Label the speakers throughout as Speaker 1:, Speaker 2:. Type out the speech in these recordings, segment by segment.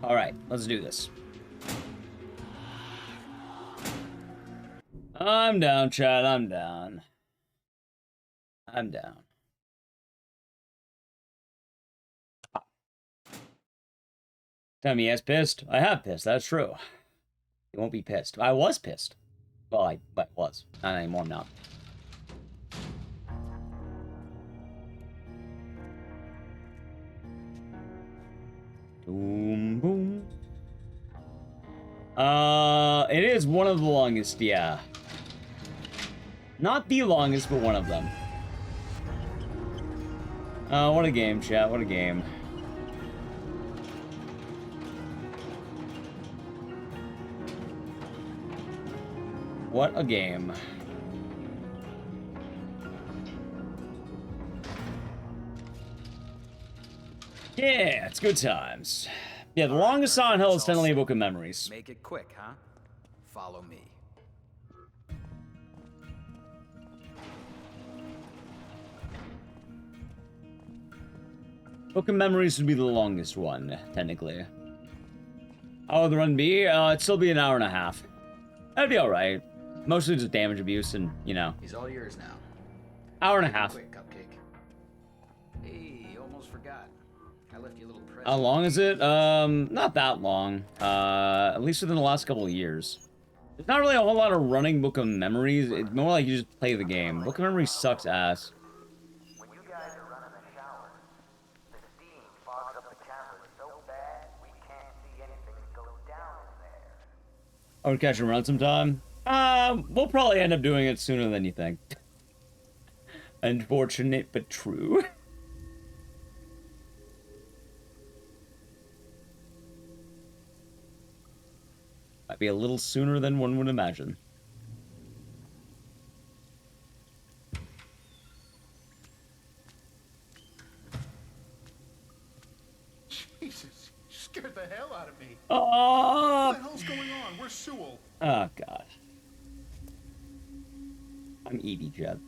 Speaker 1: Alright, let's do this. I'm down, Chad. I'm down. I'm down. Tell me, yes, pissed? I have pissed. That's true. You won't be pissed. I was pissed. Well, I was. Not anymore, I'm not. Boom, boom. It is one of the longest, yeah. Not the longest, but one of them. Oh, what a game, chat. What a game. What a game. Yeah, it's good times. Yeah, the longest Silent Hill is definitely a book of memories.
Speaker 2: Make it quick, huh? Follow me.
Speaker 1: Book of Memories would be the longest one, technically. How would the run be? It'd still be an hour and a half. That'd be alright. Mostly just damage abuse and, you know.
Speaker 2: He's all yours now.
Speaker 1: Hour and a half.
Speaker 2: Quick, Cupcake. Hey, almost forgot. I left you a little present.
Speaker 1: How long is it? Not that long. At least within the last couple of years. There's not really a whole lot of running Book of Memories. It's more like you just play the game. Book of Memories sucks ass.
Speaker 3: When you guys are running the shower, the steam fogs up the cameras so bad we can't see anything that goes down in there.
Speaker 1: I would catch a run sometime. We'll probably end up doing it sooner than you think. Unfortunate, but true. Might be a little sooner than one would imagine.
Speaker 4: Jesus, you scared the hell out of me.
Speaker 1: Oh!
Speaker 4: What the hell's going on? Where's Sewell?
Speaker 1: Oh, God. I'm Edie, Jed.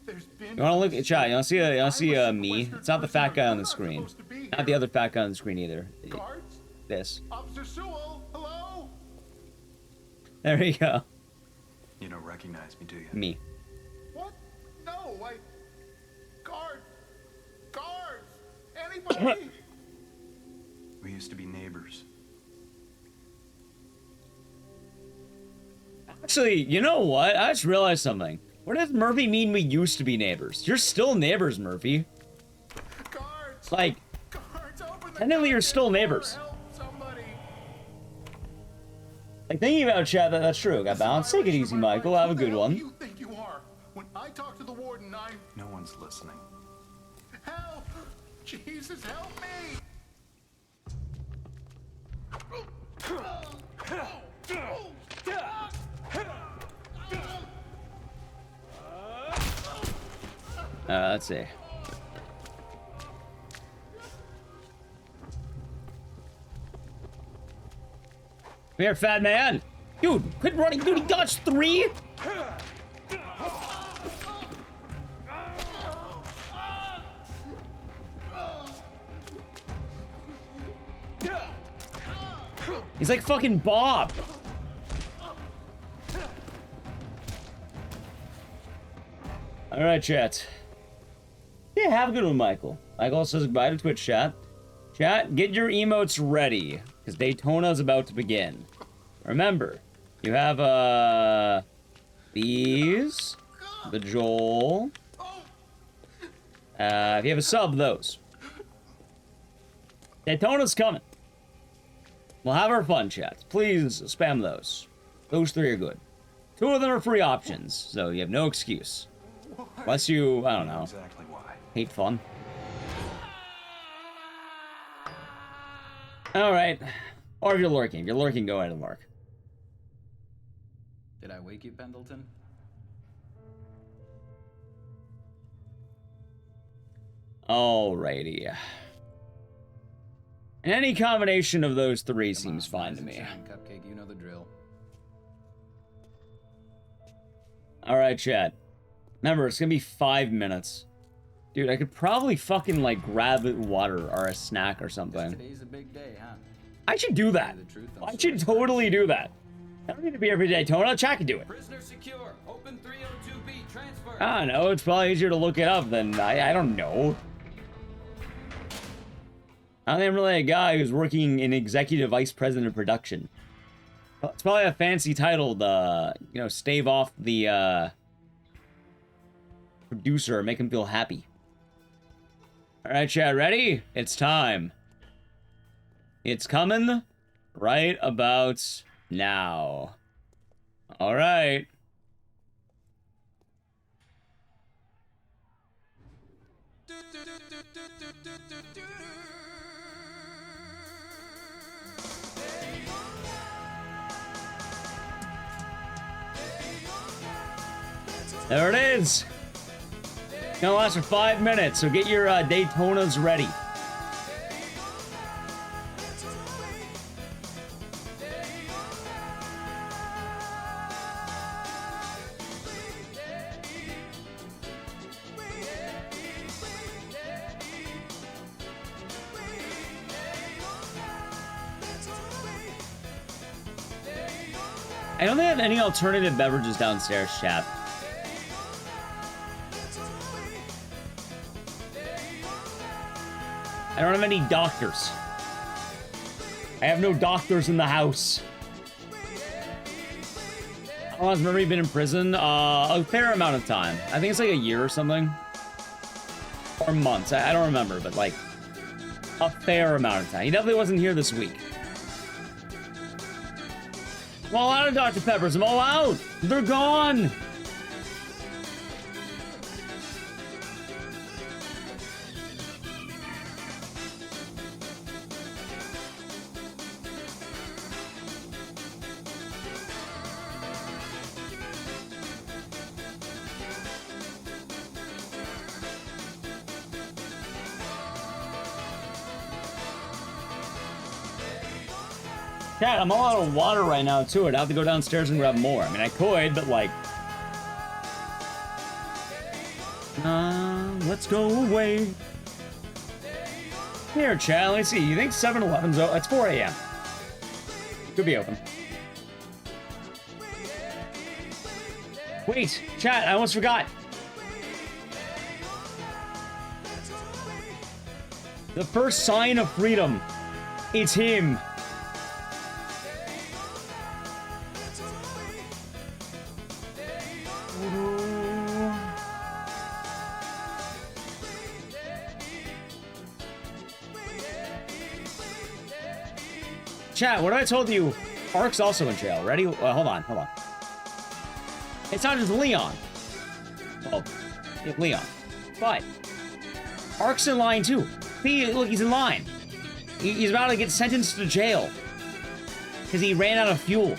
Speaker 4: There's been...
Speaker 1: You wanna look at chat? You wanna see me? It's not the fat guy on the screen. Not the other fat guy on the screen either.
Speaker 4: Guards?
Speaker 1: This.
Speaker 4: Officer Sewell, hello?
Speaker 1: There you go.
Speaker 5: You don't recognize me, do you?
Speaker 1: Me.
Speaker 4: What? No, Guards! Anybody?
Speaker 5: We used to be neighbors.
Speaker 1: Actually, you know what? I just realized something. What does Murphy mean we used to be neighbors? You're still neighbors, Murphy.
Speaker 4: Guards!
Speaker 1: Like,
Speaker 4: Guards, open the
Speaker 1: technically you're still
Speaker 4: goddamn door.
Speaker 1: neighbors.
Speaker 4: Help somebody.
Speaker 1: Like, thinking about chat, that's true. Got balance. Take it easy, Michael. Have a good
Speaker 4: Who
Speaker 1: one.
Speaker 4: do you think you are? When I talk to the warden, I'm...
Speaker 5: No one's listening.
Speaker 4: Help! Jesus, help me!
Speaker 1: Let's see. Come here, fat man. Dude, quit running. Dude, he dodged 3? He's like fucking Bob. Alright, chat. Yeah, have a good one, Michael. Michael says goodbye to Twitch chat. Chat, get your emotes ready, because Daytona's about to begin. Remember, you have, these, the Joel. If you have a sub, those. Daytona's coming. We'll have our fun, chat. Please spam those. Those 3 are good. 2 of them are free options, so you have no excuse. Unless you, I don't know,
Speaker 5: Exactly why.
Speaker 1: hate fun. Alright. Or if you're lurking. Go ahead and lurk.
Speaker 2: Did I wake you, Pendleton?
Speaker 1: Alrighty. Any combination of those 3 seems fine to me.
Speaker 2: Cupcake, you know the drill.
Speaker 1: Alright, chat. Remember, it's gonna be 5 minutes. Dude, I could probably fucking, like, grab water or a snack or
Speaker 2: Guess
Speaker 1: something.
Speaker 2: today's a big day, huh?
Speaker 1: I should do that.
Speaker 2: The truth, I'm
Speaker 1: I
Speaker 2: sure
Speaker 1: should
Speaker 2: it's
Speaker 1: totally do that. I don't need to be every Daytona. Chat can do it.
Speaker 2: Prisoner secure. Open 302B. Transfer.
Speaker 1: I don't know. It's probably easier to look it up than I don't know. I'm really a guy who's working in executive vice president of production. It's probably a fancy title to, you know, stave off the producer, make him feel happy. All right, chat, ready? It's time. It's coming right about now. All right. There it is. It's gonna last for 5 minutes, so get your Daytonas ready. I don't think I have any alternative beverages downstairs, chat. I don't have any doctors. I have no doctors in the house. How long has Murray been in prison? A fair amount of time. I think it's like a year or something. Or months. I don't remember, but like a fair amount of time. He definitely wasn't here this week. I'm all out of Dr. Peppers. I'm all out. They're gone. Chat, I'm all out of water right now, too. I'd have to go downstairs and grab more. I mean, I could, but, like... let's go away. Here, chat, let me see. You think 7-Eleven's open? It's 4 a.m. Could be open. Wait, chat, I almost forgot. The first sign of freedom. It's him. Chat, what have I told you? Ark's also in jail. Ready? Hold on. It's not just Leon. Well, yeah, Leon. But Ark's in line too. See, look, he's in line. He's about to get sentenced to jail because he ran out of fuel.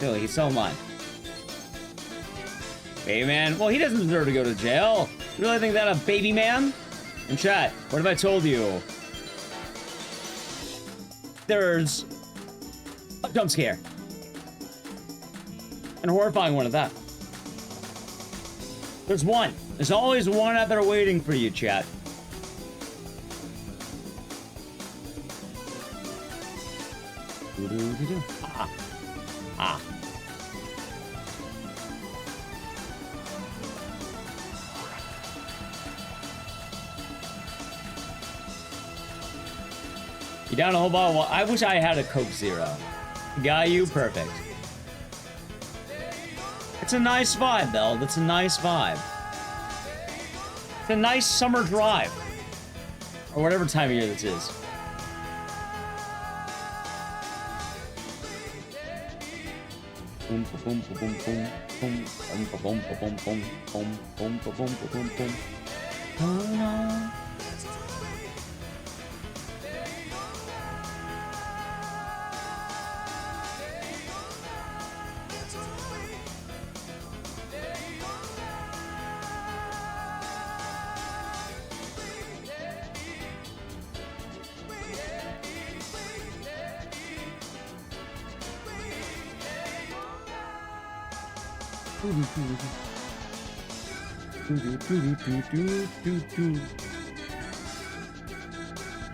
Speaker 1: Really, he's so in line. Baby man. Well, he doesn't deserve to go to jail. You really think that a baby man? And chat, what have I told you? There's a jump scare. And a horrifying one at that. There's one. There's always one out there waiting for you, chat. Ah. You down a whole bottle? I wish I had a Coke Zero. Got you perfect. It's a nice vibe, though. That's a nice vibe. It's a nice summer drive. Or whatever time of year this is. Boom, boom, boom, boom, boom, boom, boom, boom, boom, boom, boom, boom, boom, boom, boom, boom. Oh no.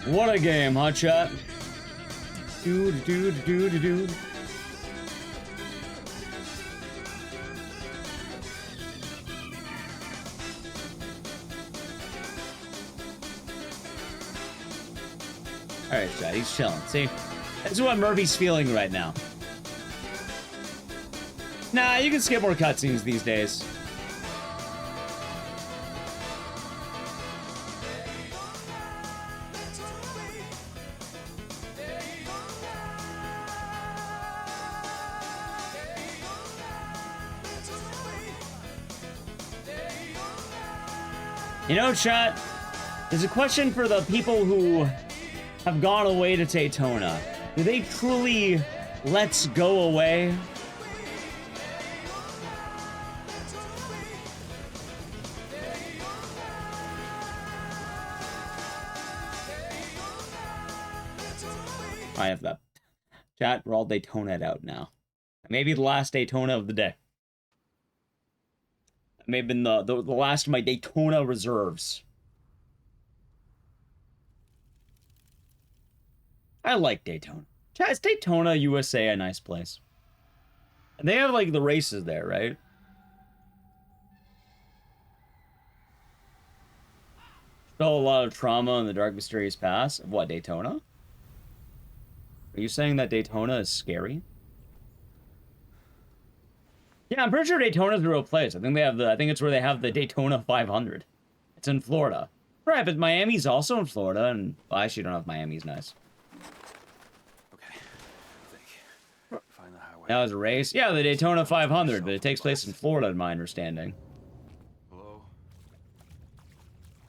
Speaker 1: What a game, huh, chat? Do do do do do. Alright, chat, he's chilling. See? This is what Murphy's feeling right now. Nah, you can skip more cutscenes these days. You know, chat, there's a question for the people who have gone away to Daytona. Do they truly let's go away? I have that. Chat, we're all Daytona'd out now. Maybe the last Daytona of the day. That may have been the last of my Daytona reserves. I like Daytona. Chat, is Daytona, USA a nice place? And they have, like, the races there, right? Still a lot of trauma in the dark, mysterious past. Of what, Daytona? Are you saying that Daytona is scary? Yeah, I'm pretty sure Daytona's a real place. I think they have I think it's where they have the Daytona 500. It's in Florida. Right, but Miami's also in Florida, and well, I actually don't know if Miami's nice.
Speaker 5: Okay. Find the highway.
Speaker 1: That was a race? Yeah, the Daytona 500, but it takes place in Florida, in my understanding.
Speaker 5: Hello?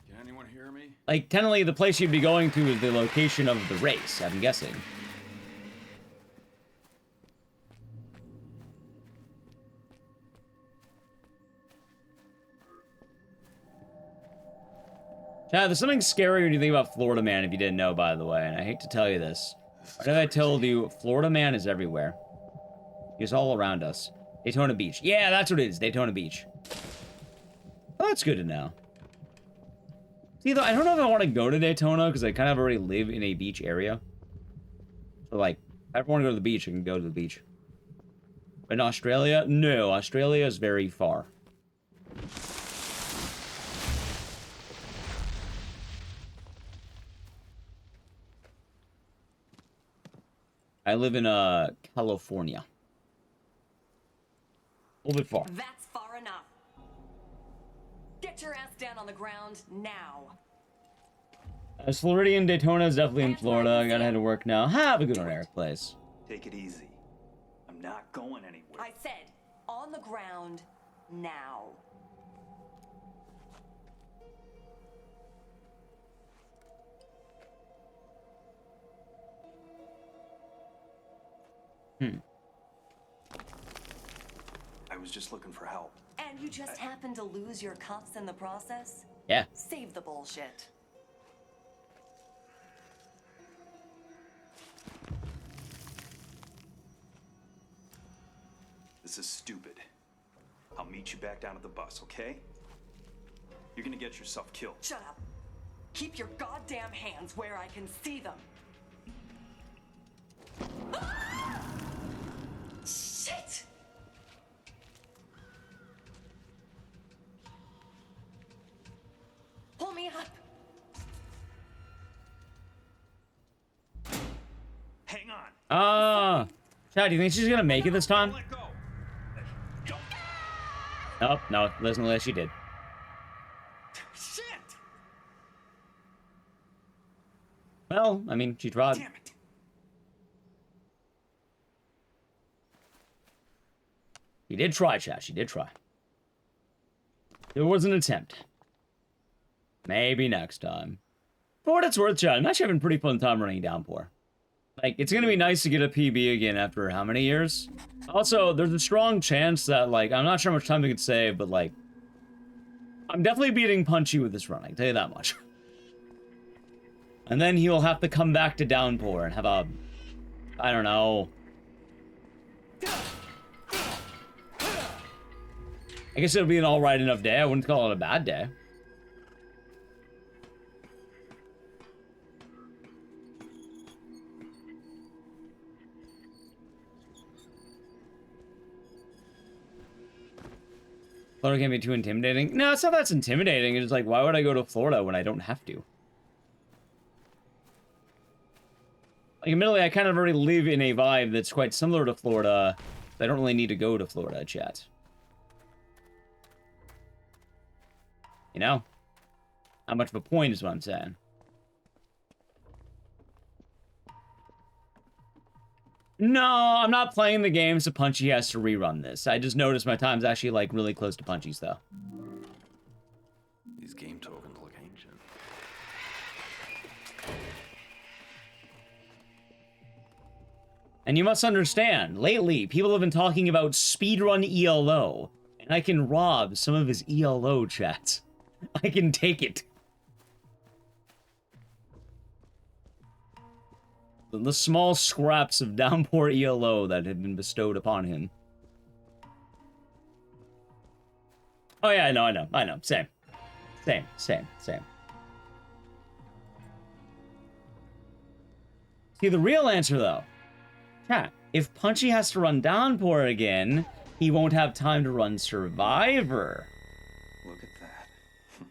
Speaker 5: Can anyone hear me?
Speaker 1: Like, technically, the place you'd be going to is the location of the race, I'm guessing. Chad, there's something scary when you think about Florida Man, if you didn't know, by the way, and I hate to tell you this. What have I told you? Florida Man is everywhere. He's all around us. Daytona Beach. Yeah, that's what it is. Daytona Beach. Oh, that's good to know. See, though, I don't know if I want to go to Daytona, because I kind of already live in a beach area. So, like, if I ever want to go to the beach, I can go to the beach. But in Australia? No, Australia is very far. I live in, California. A little bit far.
Speaker 6: That's far enough. Get your ass down on the ground now.
Speaker 1: Floridian Daytona is definitely in Florida. I gotta head to work now. Have a good one, Eric, please.
Speaker 5: Take it easy. I'm not going anywhere.
Speaker 6: I said, on the ground now.
Speaker 5: I was just looking for help.
Speaker 6: And you just happened to lose your cuffs in the process?
Speaker 1: Yeah.
Speaker 6: Save the bullshit.
Speaker 5: This is stupid. I'll meet you back down at the bus, okay? You're gonna get yourself killed.
Speaker 6: Shut up. Keep your goddamn hands where I can see them. Ah! Shit! Pull me up.
Speaker 5: Hang on.
Speaker 1: Chad, do you think she's gonna make it this time?
Speaker 5: Let go.
Speaker 1: Nope, no, listen, she did.
Speaker 5: Shit!
Speaker 1: Well, I mean, she tried.
Speaker 5: Damn it.
Speaker 1: She did try, chat. She did try. There was an attempt. Maybe next time. For what it's worth, chat, I'm actually having a pretty fun time running Downpour. Like, it's gonna be nice to get a PB again after how many years? Also, there's a strong chance that, like, I'm not sure how much time we could save, but, like, I'm definitely beating Punchy with this run, I can tell you that much. And then he'll have to come back to Downpour and have a... I don't know... I guess it'll be an alright enough day. I wouldn't call it a bad day. Florida can't be too intimidating. No, it's not that's intimidating. It's like, why would I go to Florida when I don't have to? Like, admittedly, I kind of already live in a vibe that's quite similar to Florida. So I don't really need to go to Florida, chat. You know? How much of a point is what I'm saying. No, I'm not playing the game so Punchy has to rerun this. I just noticed my time's actually, like, really close to Punchy's, though.
Speaker 7: These game tokens look ancient.
Speaker 1: And you must understand, lately, people have been talking about Speedrun ELO, and I can rob some of his ELO chats. I can take it. The small scraps of Downpour ELO that had been bestowed upon him. Oh yeah, I know. Same. See, the real answer, though. Chat, if Punchy has to run Downpour again, he won't have time to run Survivor.
Speaker 5: Look at that.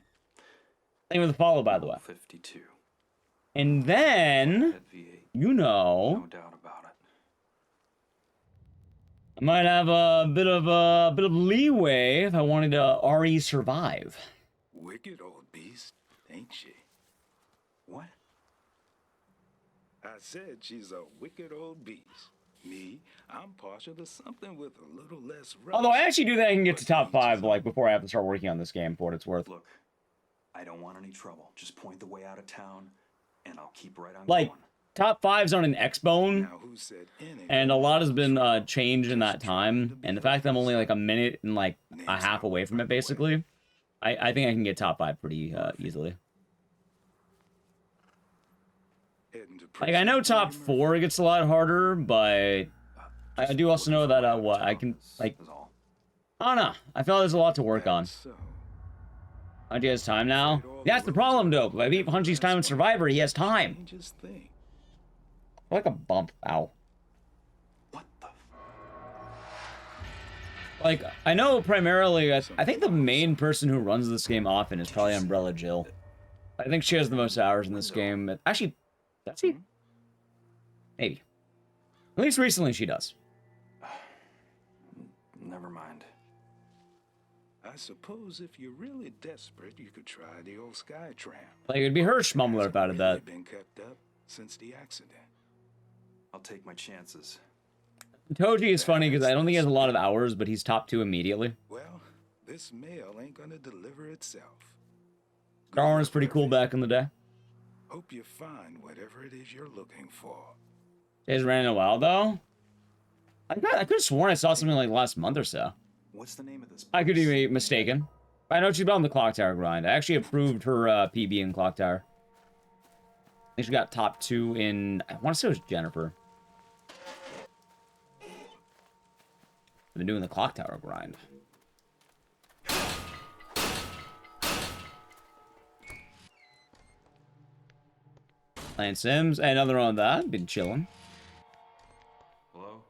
Speaker 1: Same with the follow, by the way.
Speaker 5: 52.
Speaker 1: And then,
Speaker 5: At V8.
Speaker 1: you know,
Speaker 5: No doubt about it.
Speaker 1: I might have a bit of leeway if I wanted to RE survive.
Speaker 4: Wicked old beast, ain't she?
Speaker 5: What?
Speaker 4: I said she's a wicked old beast. Me, I'm partial to something with a little less rush.
Speaker 1: Although I actually do think I can get to top 5 like before I have to start working on this game for what it's worth.
Speaker 5: Look, I don't want any trouble. Just point the way out of town, and I'll keep right on
Speaker 1: Like,
Speaker 5: going.
Speaker 1: top 5's on an X-Bone,
Speaker 4: Now, who said anything?
Speaker 1: and a lot has been changed in that time. And the fact that I'm only like a minute and like a half away from it, basically, I think I can get top 5 pretty easily. Like, I know top 4 gets a lot harder, but I do also know that what I can, like,
Speaker 5: Is all.
Speaker 1: I don't know. I feel there's a lot to work on.
Speaker 4: So,
Speaker 1: Punchy has time now. That's the problem, though. If I beat Punchy's time in Survivor, he has time.
Speaker 4: strangest thing.
Speaker 1: Like a bump. Ow.
Speaker 5: What the?
Speaker 1: Like, I know primarily, I think the main person who runs this game often is probably Umbrella Jill. I think she has the most hours in this game. Actually, does she? Maybe. At least recently she does.
Speaker 5: Never mind.
Speaker 4: I suppose if you're really desperate, you could try the old Skytram.
Speaker 1: Like, it'd be her schmumbler if I did that.
Speaker 4: Been kept up since the accident.
Speaker 5: I'll take my chances.
Speaker 1: Toji is funny because I don't think he has a lot of hours, but he's top 2 immediately.
Speaker 4: Well, this mail ain't gonna deliver itself.
Speaker 1: Darwin was pretty cool back in the day.
Speaker 4: Hope you find whatever it is you're looking for.
Speaker 1: It has ran in a while, though. I could have sworn I saw something like last month or so.
Speaker 5: What's the name of this place?
Speaker 1: I could be mistaken. I know she's been on the Clock Tower grind. I actually approved her PB in Clock Tower. I think she got top 2 in... I want to say it was Jennifer. I've been doing the Clock Tower grind. Playing Sims. Hey, another one on that. Been chilling.
Speaker 7: Hello?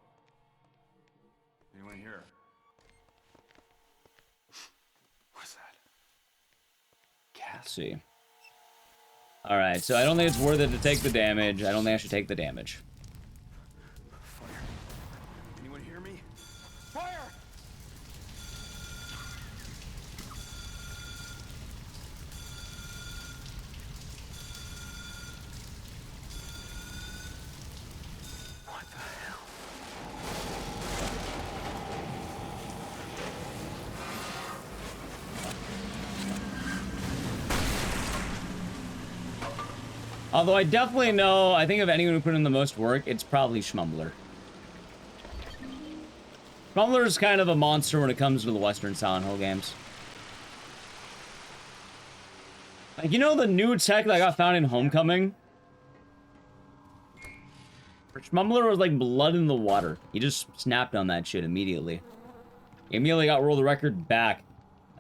Speaker 7: Anyone here? What's that?
Speaker 1: Cassie. Alright, so I don't think it's worth it to take the damage. I don't think I should take the damage.
Speaker 7: Fire. Anyone hear me? Fire! What the hell?
Speaker 1: Although I definitely know, I think if anyone who put in the most work, it's probably Schmumbler. Schmumbler's kind of a monster when it comes to the Western Silent Hill games. Like, you know the new tech that got found in Homecoming? Schmumbler was like blood in the water. He just snapped on that shit immediately. He immediately got world record back.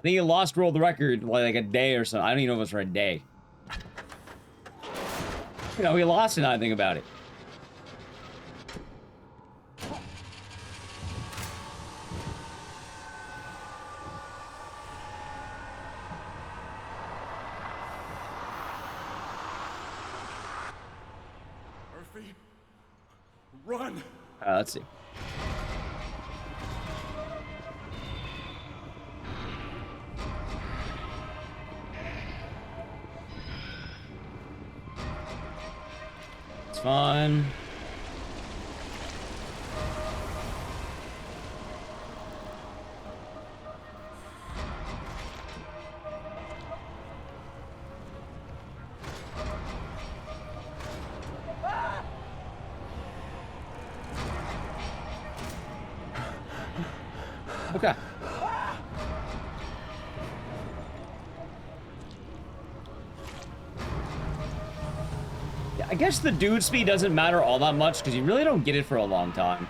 Speaker 1: think he lost world record like a day or something. I don't even know if it was for a day. You know, he lost it now I think about it.
Speaker 7: Murphy, run!
Speaker 1: Let's see. It's fine. Okay. Yeah, I guess the dude speed doesn't matter all that much because you really don't get it for a long time.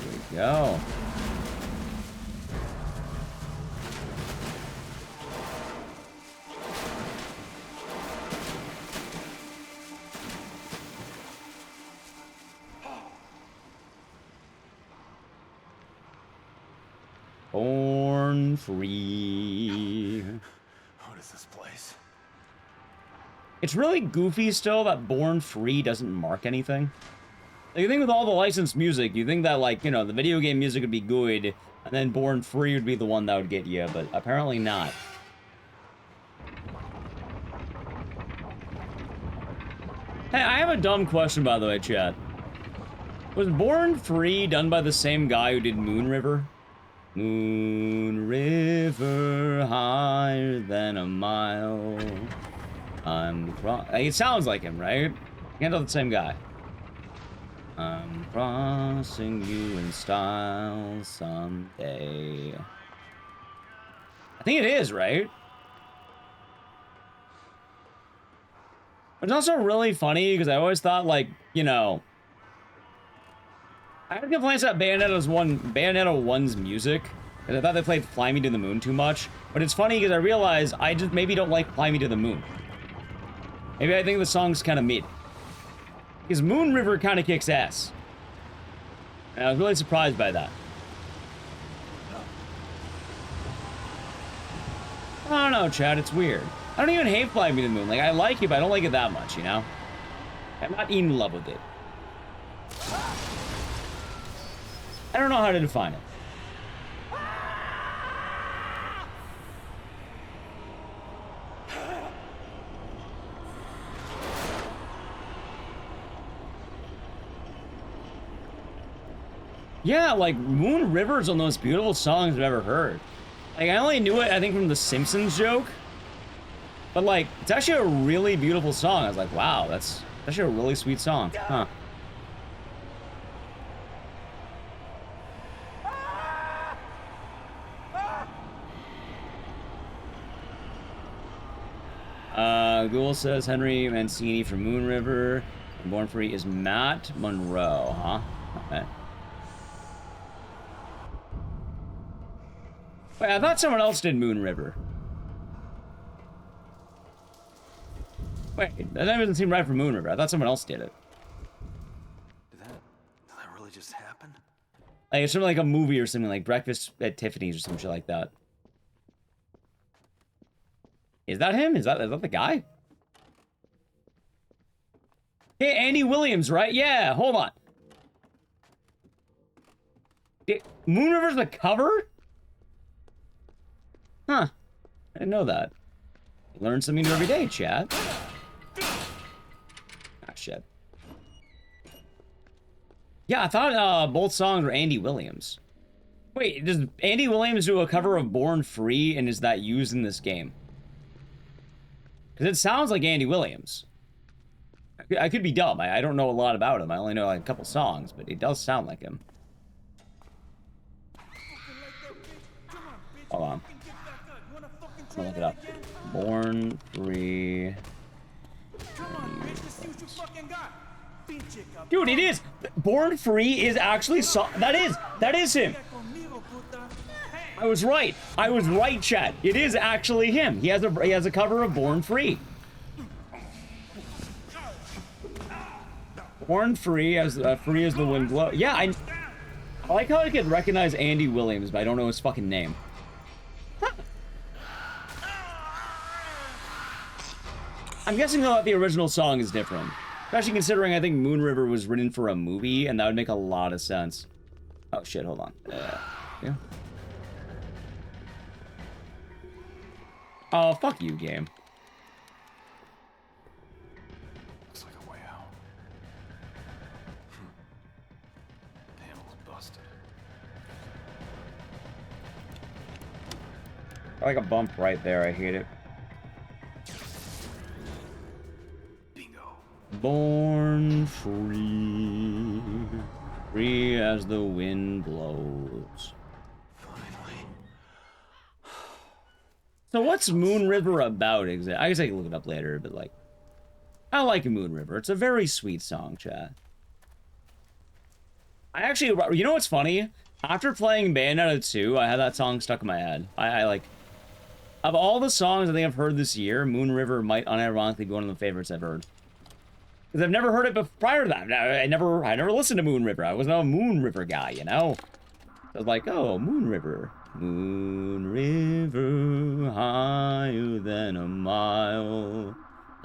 Speaker 1: There we go. Born free.
Speaker 7: What is this place?
Speaker 1: It's really goofy still that Born Free doesn't mark anything. Like, you think with all the licensed music, you think that, like, you know, the video game music would be good, and then Born Free would be the one that would get you, but apparently not. Hey, I have a dumb question, by the way, chat. Was Born Free done by the same guy who did Moon River? Moon River, higher than a mile. It sounds like him, right? Can't tell the same guy. I'm crossing you in style someday. I think it is, right? It's also really funny because I always thought, like, you know, I had complaints about Bayonetta 1's music, because I thought they played Fly Me to the Moon too much. But it's funny because I realized I just maybe don't like Fly Me to the Moon. Maybe I think the song's kind of mid. Because Moon River kind of kicks ass. And I was really surprised by that. I don't know, Chad, it's weird. I don't even hate Fly Me to the Moon. Like, I like it, but I don't like it that much, you know? I'm not in love with it. I don't know how to define it. Yeah, like, Moon River is one of the most beautiful songs I've ever heard. Like, I only knew it, I think, from the Simpsons joke. But, like, it's actually a really beautiful song. I was like, wow, that's actually a really sweet song. Huh. Ghoul says Henry Mancini from Moon River. And Born Free is Matt Monroe, huh? Okay. Wait, I thought someone else did Moon River. Wait, that doesn't seem right for Moon River. I thought someone else did it.
Speaker 7: Did that really just happen?
Speaker 1: Like, it's sort of like a movie or something, like Breakfast at Tiffany's or some shit like that. Is that him? Is that the guy? Hey, Andy Williams, right? Yeah, hold on. Moon River's the cover? Huh. I didn't know that. Learn something new every day, chat. Ah, shit. Yeah, I thought both songs were Andy Williams. Wait, does Andy Williams do a cover of Born Free, and is that used in this game? Because it sounds like Andy Williams. I could be dumb. I don't know a lot about him. I only know like a couple songs, but it does sound like him. Hold on. I'm gonna look it up. Born Free. Dude, it is. Born Free is actually that is him. I was right. I was right, chat. It is actually him. He has a cover of Born Free. Born Free as free as the wind blow. Yeah, I like how I could recognize Andy Williams, but I don't know his fucking name. Huh. I'm guessing though that the original song is different. Especially considering I think Moon River was written for a movie, and that would make a lot of sense. Oh shit, hold on. Yeah. Oh, fuck you, game.
Speaker 7: Looks like a way out. Panel's busted.
Speaker 1: I like a bump right there. I hate it.
Speaker 7: Bingo.
Speaker 1: Born free, free as the wind blows.
Speaker 7: Finally.
Speaker 1: So what's Moon River about exactly? I guess I can look it up later, but like, I like Moon River. It's a very sweet song, chat. I actually, you know what's funny? After playing Bayonetta 2, I had that song stuck in my head. I like, of all the songs I think I've heard this year, Moon River might unironically be one of the favorites I've heard. Because I've never heard it prior to that. I never listened to Moon River. I wasn't a Moon River guy, you know? I was like, oh, Moon River. Moon River, higher than a mile.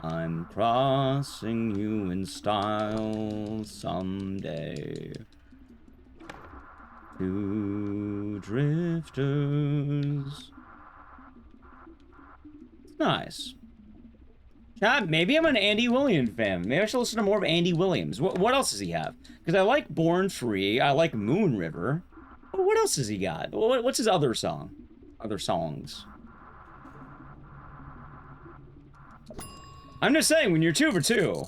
Speaker 1: I'm crossing you in style someday. Two drifters. It's nice. Chat, maybe I'm an Andy Williams fan. Maybe I should listen to more of Andy Williams. What else does he have? Because I like Born Free. I like Moon River. What else has he got? What's his other song? Other songs? I'm just saying, when you're 2 for 2,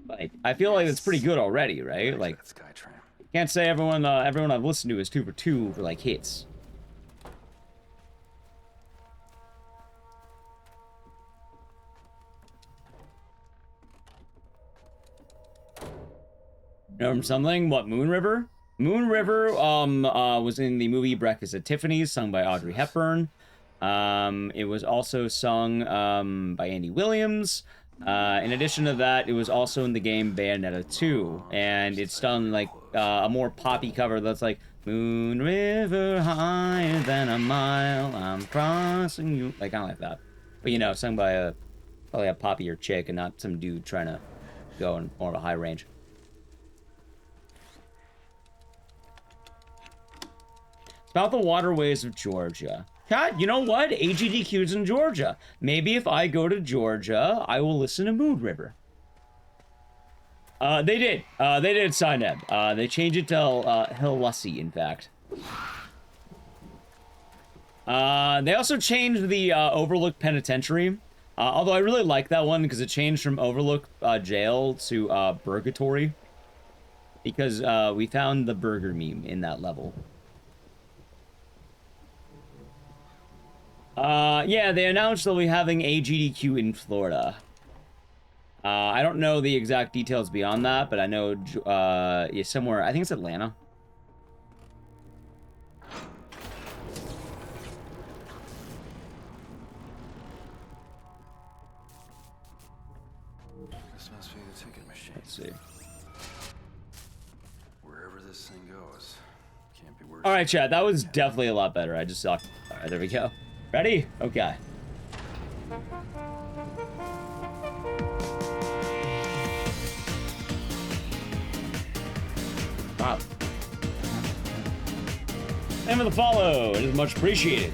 Speaker 1: like, I feel like it's pretty good already, right? Like, can't say everyone I've listened to is 2 for 2 for like hits. Know something? What, Moon River? Moon River was in the movie Breakfast at Tiffany's, sung by Audrey Hepburn. It was also sung by Andy Williams. In addition to that, it was also in the game Bayonetta 2, and it's done like a more poppy cover that's like Moon River higher than a mile, I'm crossing you, like kind of like that. But you know, sung by probably a poppier chick and not some dude trying to go in more of a high range. About the waterways of Georgia. God, you know what? AGDQ's in Georgia. Maybe if I go to Georgia, I will listen to Moon River. They did Sineb. They changed it to Hillussi, in fact. They also changed the Overlook Penitentiary. Although I really like that one because it changed from Overlook Jail to Burgatory. Because we found the burger meme in that level. Yeah, they announced they'll be having AGDQ in Florida. I don't know the exact details beyond that, but I know, yeah, somewhere, I think it's Atlanta.
Speaker 7: This must be the ticket machine.
Speaker 1: Let's see.
Speaker 7: Wherever this thing goes, can't be worse.
Speaker 1: All right, chat, that was definitely a lot better. I just sucked. All right, there we go. Ready? Okay. Wow. Thank you for the follow. It is much appreciated.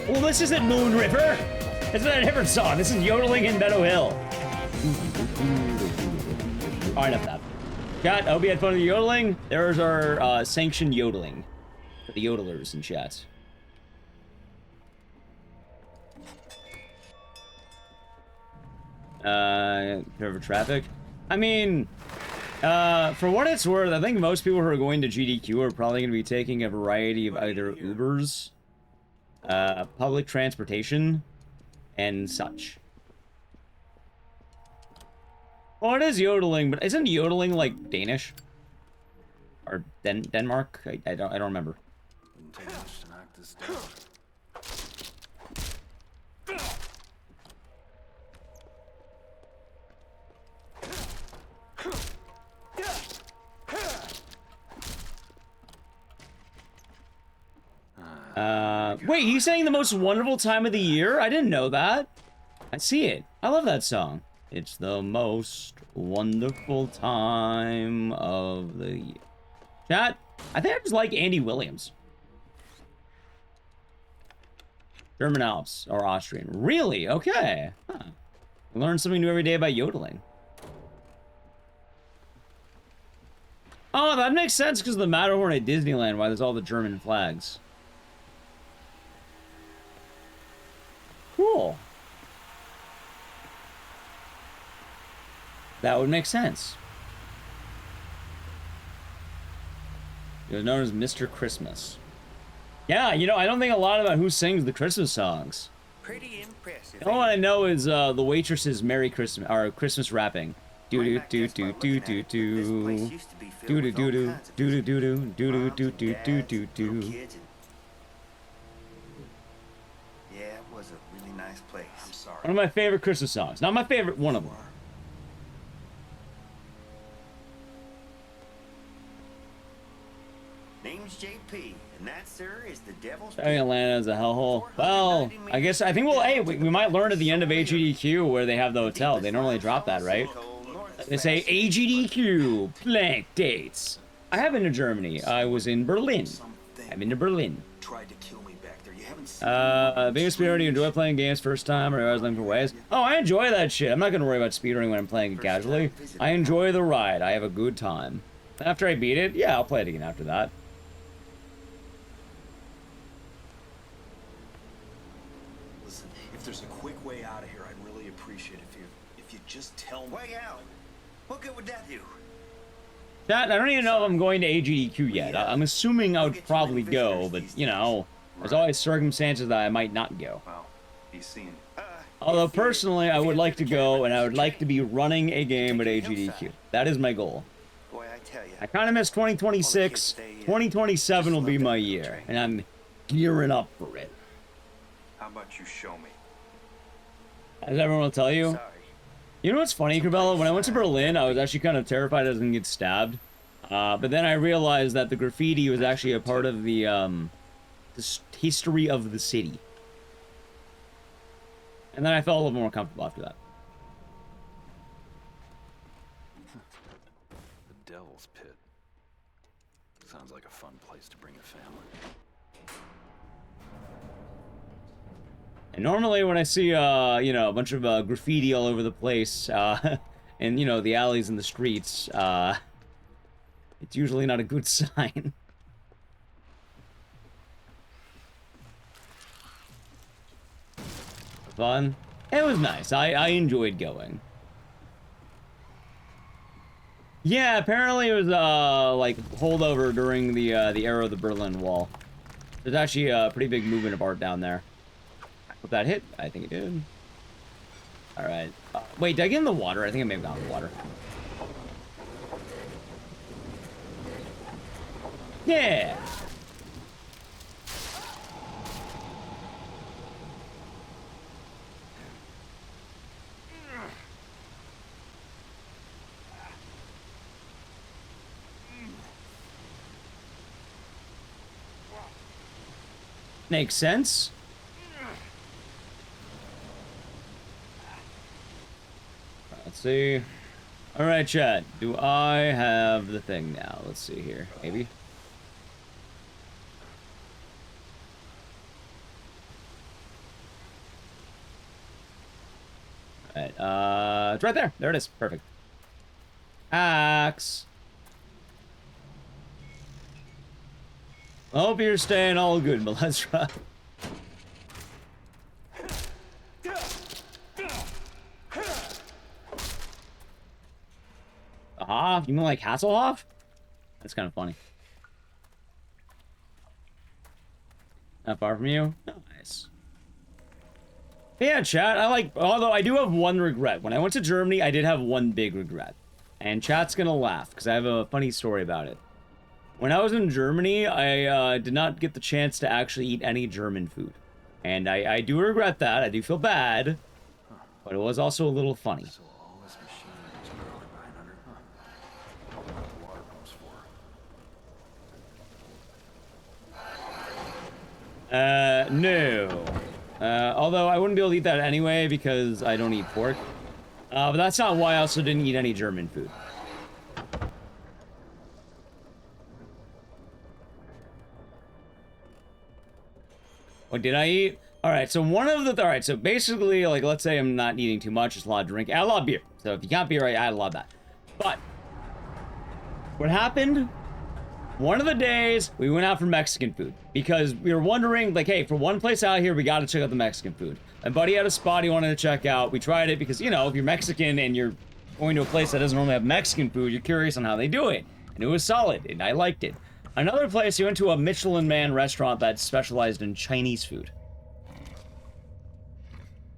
Speaker 1: Well, this isn't Moon River. This is a different song. This is Yodeling in Meadow Hill. All right, enough of that. Chat, I hope you had fun with the yodeling. There's our sanctioned yodeling for the yodelers in chat. Cover traffic. I mean, for what it's worth, I think most people who are going to GDQ are probably going to be taking a variety of either Ubers, public transportation, and such. Well, it is yodeling, but isn't yodeling like Danish? Or Denmark? I don't remember.
Speaker 7: Wouldn't take much to knock this down.
Speaker 1: Wait, he's saying the most wonderful time of the year? I didn't know that. I see it. I love that song. It's the most wonderful time of the year. Chat, I think I just like Andy Williams. German Alps or Austrian. Really? Okay. Huh. Learn something new every day about yodeling. Oh, that makes sense because of the Matterhorn at Disneyland, why there's all the German flags. Cool. That would make sense. He was known as Mr. Christmas. Yeah, you know, I don't think a lot about who sings the Christmas songs.
Speaker 3: Pretty impressive.
Speaker 1: All I know is the waitress's Merry Christmas or Christmas rapping. Do do do do do do do. Do do do do do do do do do do do do do.
Speaker 3: Yeah, it was a really nice place. I'm sorry.
Speaker 1: One of my favorite Christmas songs. Not my favorite, one of them.
Speaker 3: Name's JP, and that, sir, is the Devil's
Speaker 1: I think Atlanta is a hellhole. Well, I think we'll. Hey, we might learn at the end of AGDQ where they have the hotel. They normally drop that, right? They say AGDQ blank dates. I have been to Germany. I was in Berlin. I've been to Berlin.
Speaker 5: Tried to kill me back there. You haven't seen
Speaker 1: Biggest speedrunner, do you enjoy playing games first time, or always looking for ways? Oh, I enjoy that shit. I'm not gonna worry about speedrunning when I'm playing it casually. I enjoy the ride. I have a good time. After I beat it, yeah, I'll play it again after that.
Speaker 5: Listen, if there's a quick way out of here, I'd really appreciate it if you just tell me.
Speaker 3: Way out. What good would that do?
Speaker 1: Chat, I don't even know if I'm going to AGDQ yet. I'm assuming I would probably go, but, you know, there's always circumstances that I might not go.
Speaker 5: Well, be seen.
Speaker 1: Although, personally, I would like to go, and I would like to be running a game at AGDQ. That is my goal.
Speaker 3: Boy, I tell you.
Speaker 1: I kind of miss 2026. 2027 will be my year, and I'm gearing up for it.
Speaker 5: How about you show me?
Speaker 1: As everyone will tell you.
Speaker 3: Sorry.
Speaker 1: You know what's funny, Cabela? When I went to Berlin, I was actually kind of terrified I was going to get stabbed. But then I realized that the graffiti was actually a part of the history of the city. And then I felt a little more comfortable after that.
Speaker 7: The Devil's Pit. Sounds like a fun place to bring a family.
Speaker 1: And normally when I see, you know, a bunch of graffiti all over the place, and, you know, the alleys and the streets, it's usually not a good sign. Fun. It was nice. I enjoyed going. Yeah, apparently it was, like, holdover during the era of the Berlin Wall. There's actually a pretty big movement of art down there. Hope that hit. I think it did. Alright. Wait, did I get in the water? I think I may have gone in the water. Yeah! Makes sense. Let's see. Alright, chat. Do I have the thing now? Let's see here. Maybe. Alright, it's right there. There it is. Perfect. Axe. I hope you're staying all good, but let's try. Aha, you mean like Hasselhoff? That's kind of funny. Not far from you? Nice. Yeah, chat, although I do have one regret. When I went to Germany, I did have one big regret. And chat's gonna laugh, because I have a funny story about it. When I was in Germany, I did not get the chance to actually eat any German food. And I do regret that, I do feel bad. But it was also a little funny.
Speaker 7: So all this machinery was probably 900, huh? How about the water pumps for?
Speaker 1: No. Although I wouldn't be able to eat that anyway because I don't eat pork. But that's not why I also didn't eat any German food. What did I eat? Alright, so alright, so basically, like, let's say I'm not eating too much, just a lot of drink. I had a lot of beer. So if you got beer, I had a lot of that. But, what happened? One of the days, we went out for Mexican food. Because we were wondering, like, hey, for one place out here, we gotta check out the Mexican food. My buddy had a spot he wanted to check out. We tried it because, you know, if you're Mexican and you're going to a place that doesn't normally have Mexican food, you're curious on how they do it. And it was solid, and I liked it. Another place, we went to a Michelin Man restaurant that specialized in Chinese food.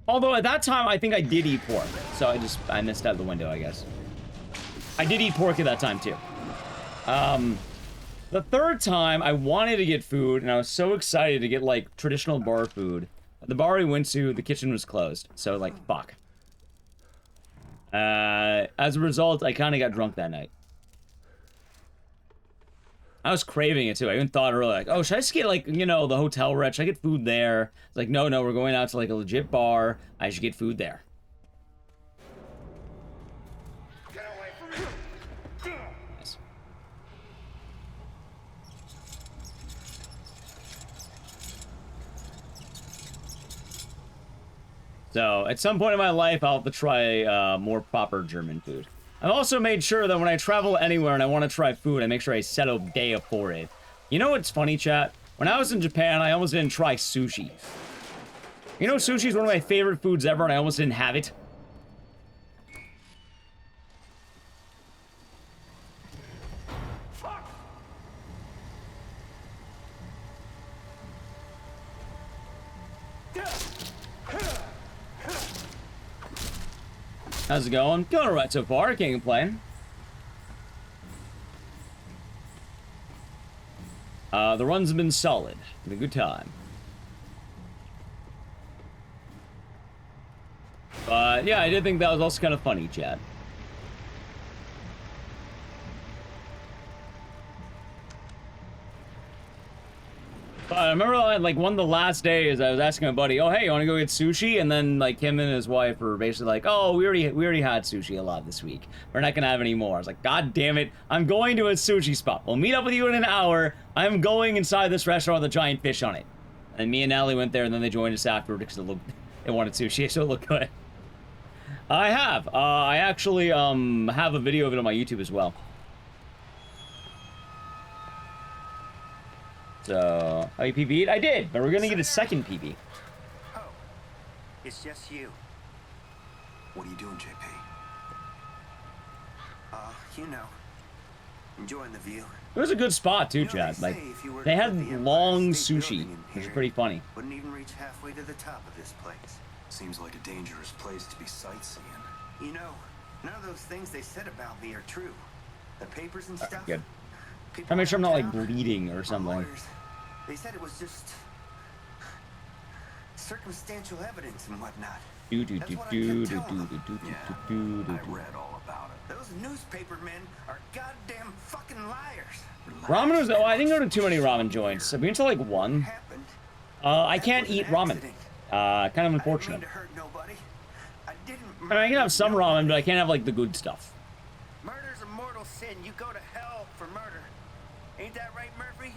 Speaker 1: Although at that time, I think I did eat pork. So I missed out the window, I guess. I did eat pork at that time, too. The third time, I wanted to get food, and I was so excited to get, like, traditional bar food. The bar we went to, the kitchen was closed. So, like, fuck. As a result, I kind of got drunk that night. I was craving it, too. I even thought earlier, like, oh, should I just get, like, you know, the hotel room? Should I get food there? It's like, no, we're going out to, like, a legit bar. I should get food there.
Speaker 3: Get away from me!
Speaker 1: Nice. So, at some point in my life, I'll have to try more proper German food. I've also made sure that when I travel anywhere and I want to try food, I make sure I set a day for it. You know what's funny, chat? When I was in Japan, I almost didn't try sushi. You know, sushi is one of my favorite foods ever, and I almost didn't have it. How's it going? Going alright so far, can't complain. The runs have been solid. It's been a good time. But yeah, I did think that was also kind of funny, chat. But I remember, like, one of the last days, I was asking my buddy, oh, hey, you want to go get sushi? And then, like, him and his wife were basically like, oh, we already had sushi a lot this week. We're not going to have any more. I was like, God damn it. I'm going to a sushi spot. We'll meet up with you in an hour. I'm going inside this restaurant with a giant fish on it. And me and Natalie went there, and then they joined us afterward because they wanted sushi, so it looked good. I have. I actually have a video of it on my YouTube as well. So, how you PB'd? I did, but we're gonna get a second PB.
Speaker 3: Oh, it's just you.
Speaker 5: What are you doing, JP?
Speaker 3: You know, enjoying the view.
Speaker 1: It was a good spot too, Chad. Like, they had long sushi, which is pretty funny.
Speaker 3: Wouldn't even reach halfway to the top of this place.
Speaker 5: Seems like a dangerous place to be sightseeing.
Speaker 3: You know, none of those things they said about me are true. The papers and stuff.
Speaker 1: Good.
Speaker 3: People
Speaker 1: Try to make sure I'm not like
Speaker 3: around town,
Speaker 1: bleeding or
Speaker 3: my
Speaker 1: something.
Speaker 3: lawyers, they said it was just circumstantial evidence and whatnot.
Speaker 5: Yeah, I read all about it.
Speaker 3: Those newspaper men are goddamn fucking liars.
Speaker 1: Ramen was. Oh, I didn't go to too many ramen joints. I've been to like one.
Speaker 3: Happened.
Speaker 1: I
Speaker 3: That
Speaker 1: can't
Speaker 3: was
Speaker 1: eat
Speaker 3: an
Speaker 1: ramen.
Speaker 3: accident.
Speaker 1: Kind of
Speaker 3: I didn't
Speaker 1: unfortunate.
Speaker 3: mean to hurt nobody. I didn't.
Speaker 1: I mean, I can have some ramen, but I can't have like the good stuff.
Speaker 3: Murder's a mortal sin. You go to hell for murder. Ain't that right, Murphy?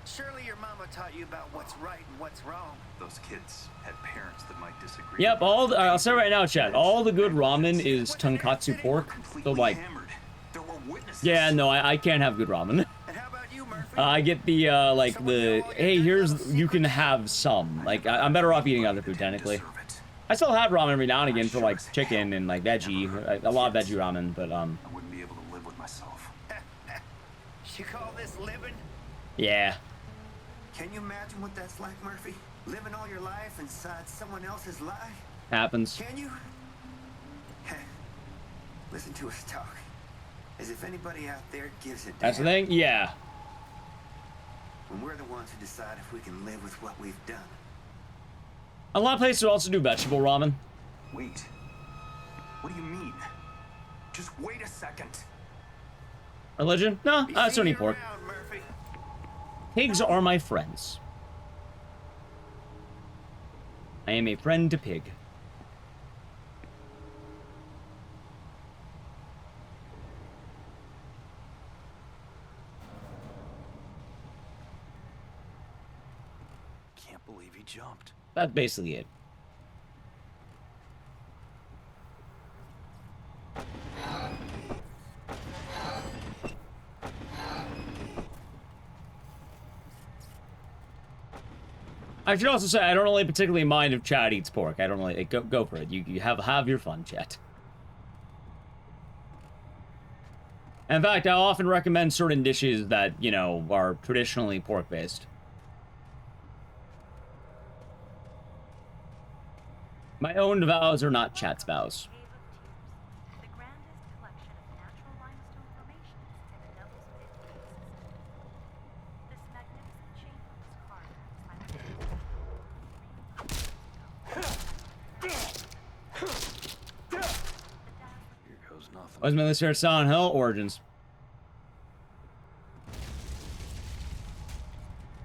Speaker 3: Surely your mama taught you about what's right and what's wrong.
Speaker 5: Those kids had parents that might disagree.
Speaker 1: Yep, I'll say right now, Chad. All the good ramen is tonkatsu pork. So like, Yeah, no, I can't have good ramen.
Speaker 2: And how about you, Murphy?
Speaker 1: I get the, like, the, hey, here's, you can have some. Like, I'm better off eating other food, technically. I still have ramen every now and again for, like, chicken and, like, veggie. A lot of veggie ramen, but,
Speaker 5: I wouldn't be able to live with myself.
Speaker 2: You call this living?
Speaker 1: yeah.
Speaker 2: Can you imagine what that's like, Murphy? Living all your life inside someone else's life?
Speaker 1: Happens.
Speaker 2: Can you? Listen to us talk. As if anybody out there gives a damn.
Speaker 1: That's the thing? Yeah.
Speaker 2: When we're the ones who decide if we can live with what we've done.
Speaker 1: A lot of places also do vegetable ramen.
Speaker 5: Wait. What do you mean? Just wait a second.
Speaker 1: Religion? No, it's only pork.
Speaker 2: Around, Murphy.
Speaker 1: Pigs are my friends. I am a friend to pig.
Speaker 5: Can't believe he jumped.
Speaker 1: That's basically it. I should also say I don't really particularly mind if Chad eats pork. I don't really go for it. You have your fun, Chat. In fact, I often recommend certain dishes that, you know, are traditionally pork based. My own vows are not Chat's vows.
Speaker 8: The grandest collection of natural limestone formations in the Devil's Pit ecosystem. This magnificent chamber was carved by
Speaker 7: Here goes nothing.
Speaker 1: What's my list here? Silent Hill Origins.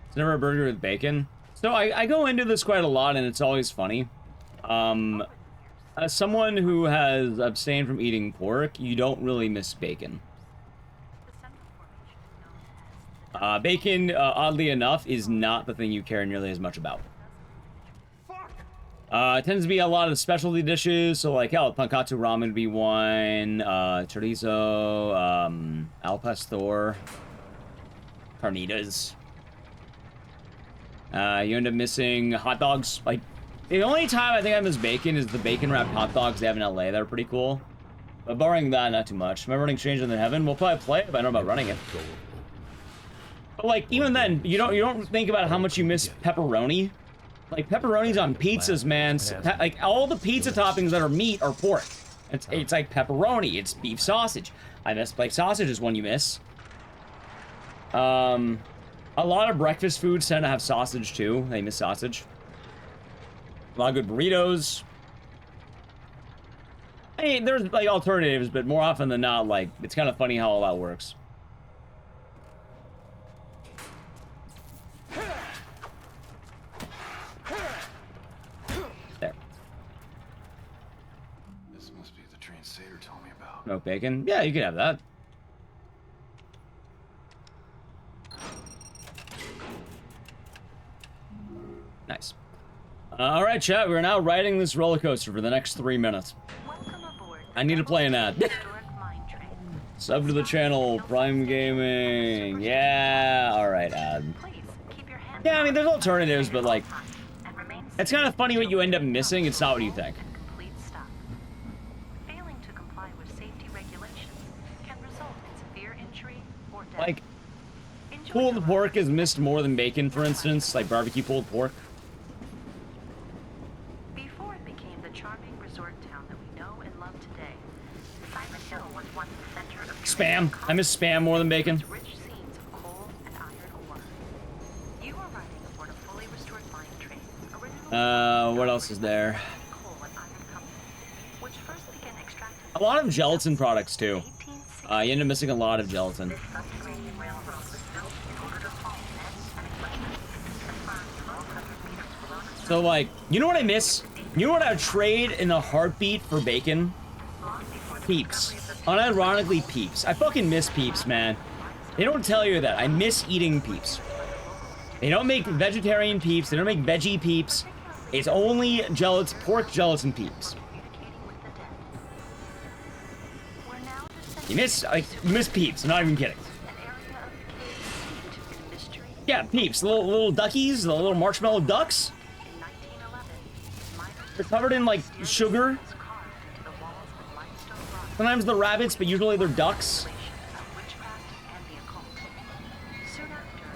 Speaker 1: It's never a burger with bacon. So I go into this quite a lot, and it's always funny. As someone who has abstained from eating pork, you don't really miss bacon. Bacon, oddly enough, is not the thing you care nearly as much about. It tends to be a lot of specialty dishes, so like, hell, pankatsu ramen would be one, chorizo, al pastor, carnitas. You end up missing hot dogs. Like, the only time I think I miss bacon is the bacon-wrapped hot dogs they have in LA. They're pretty cool. But barring that, not too much. Am I running Stranger Than Heaven? We'll probably play it if I know about running it. But like, even then, you don't think about how much you miss pepperoni. Like, pepperoni's on pizzas, man. Like, all the pizza toppings that are meat are pork. It's like pepperoni. It's beef sausage. I miss, like, sausage is one you miss. A lot of breakfast foods tend to have sausage, too. They miss sausage. A lot of good burritos. I mean, there's, like, alternatives, but more often than not, like, it's kind of funny how all that works. There.
Speaker 7: This must be the train Sater told me about.
Speaker 1: No bacon? Yeah, you can have that. Nice. All right, chat. We're now riding this roller coaster for the next 3 minutes. I need to play an ad. Sub to the channel, Prime Gaming. Yeah. All right, ad. Yeah, I mean, there's alternatives, but like, it's kind of funny what you end up missing. It's not what you think.
Speaker 8: Failing to comply with safety regulations can result in severe injury or death.
Speaker 1: Like, pulled pork is missed more than bacon, for instance. Like barbecue pulled pork.
Speaker 8: Before it became the charming resort town that we know and love today, Silent Hill was once the center of
Speaker 1: Spam. I miss spam more than bacon.
Speaker 8: rich scenes of coal and iron ore. You are riding aboard a fully restored mine train, originally
Speaker 1: What else is there?
Speaker 8: coal and iron company, which first began extracting
Speaker 1: A lot of gelatin products, too. You end up missing a lot of gelatin.
Speaker 8: subterranean railroad was built in order to haul men and equipment. The first 1,200 meters below the
Speaker 1: So, like, you know what I miss? You know what I would trade in a heartbeat for bacon? Peeps. Unironically, Peeps. I fucking miss Peeps, man. They don't tell you that. I miss eating Peeps. They don't make vegetarian Peeps. They don't make veggie Peeps. It's only pork gelatin Peeps.
Speaker 8: communicating with the dead. We're now
Speaker 1: You miss Peeps. I'm not even kidding.
Speaker 8: An area of cave to mystery.
Speaker 1: Yeah, Peeps. The little duckies, the little marshmallow ducks.
Speaker 8: In 1911, miners
Speaker 1: They're covered in, like, sugar.
Speaker 8: was carved into the walls with limestone rock.
Speaker 1: Sometimes they're rabbits, but usually they're ducks.
Speaker 8: Of witchcraft and the occult. Soon after,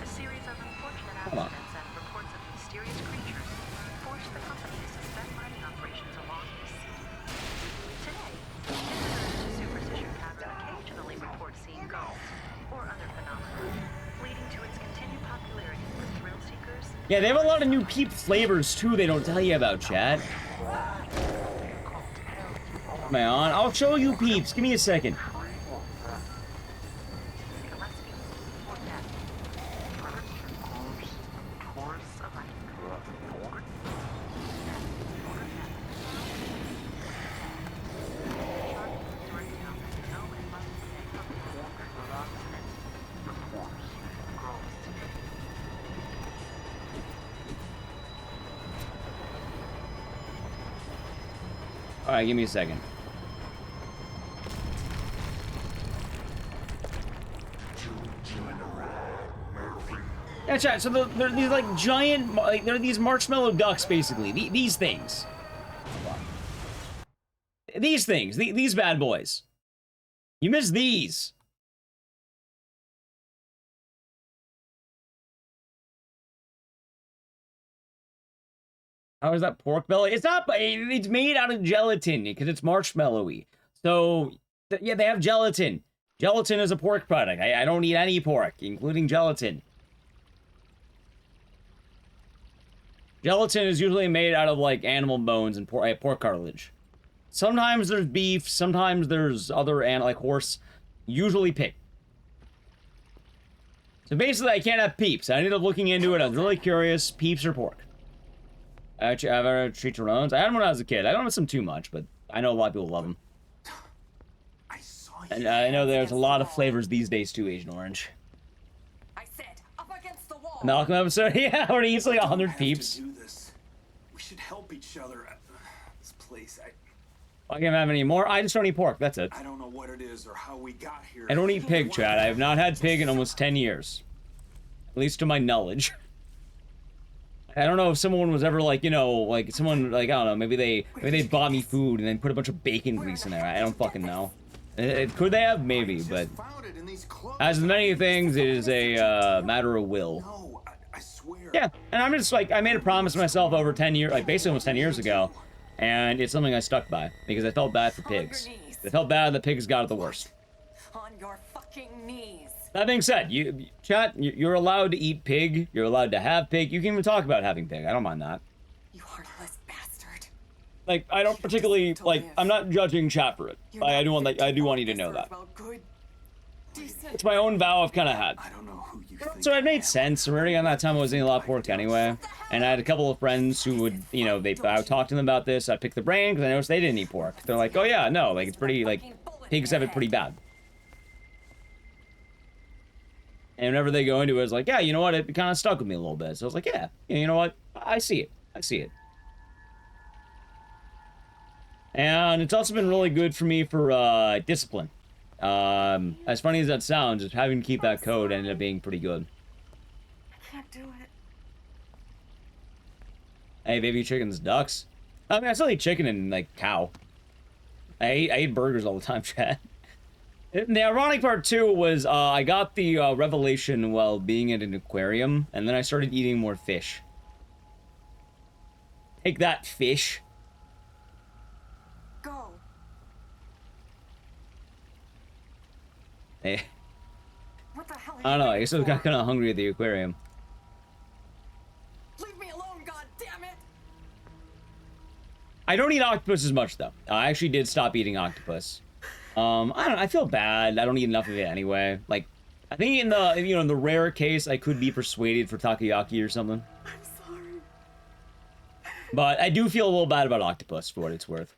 Speaker 8: a series of unfortunate
Speaker 1: Hold on.
Speaker 8: accidents and reports of mysterious creatures forced the company to suspend mining operations along the sea. Today, visitors to Superstition Cabin occasionally report seeing ghosts or other phenomena, leading to its continued popularity with thrill seekers.
Speaker 1: Yeah, they have a lot of new Peep flavors, too, they don't tell you about, chat. Am I on? I'll show you Peeps. Give me a second.
Speaker 8: Gillespie or death. Tourists alike.
Speaker 1: Alright, give me a second. Yeah, chat, so they're these, like, giant, like, they're these marshmallow ducks, basically. These things. These things. These bad boys. You miss these. How is that pork belly? It's not, it's made out of gelatin, because it's marshmallowy. So, yeah, they have gelatin. Gelatin is a pork product. I don't eat any pork, including gelatin. Gelatin is usually made out of, like, animal bones and pork cartilage. Sometimes there's beef, sometimes there's other like horse, usually pig. So basically, I can't have Peeps. I ended up looking into it. I was really curious. Peeps or pork? I've ever treat Jerome's. I had them when I was a kid. I don't miss them too much, but I know a lot of people love them.
Speaker 2: I saw you.
Speaker 1: And I know there's a lot of flavors these days too, Agent Orange.
Speaker 6: I said, up against the wall.
Speaker 1: Malcolm episode? Yeah, where he eats like 100
Speaker 5: have to
Speaker 1: Peeps.
Speaker 5: do this. We should help each other at this place.
Speaker 1: I can't have any more. I just don't eat pork. That's it.
Speaker 5: I don't know what it is or how we got here.
Speaker 1: I don't eat pig, Chad. I have not had pig in almost 10 years. At least to my knowledge. I don't know if someone was ever like, you know, like someone like, I don't know, maybe they bought me food and then put a bunch of bacon grease in there. I don't fucking know. Could they have? Maybe, but as with many things, it is a matter of will.
Speaker 5: No, I swear.
Speaker 1: Yeah, and I'm just like, I made a promise to myself over 10 years, like basically almost 10 years ago, and it's something I stuck by because I felt bad for pigs. I felt bad that pigs got it the worst.
Speaker 6: On your fucking knees.
Speaker 1: That being said, chat, you're allowed to eat pig. You're allowed to have pig. You can even talk about having pig. I don't mind that.
Speaker 6: You heartless bastard.
Speaker 1: Like, I don't particularly like. I'm not judging chat for it. I do want you to know that. It's my own vow I've kind of had.
Speaker 5: I don't know who you think.
Speaker 1: So it made sense. Already on that time I was eating a lot of pork anyway, and I had a couple of friends who would, you know, I would talk to them about this. I'd pick the brain because I noticed they didn't eat pork. They're like, oh yeah, no, like it's pretty like pigs have it pretty bad. And whenever they go into it, it's like, yeah, you know what? It kind of stuck with me a little bit. So I was like, yeah, you know what? I see it. I see it. And it's also been really good for me for discipline. As funny as that sounds, just having to keep that code ended up being pretty good.
Speaker 6: I can't do it.
Speaker 1: Hey, baby chickens, ducks. I mean, I still eat chicken and, like, cow. I eat burgers all the time, chat. The ironic part, too, was I got the revelation while being at an aquarium, and then I started eating more fish. Take that, fish.
Speaker 6: Go.
Speaker 1: Hey.
Speaker 6: What the hell are
Speaker 1: I don't know, I
Speaker 6: you
Speaker 1: guess I was
Speaker 6: waiting
Speaker 1: kind of hungry at the aquarium.
Speaker 6: for? Leave me alone, goddammit!
Speaker 1: I don't eat octopus as much, though. I actually did stop eating octopus. I don't know, I feel bad. I don't eat enough of it anyway. Like, I think in the, you know, in the rare case, I could be persuaded for takoyaki or something.
Speaker 6: I'm sorry.
Speaker 1: But I do feel a little bad about octopus, for what it's worth.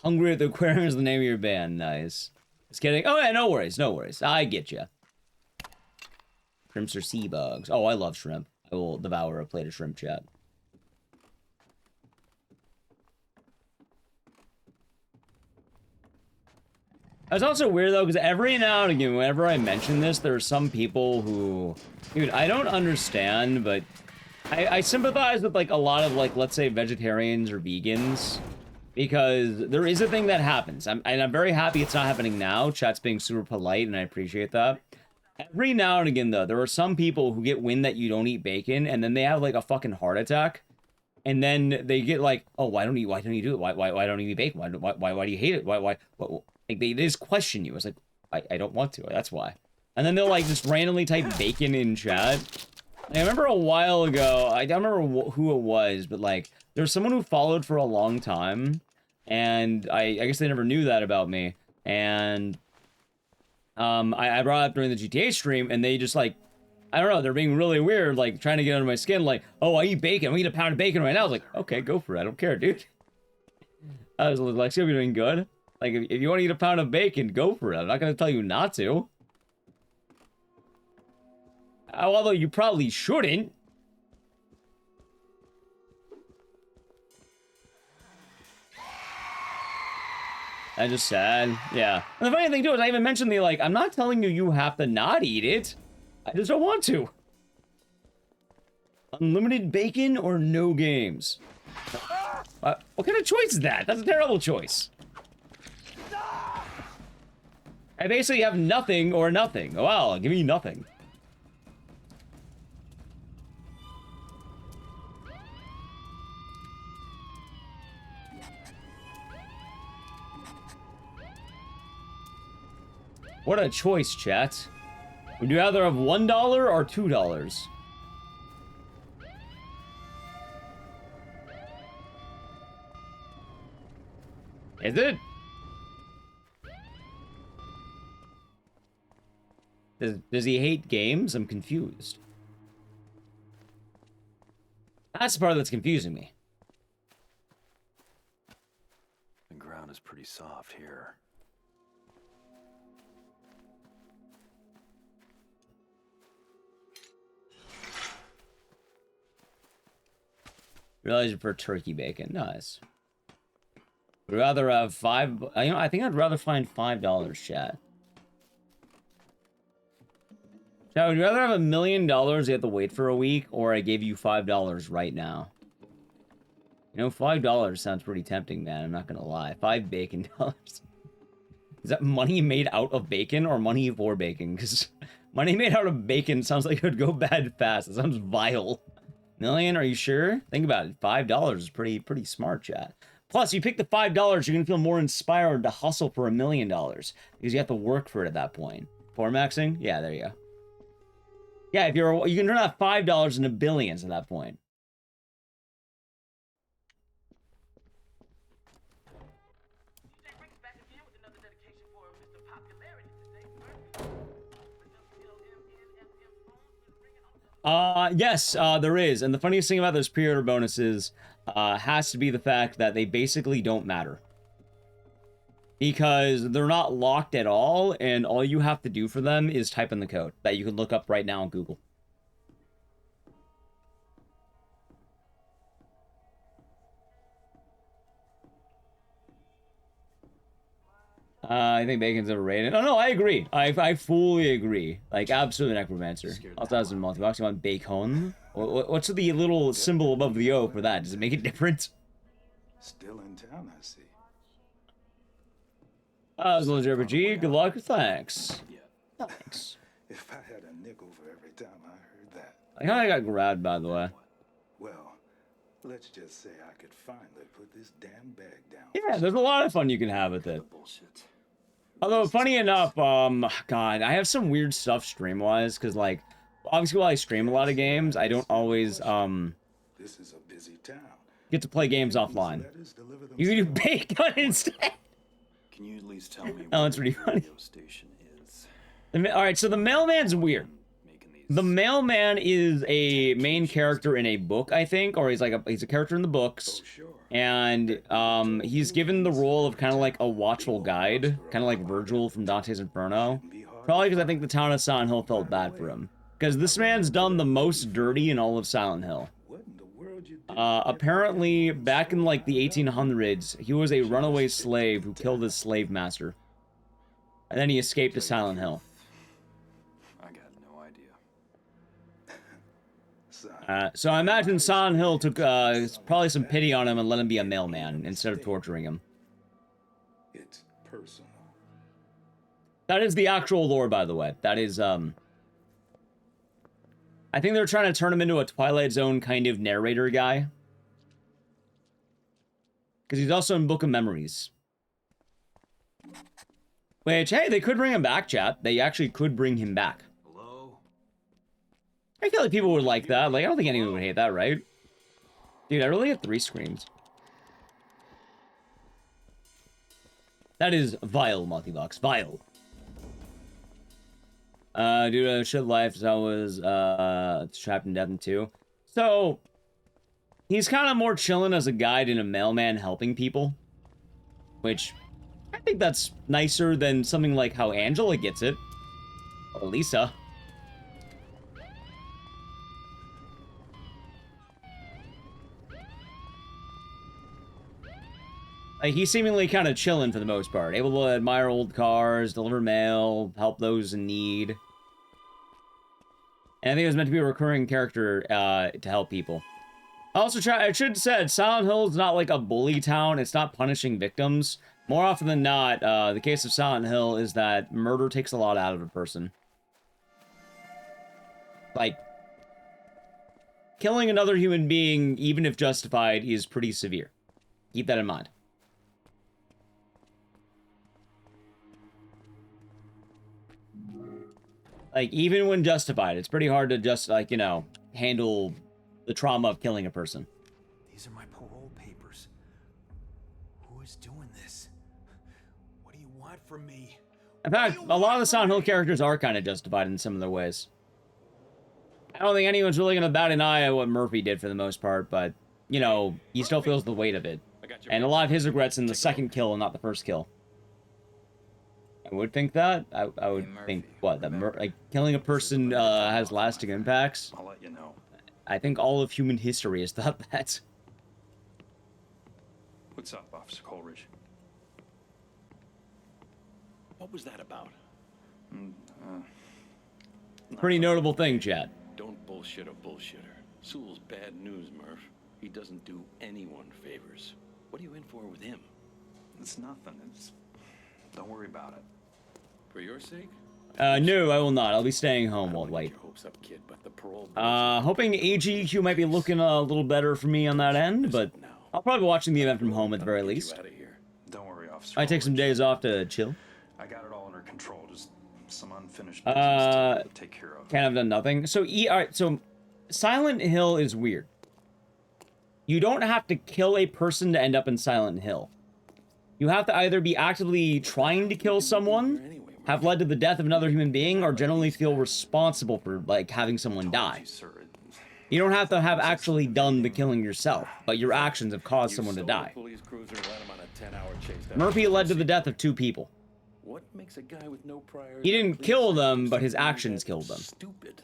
Speaker 1: Hungry at the Aquarium is the name of your band. Nice. Just kidding. Oh, yeah, no worries, no worries. I get you. Shrimps are sea bugs. Oh, I love shrimp. I will devour a plate of shrimp, chat. It's also weird though, because every now and again, whenever I mention this, there are some people who, dude, I don't understand, but I sympathize with like a lot of like, let's say vegetarians or vegans, because there is a thing that happens. I'm very happy it's not happening now. Chat's being super polite, and I appreciate that. Every now and again, though, there are some people who get wind that you don't eat bacon, and then they have like a fucking heart attack, and then they get like, oh, why don't you do it? Why don't you eat bacon? Why do you hate it? Why like they just question you. It's like, I don't want to. That's why. And then they'll like just randomly type bacon in chat. I remember a while ago, I don't remember who it was, but like there's someone who followed for a long time, and I guess they never knew that about me. And I brought it up during the GTA stream, and they just like, I don't know, they're being really weird, like trying to get under my skin, like, oh, I eat bacon, I eat a pound of bacon right now. I was like, okay, go for it, I don't care, dude. I was like, you'll be doing good. Like, if you want to eat a pound of bacon, go for it. I'm not going to tell you not to. Although you probably shouldn't. That's just sad. Yeah. And the funny thing, too, is I even mentioned the, like, I'm not telling you you have to not eat it. I just don't want to. Unlimited bacon or no games? What kind of choice is that? That's a terrible choice. I basically have nothing or nothing. Oh, wow, give me nothing. What a choice, chat. Would you rather have $1 or $2? Is it? Does he hate games? I'm confused. That's the part that's confusing me.
Speaker 7: The ground is pretty soft here.
Speaker 1: Realize you prefer turkey bacon. Nice. Would rather have I think I'd rather find $5, chat. Chat, would you rather have $1 million you have to wait for a week, or I gave you $5 right now? You know, $5 sounds pretty tempting, man. I'm not gonna lie. $5 bacon dollars. Is that money made out of bacon or money for bacon? Because money made out of bacon sounds like it would go bad fast. It sounds vile. Million? Are you sure? Think about it. $5 is pretty smart, chat. Plus, you pick the $5, you're gonna feel more inspired to hustle for $1 million because you have to work for it at that point. Poor maxing? Yeah, there you go. Yeah, if you can turn out $5 into billions at that point. Yes, there is. And the funniest thing about those pre-order bonuses has to be the fact that they basically don't matter. Because they're not locked at all, and all you have to do for them is type in the code that you can look up right now on Google. I think bacon's overrated. Oh, no, I agree. I fully agree. Like, absolutely necromancer. Also has some multi-box. You want bacon? What's the little symbol above the O for that? Does it make a difference?
Speaker 4: Still in town, I see.
Speaker 1: Village RPG, good luck, thanks. Thanks.
Speaker 4: If I had a nickel for every time I heard that.
Speaker 1: I kind of got grabbed, by the way.
Speaker 4: Well, let's just say I could finally put this damn bag down.
Speaker 1: Yeah, there's a lot of fun you can have with it.
Speaker 4: Bullshit.
Speaker 1: Although, funny enough, God, I have some weird stuff stream-wise, because, like, obviously while I stream a lot of games, I don't always,
Speaker 4: This is a busy town.
Speaker 1: get to play games offline. You can do bacon instead!
Speaker 5: Can you at least tell me
Speaker 1: Oh,
Speaker 5: where
Speaker 1: that's pretty
Speaker 5: the
Speaker 1: funny.
Speaker 5: radio station is?
Speaker 1: Alright, so the mailman's weird.
Speaker 5: Making these
Speaker 1: The mailman is a main character in a book, I think, or he's a character in the books. And he's given the role of kind of like a watchful guide, kind of like Virgil from Dante's Inferno. Probably because I think the town of Silent Hill felt bad for him. because this man's done the most dirty in all of Silent Hill.
Speaker 4: What in the world you do?
Speaker 1: Apparently, back in like the 1800s, he was a runaway slave who killed his slave master. And then he escaped to Silent Hill.
Speaker 5: I got no idea.
Speaker 1: So I imagine Silent Hill took probably some pity on him and let him be a mailman instead of torturing him.
Speaker 4: It's personal.
Speaker 1: That is the actual lore, by the way. That is, I think they're trying to turn him into a Twilight Zone kind of narrator guy. Because he's also in Book of Memories. Which, hey, they could bring him back, chat. They actually could bring him back.
Speaker 7: Hello?
Speaker 1: I feel like people would like that. Like, I don't think anyone would hate that, right? Dude, I really had 3 screams. That is vile, Multibox. Vile. Due to shit life, I was trapped in death in 2. So, he's kind of more chilling as a guide and a mailman helping people. Which, I think that's nicer than something like how Angela gets it. Or Lisa. Like, he's seemingly kind of chilling for the most part. Able to admire old cars, deliver mail, help those in need. And I think it was meant to be a recurring character to help people. Also, I should have said, Silent Hill is not like a bully town. It's not punishing victims. More often than not, the case of Silent Hill is that murder takes a lot out of a person. Like, killing another human being, even if justified, is pretty severe. Keep that in mind. Like, even when justified, it's pretty hard to just, like, you know, handle the trauma of killing a person.
Speaker 7: These are my parole papers. Who is doing this? What do you want from me?
Speaker 1: In fact, a lot of the Silent Hill characters are kind of justified in some of their ways. I don't think anyone's really gonna bat an eye at what Murphy did for the most part, but, you know, he still feels the weight of it. And a lot of his regrets in the second kill and not the first kill. I would think that. I would think, what, that like, killing a person has lasting impacts?
Speaker 5: I'll let you know.
Speaker 1: I think all of human history has thought that.
Speaker 5: What's up, Officer Coleridge?
Speaker 7: What was that about?
Speaker 1: Pretty notable thing, Chad.
Speaker 9: Don't bullshit a bullshitter. Sewell's bad news, Murph. He doesn't do anyone favors. What are you in for with him?
Speaker 5: It's nothing. Don't worry about it.
Speaker 9: For your sake?
Speaker 1: No, I will not. I'll be staying home while late.
Speaker 9: Your hopes up, kid, but the parole
Speaker 1: Hoping AGQ might be looking a little better for me on that end, but I'll probably be watching the event from home at the very least.
Speaker 5: Don't worry, Officer.
Speaker 1: I take some days off to chill.
Speaker 5: I got it all under control. Just some unfinished business to take care of.
Speaker 1: Can't have done nothing. So, alright, so Silent Hill is weird. You don't have to kill a person to end up in Silent Hill. You have to either be actively trying to kill someone, have led to the death of another human being, or generally feel responsible for, like, having someone die. You don't have to have actually done the killing yourself, but your actions have caused someone to die. Murphy led to the death of 2 people.
Speaker 9: What makes a guy with no prior?
Speaker 1: He didn't kill them, but his actions killed them.
Speaker 9: Stupid.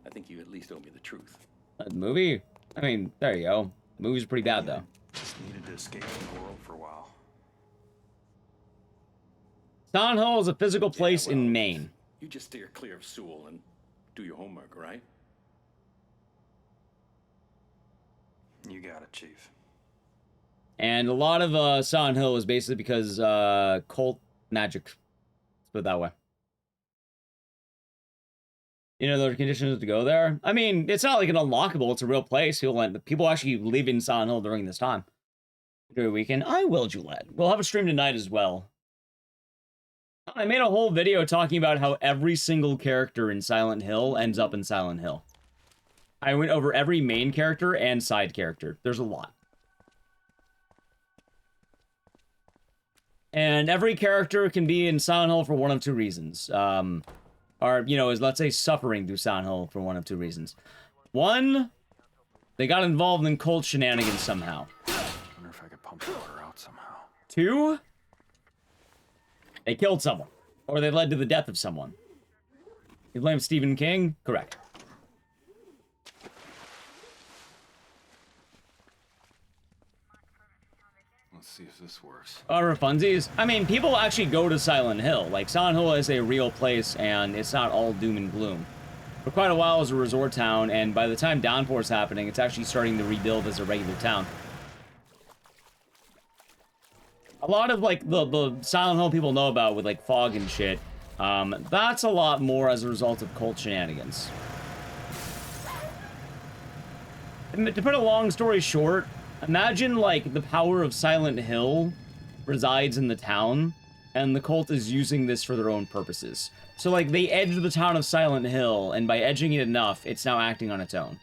Speaker 9: I think you at least owe me the truth.
Speaker 1: The movie? I mean, there you go. The movie's pretty bad, though.
Speaker 5: Just needed to escape from the world for a while.
Speaker 1: Silent Hill is a physical place in Maine.
Speaker 9: You just steer clear of Sewell and do your homework, right?
Speaker 5: You got it, Chief.
Speaker 1: And a lot of Silent Hill is basically because cult magic. Let's put it that way. You know, there are conditions to go there. I mean, it's not like an unlockable. It's a real place. People actually live in Silent Hill during this time. During the weekend. I will, Gillette. We'll have a stream tonight as well. I made a whole video talking about how every single character in Silent Hill ends up in Silent Hill. I went over every main character and side character. There's a lot. And every character can be in Silent Hill for one of 2 reasons. Or, you know, is, let's say, suffering through Silent Hill for one of 2 reasons. 1, they got involved in cult shenanigans somehow.
Speaker 7: I wonder if I could pump the water out somehow.
Speaker 1: 2, they killed someone. Or they led to the death of someone. You blame Stephen King? Correct.
Speaker 7: Let's see if this works.
Speaker 1: For funsies, I mean, people actually go to Silent Hill. Like, Silent Hill is a real place, and it's not all doom and gloom. For quite a while, it was a resort town, and by the time Downpour is happening, it's actually starting to rebuild as a regular town. A lot of, like, the Silent Hill people know about with, like, fog and shit, that's a lot more as a result of cult shenanigans. And to put a long story short, imagine, like, the power of Silent Hill resides in the town, and the cult is using this for their own purposes. So, like, they edge the town of Silent Hill, and by edging it enough, it's now acting on its own.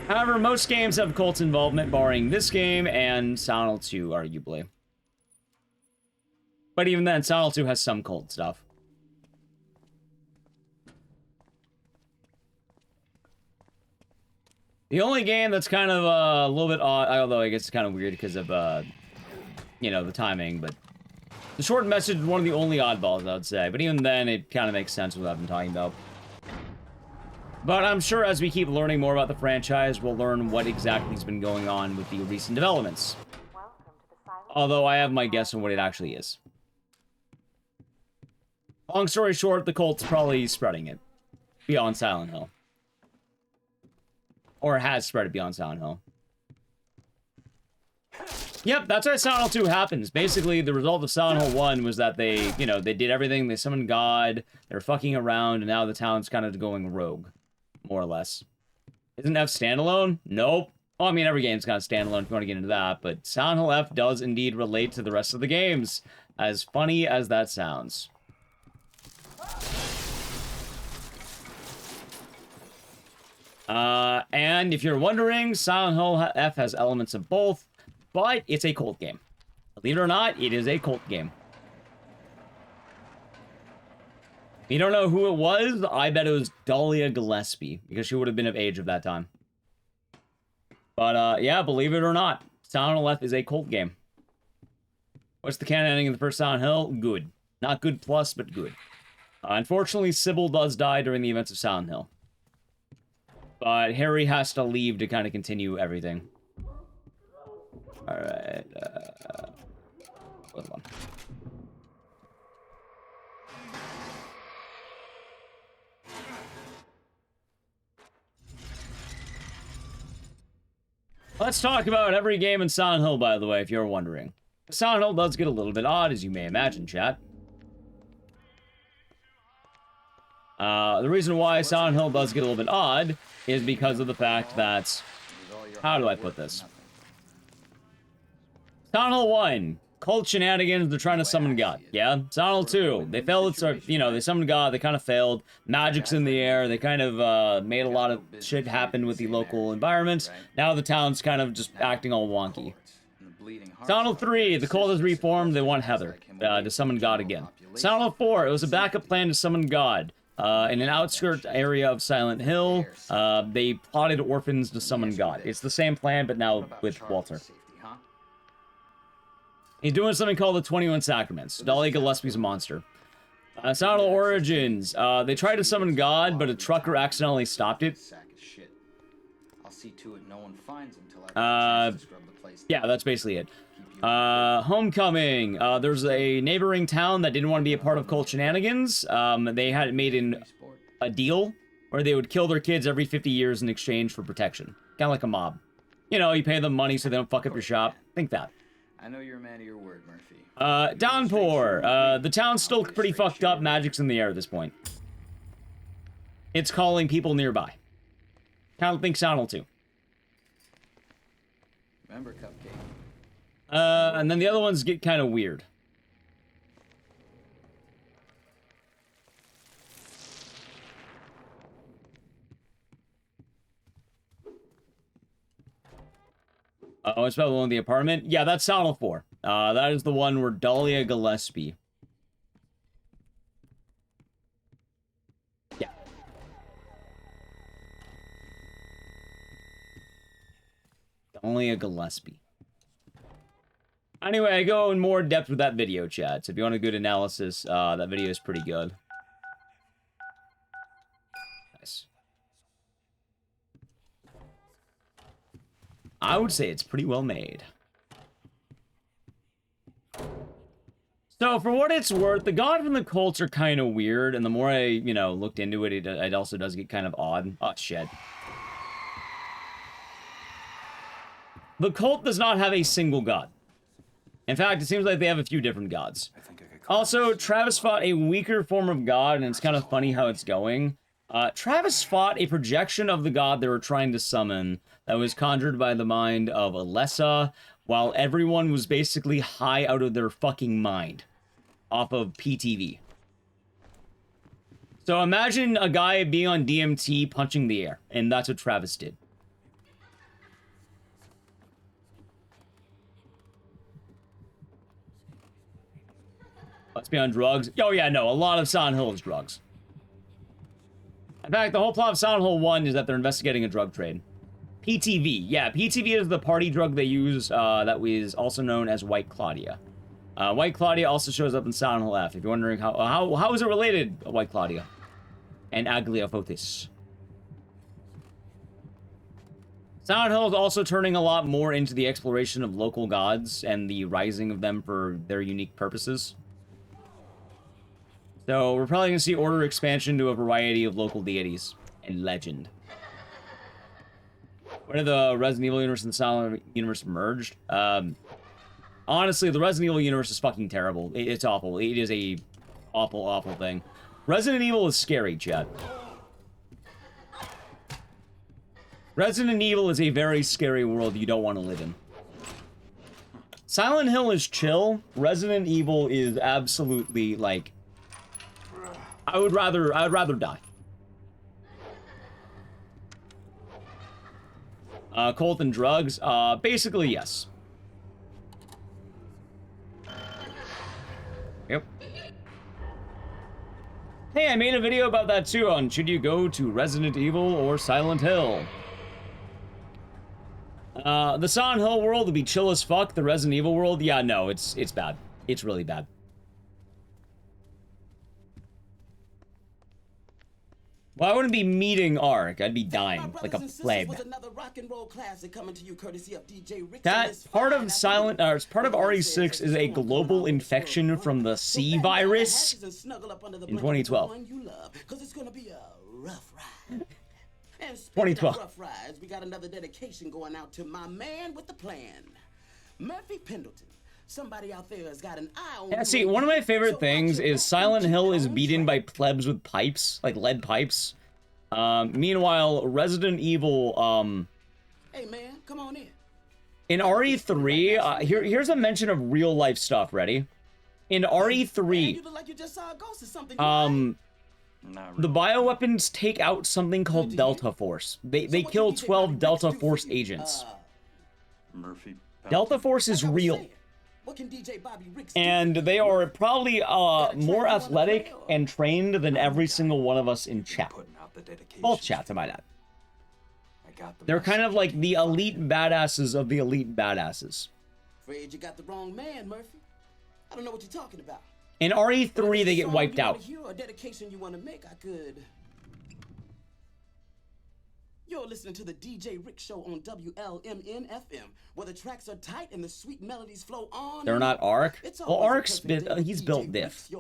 Speaker 1: However, most games have cult involvement, barring this game and Silent Hill 2, arguably. But even then, Silent Hill 2 has some cult stuff. The only game that's kind of a little bit odd, although I guess it's kind of weird because of, you know, the timing, but the short message is one of the only oddballs, I would say. But even then, it kind of makes sense with what I've been talking about. But I'm sure as we keep learning more about the franchise, we'll learn what exactly has been going on with the recent developments. Although I have my guess on what it actually is. Long story short, the cult's probably spreading it beyond Silent Hill. Or has spread it beyond Silent Hill. Yep, that's why Silent Hill 2 happens. Basically, the result of Silent Hill 1 was that they, you know, they did everything. They summoned God. They're fucking around, and now the town's kind of going rogue. More or less. Isn't F standalone? Nope. Well, I mean, every game's kind of standalone if you want to get into that, but Silent Hill F does indeed relate to the rest of the games. As funny as that sounds. And if you're wondering, Silent Hill F has elements of both, but it's a cult game. Believe it or not, it is a cult game. You don't know who it was? I bet it was Dahlia Gillespie, because she would have been of age at that time. But, yeah, believe it or not, Silent Hill F is a cult game. What's the canon ending of the first Silent Hill? Good. Not good plus, but good. Unfortunately, Sybil does die during the events of Silent Hill. But Harry has to leave to kind of continue everything. Alright, hold on. Let's talk about every game in Silent Hill, by the way, if you're wondering. Silent Hill does get a little bit odd, as you may imagine, chat. The reason why Silent Hill does get a little bit odd is because of the fact that... How do I put this? Silent Hill 1, cult shenanigans, they're trying to summon God. Yeah? Silent Hill 2, they failed, you know, they summoned God, they kind of failed. Magic's in the air, they kind of made a lot of shit happen with the local environment. Now the town's kind of just acting all wonky. Silent Hill 3, the cult has reformed, they want Heather to summon God again. Silent Hill 4, it was a backup plan to summon God. In an outskirt area of Silent Hill, they plotted orphans to summon God. It's the same plan, but now with Walter. He's doing something called the 21 Sacraments. Dahlia Gillespie's a monster. Silent Hill Origins. They tried to summon God, but a trucker accidentally stopped it. Yeah, that's basically it. Homecoming. There's a neighboring town that didn't want to be a part of cult shenanigans. They had made a deal where they would kill their kids every 50 years in exchange for protection. Kind of like a mob. You know, you pay them money so they don't fuck up your shop. Think that.
Speaker 10: I know you're a man of your word, Murphy.
Speaker 1: Downpour. The town's still pretty fucked up. Magic's in the air at this point. It's calling people nearby. Kind of think Silent Hill 2.
Speaker 10: Remember Cupcake?
Speaker 1: And then the other ones get kind of weird. Oh, it's about the one in the apartment? Yeah, that's Silent Hill 4. That is the one where Dahlia Gillespie. Yeah. Dahlia Gillespie. Anyway, I go in more depth with that video, chat. So if you want a good analysis, that video is pretty good. Nice. I would say it's pretty well made. So, for what it's worth, the God from the cults are kind of weird, and the more I, you know, looked into it, it also does get kind of odd. Oh, shit. The cult does not have a single god. In fact, it seems like they have a few different gods. Also, Travis fought a weaker form of god, and it's kind of funny how it's going. Travis fought a projection of the god they were trying to summon that was conjured by the mind of Alessa, while everyone was basically high out of their fucking mind off of PTV. So imagine a guy being on DMT punching the air, and that's what Travis did. Let's be on drugs. Oh yeah, no, a lot of Silent Hill is drugs. In fact, the whole plot of Silent Hill 1 is that they're investigating a drug trade. PTV. Yeah, PTV is the party drug they use that was also known as White Claudia. White Claudia also shows up in Silent Hill F. If you're wondering how is it related, White Claudia and Agliophotis. Silent Hill is also turning a lot more into the exploration of local gods and the rising of them for their unique purposes. So we're probably going to see Order expansion to a variety of local deities and legend. When are the Resident Evil universe and the Silent universe merged? Honestly, the Resident Evil universe is fucking terrible. It's awful. It is a awful, awful thing. Resident Evil is scary, chat. Resident Evil is a very scary world you don't want to live in. Silent Hill is chill. Resident Evil is absolutely, like... I would rather die. Cult and drugs? Basically, yes. Yep. Hey, I made a video about that too on should you go to Resident Evil or Silent Hill. The Silent Hill world would be chill as fuck. The Resident Evil world, yeah, no, it's bad. It's really bad. Well, I wouldn't be meeting Ark. I'd be dying like a plague. That part of part of RE6 is a global infection from the C virus in 2012. 2012.
Speaker 11: Rough rides, we got another dedication going out to my man with the plan, Murphy Pendleton. Somebody out there has got an eye on.
Speaker 1: Yeah, see, one of my favorite things is Silent Hill is beaten by plebs with pipes, like lead pipes. Meanwhile, Resident Evil,
Speaker 11: Hey man, come on
Speaker 1: in RE3, here's a mention of real life stuff, ready? In RE3,
Speaker 11: you look like you just saw a ghost or something, really.
Speaker 1: The bioweapons take out something called Delta Force. They kill 12 Delta Force agents.
Speaker 5: Murphy.
Speaker 1: Delta Force is real. And they are probably more athletic and trained than every single one of us in chat. Both chats, I might add. They're kind of like the elite badasses of the elite badasses.
Speaker 11: Afraid you got the wrong man, Murphy. I don't know what you're talking about.
Speaker 1: In RE3, they get wiped out.
Speaker 11: A dedication you want to make, I could. You're listening to the DJ Rick Show on WLMN FM, where the tracks are tight and the sweet melodies flow on.
Speaker 1: They're not Ark. Well, Ark's he's built diff.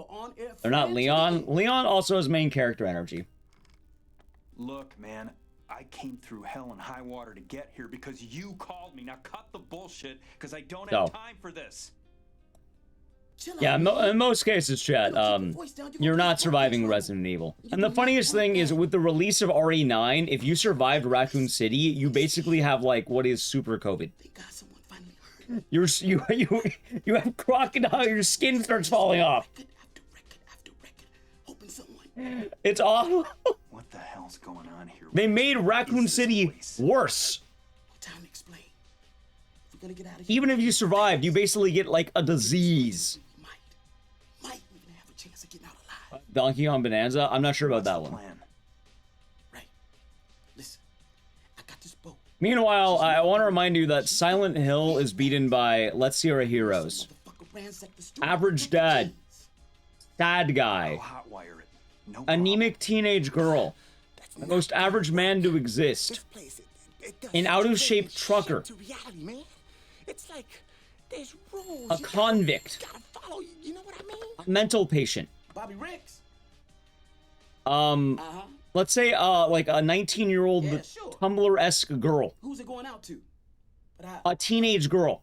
Speaker 1: They're not Leon. Leon also has main character energy.
Speaker 5: Look, man, I came through hell and high water to get here because you called me. Now cut the bullshit, because I don't have time for this.
Speaker 1: Yeah, in most cases, chat, you're not surviving Resident Evil. And the funniest thing is, with the release of RE9, if you survived Raccoon City, you basically have, like, what is super COVID. You have crocodile, your skin starts falling off. It's awful.
Speaker 5: What the hell's going on here?
Speaker 1: They made Raccoon City worse. Even if you survived, you basically get, like, a disease. Donkey Kong Bonanza? I'm not sure about that one.
Speaker 11: Right. Listen, I got this boat.
Speaker 1: Meanwhile, I want to remind you that Silent Hill is beaten by Let's See Our Heroes. Average dad. Sad guy. Anemic teenage girl. The most average man to exist. An out-of-shape trucker.
Speaker 11: It's like there's rules.
Speaker 1: A convict.
Speaker 11: You gotta follow, you know what I mean?
Speaker 1: A mental patient.
Speaker 11: Bobby Riggs.
Speaker 1: Let's say like a 19-year-old Tumblr-esque girl.
Speaker 11: Who's it going out to?
Speaker 1: A teenage girl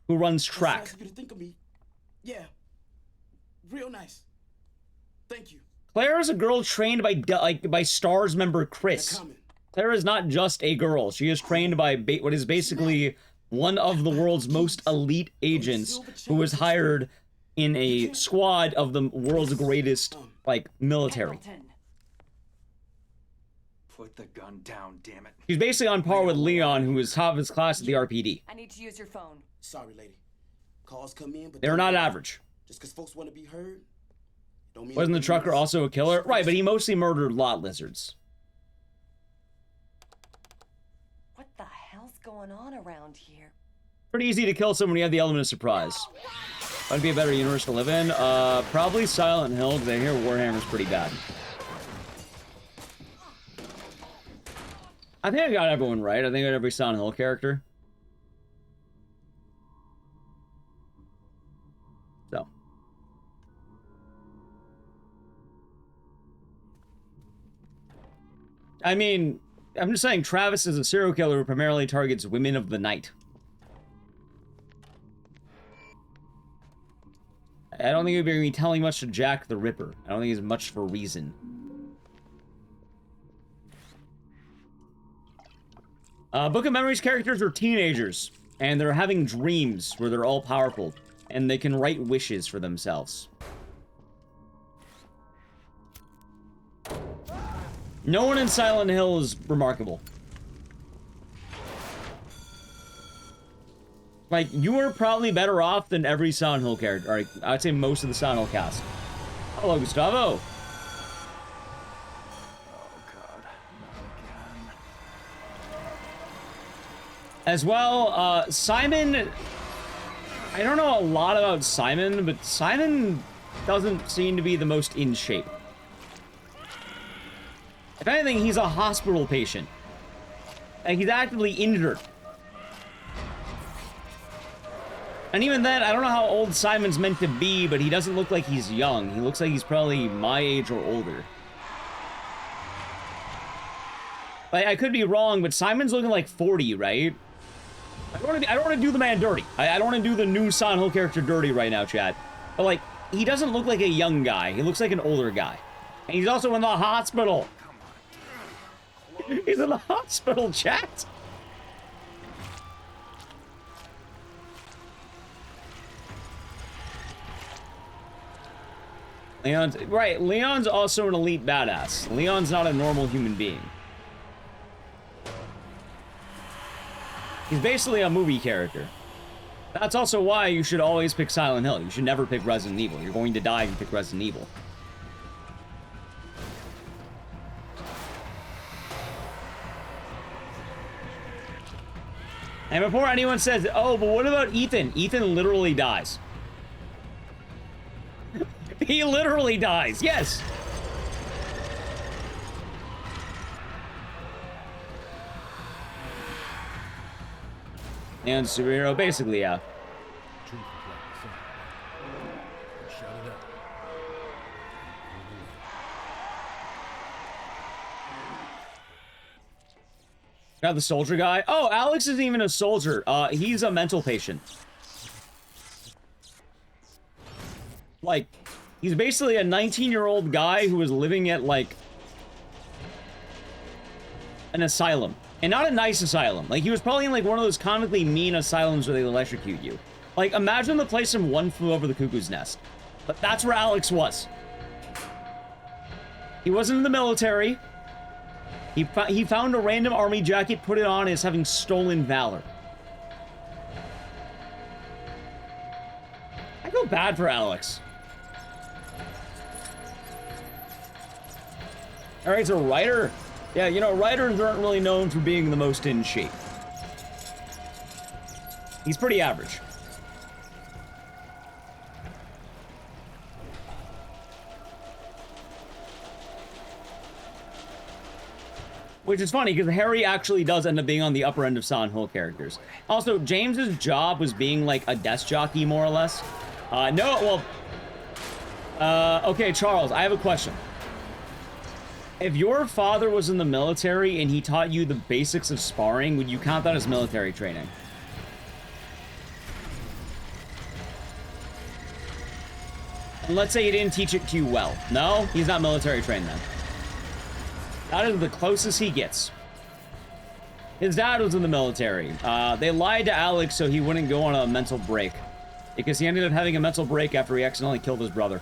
Speaker 1: who runs track.
Speaker 11: Nice of you to think of me. Yeah. Real nice. Thank you.
Speaker 1: Claire is a girl trained by STARS member Chris. Claire is not just a girl. She is trained by what is basically one of the world's most elite agents who was hired in a squad of the world's greatest, like, military.
Speaker 5: Put the gun down, damn it.
Speaker 1: She's basically on par with Leon, who is top of his class at the RPD.
Speaker 6: I need to use your phone.
Speaker 11: Sorry, lady. Calls come in, but
Speaker 1: They're not average.
Speaker 11: Just because folks want to be heard, don't mean.
Speaker 1: Wasn't the trucker also a killer? Right, but he mostly murdered lot lizards.
Speaker 6: What the hell's going on around here?
Speaker 1: Pretty easy to kill someone when you have the element of surprise. That'd be a better universe to live in. Probably Silent Hill, because I hear Warhammer's pretty bad. I think I got everyone right. I think I got every Silent Hill character. So. I mean, I'm just saying Travis is a serial killer who primarily targets women of the night. I don't think he'd be telling much to Jack the Ripper. I don't think he's much for reason. Book of Memories characters are teenagers, and they're having dreams where they're all powerful, and they can write wishes for themselves. No one in Silent Hill is remarkable. Like, you are probably better off than every Silent Hill character. Or, I'd say most of the Silent Hill cast. Hello, Gustavo. As well, Simon... I don't know a lot about Simon, but Simon doesn't seem to be the most in shape. If anything, he's a hospital patient. And he's actively injured. And even then, I don't know how old Simon's meant to be, but he doesn't look like he's young. He looks like he's probably my age or older. Like, I could be wrong, but Simon's looking like 40, right? I don't want to do the man dirty. I don't want to do the new Silent Hill character dirty right now, chat. But, like, he doesn't look like a young guy. He looks like an older guy. And he's also in the hospital. He's in the hospital, chat. Leon's also an elite badass. Leon's not a normal human being. He's basically a movie character. That's also why you should always pick Silent Hill. You should never pick Resident Evil. You're going to die if you pick Resident Evil. And before anyone says, oh, but what about Ethan? Ethan literally dies. He literally dies, yes. And superhero, basically, yeah. Got the soldier guy. Oh, Alex isn't even a soldier. He's a mental patient. Like, he's basically a 19-year-old guy who is living at, like, an asylum. And not a nice asylum. Like, he was probably in, like, one of those comically mean asylums where they electrocute you. Like, imagine the place from One Flew Over the Cuckoo's Nest. But that's where Alex was. He wasn't in the military. He found a random army jacket, put it on, and is having stolen valor. I feel bad for Alex. Alright, so Ryder. Yeah, you know, writers aren't really known for being the most in shape. He's pretty average. Which is funny, because Harry actually does end up being on the upper end of Silent Hill characters. Also, James's job was being, like, a desk jockey, more or less. Okay, Charles, I have a question. If your father was in the military and he taught you the basics of sparring, would you count that as military training? And let's say he didn't teach it to you well. No? He's not military trained then. That is the closest he gets. His dad was in the military. They lied to Alex so he wouldn't go on a mental break. Because he ended up having a mental break after he accidentally killed his brother.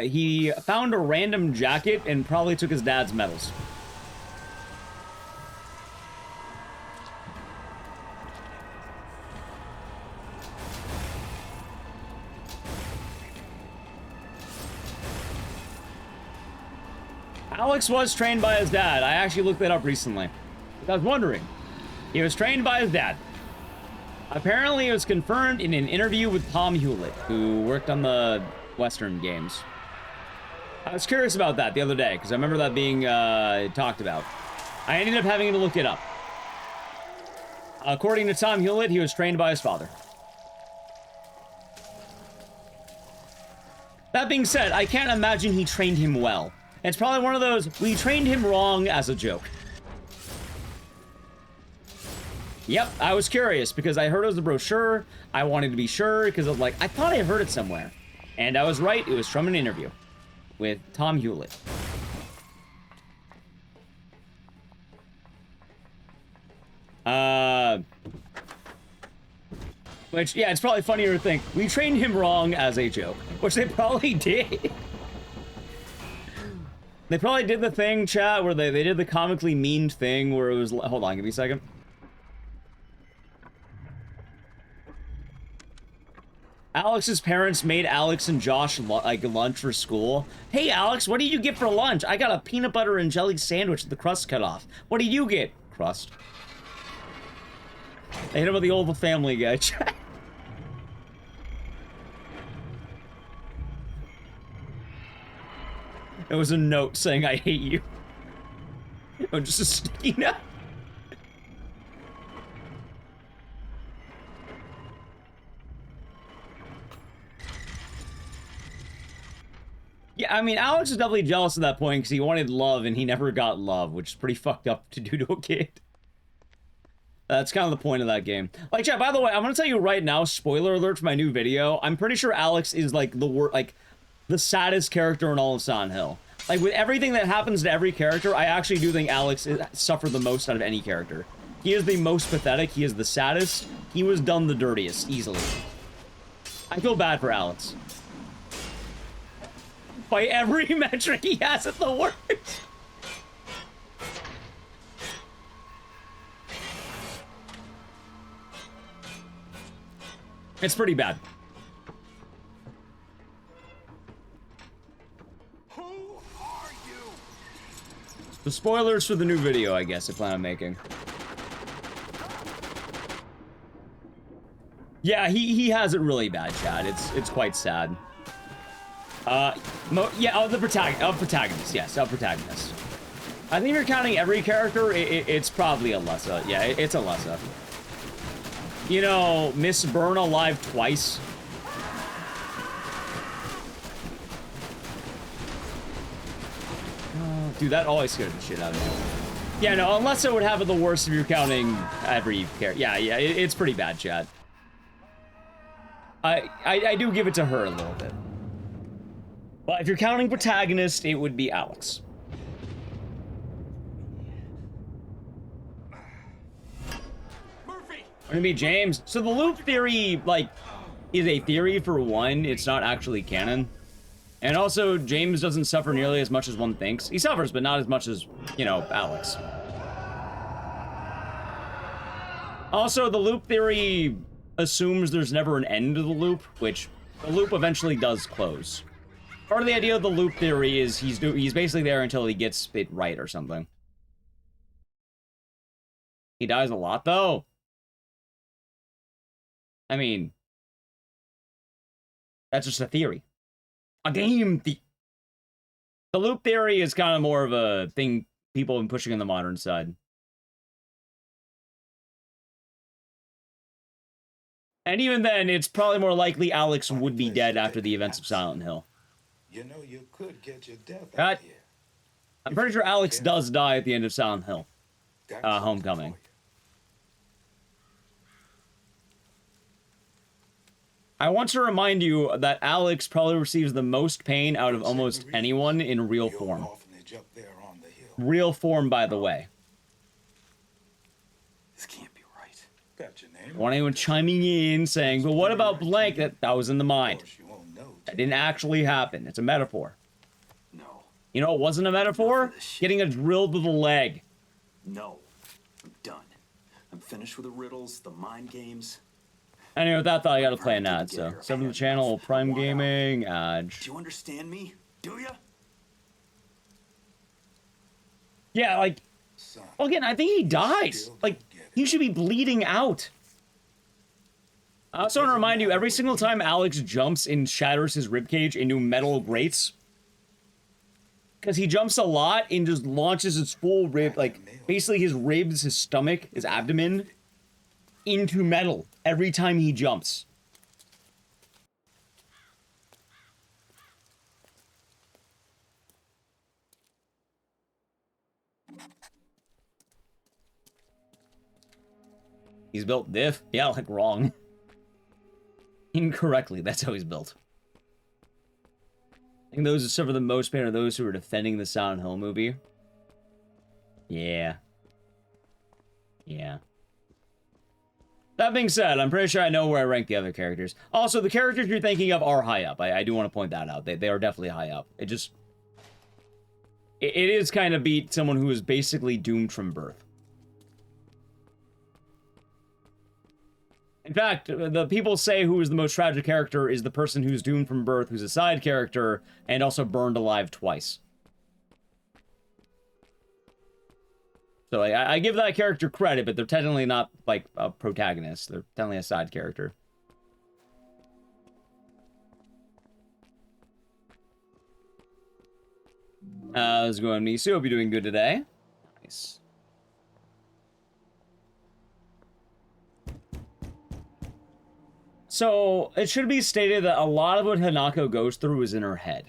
Speaker 1: He found a random jacket and probably took his dad's medals. Alex was trained by his dad. I actually looked that up recently. I was wondering. He was trained by his dad. Apparently, it was confirmed in an interview with Tom Hewlett, who worked on the Western games. I was curious about that the other day, because I remember that being talked about. I ended up having to look it up. According to Tom Hewlett, he was trained by his father. That being said, I can't imagine he trained him well. It's probably one of those, we trained him wrong as a joke. Yep, I was curious because I heard it was a brochure. I wanted to be sure because I was like, I thought I heard it somewhere. And I was right, it was from an interview with Tom Hewlett. Which, yeah, it's probably funnier to think, we trained him wrong as a joke. Which they probably did. They probably did the thing, chat, where they did the comically mean thing where it was... Hold on, give me a second. Alex's parents made Alex and Josh like lunch for school. Hey, Alex, what did you get for lunch? I got a peanut butter and jelly sandwich with the crust cut off. What did you get? Crust. They hit him with the old Family Guy chat. It was a note saying, I hate you. Oh, just a sticky note. Yeah, I mean, Alex is definitely jealous at that point because he wanted love and he never got love, which is pretty fucked up to do to a kid. That's kind of the point of that game. Like, chat, by the way, I'm gonna tell you right now, spoiler alert for my new video, I'm pretty sure Alex is, like, the saddest character in all of Silent Hill. Like, with everything that happens to every character, I actually do think Alex suffered the most out of any character. He is the most pathetic, he is the saddest, he was done the dirtiest, easily. I feel bad for Alex. By every metric, he has it the worst. It's pretty bad.
Speaker 7: Who are you?
Speaker 1: The spoilers for the new video, I guess, I plan on making. Yeah, he has it really bad, Chad. It's quite sad. The protagonist, yes, protagonist. I think if you're counting every character, it's probably Alessa. Yeah, it's Alessa. You know, Miss Burn alive twice. Dude, that always scared the shit out of me. Yeah, no, Alessa would have it the worst if you're counting every character. Yeah, it's pretty bad, Chad. I do give it to her a little bit. But if you're counting protagonist, it would be Alex.
Speaker 7: Murphy!
Speaker 1: Gonna be James. So the loop theory, like, is a theory for one. It's not actually canon. And also, James doesn't suffer nearly as much as one thinks. He suffers, but not as much as, you know, Alex. Also, the loop theory assumes there's never an end to the loop, which the loop eventually does close. Part of the idea of the loop theory is he's basically there until he gets it right or something. He dies a lot, though. I mean, that's just a theory. A game the loop theory is kind of more of a thing people have been pushing on the modern side. And even then, it's probably more likely Alex would be dead after the events of Silent Hill.
Speaker 4: You know you could get your death out here.
Speaker 1: I'm pretty sure Alex does die at the end of Silent Hill. Homecoming. I want to remind you that Alex probably receives the most pain out of almost anyone in real form. Real form, by the way.
Speaker 5: This can't be right. Got your name.
Speaker 1: I want anyone chiming in saying, but what about blank? That was in the mind. That didn't actually happen. It's a metaphor.
Speaker 5: No.
Speaker 1: You know, it wasn't a metaphor? Getting a drill to the leg.
Speaker 5: No. I'm done. I'm finished with the riddles, the mind games.
Speaker 1: Anyway, with that thought, I gotta play an ad, so. Sub to the channel, Prime Gaming, ad.
Speaker 5: Do you understand me? Do ya?
Speaker 1: Yeah, like, well, again, I think he dies. Like, he should be bleeding out. I also want to remind you, every single time Alex jumps and shatters his ribcage into metal grates, because he jumps a lot and just launches his full rib, like, basically his ribs, his stomach, his abdomen, into metal every time he jumps. He's built diff? Yeah, like, wrong. Incorrectly, that's how he's built. I think those who suffer the most pain are those who are defending the Silent Hill movie. Yeah. Yeah. That being said, I'm pretty sure I know where I rank the other characters. Also, the characters you're thinking of are high up. I do want to point that out. They are definitely high up. It just... It is kind of beat someone who is basically doomed from birth. In fact, the people say who is the most tragic character is the person who's doomed from birth, who's a side character, and also burned alive twice. So I give that character credit, but they're technically not, like, a protagonist. They're technically a side character. How's it going, Misu? Hope you're doing good today. Nice. So, it should be stated that a lot of what Hanako goes through is in her head.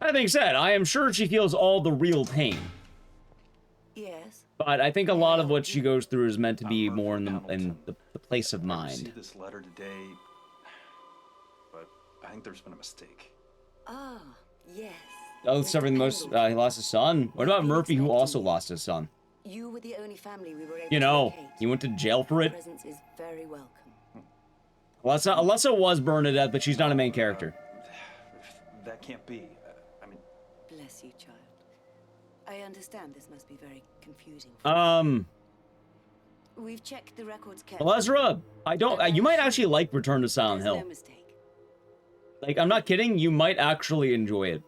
Speaker 1: That being said, I am sure she feels all the real pain.
Speaker 12: Yes.
Speaker 1: But I think a lot of what she goes through is meant to be more in the place of
Speaker 5: I
Speaker 1: mind.
Speaker 5: received this letter today, but I think there's been a mistake.
Speaker 12: Ah, yes.
Speaker 1: Oh, suffering the most, he lost his son? What about Murphy, who also lost his son?
Speaker 12: You were the only family we were able
Speaker 1: You know,
Speaker 12: to locate.
Speaker 1: he went to jail for it.
Speaker 12: Your presence is very welcome.
Speaker 1: Alessa was burned to death, but she's not a main character.
Speaker 5: That can't be. I mean...
Speaker 12: Bless you, child. I understand this must be very confusing for you. We've checked the records carefully.
Speaker 1: Lesra, you might actually like Return to Silent Hill.
Speaker 12: No mistake.
Speaker 1: Like, I'm not kidding, you might actually enjoy it.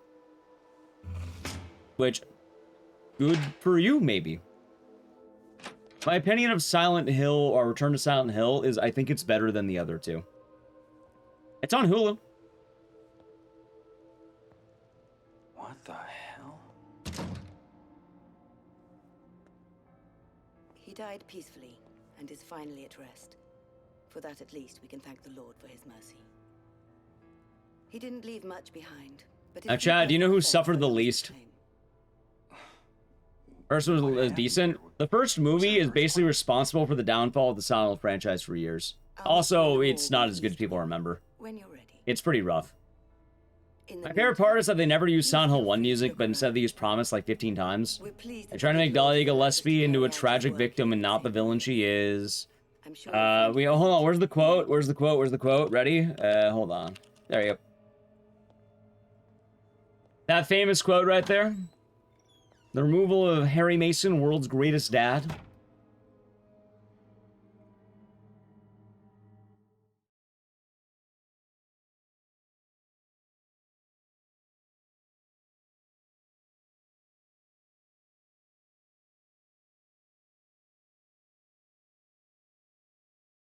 Speaker 1: Which, good for you, maybe. My opinion of Silent Hill, or Return to Silent Hill, is I think it's better than the other two. It's on Hulu.
Speaker 5: What the hell?
Speaker 12: He died peacefully and is finally at rest. For that, at least, we can thank the Lord for his mercy. He didn't leave much behind. But
Speaker 1: Now, Chad, do you know who suffered the least? First one was decent. The first movie is basically responsible for the downfall of the Silent Hill franchise for years. Also, it's not as good as people remember.
Speaker 12: When you're ready.
Speaker 1: It's pretty rough. My favorite part is that they never use Silent Hill 1 music, but instead they use Promise like 15 times. They're trying to make Dahlia Gillespie into a tragic victim and not the villain she is. Hold on, where's the quote? Where's the quote? Where's the quote? Ready? Hold on. There you go. That famous quote right there. The removal of Harry Mason, world's greatest dad.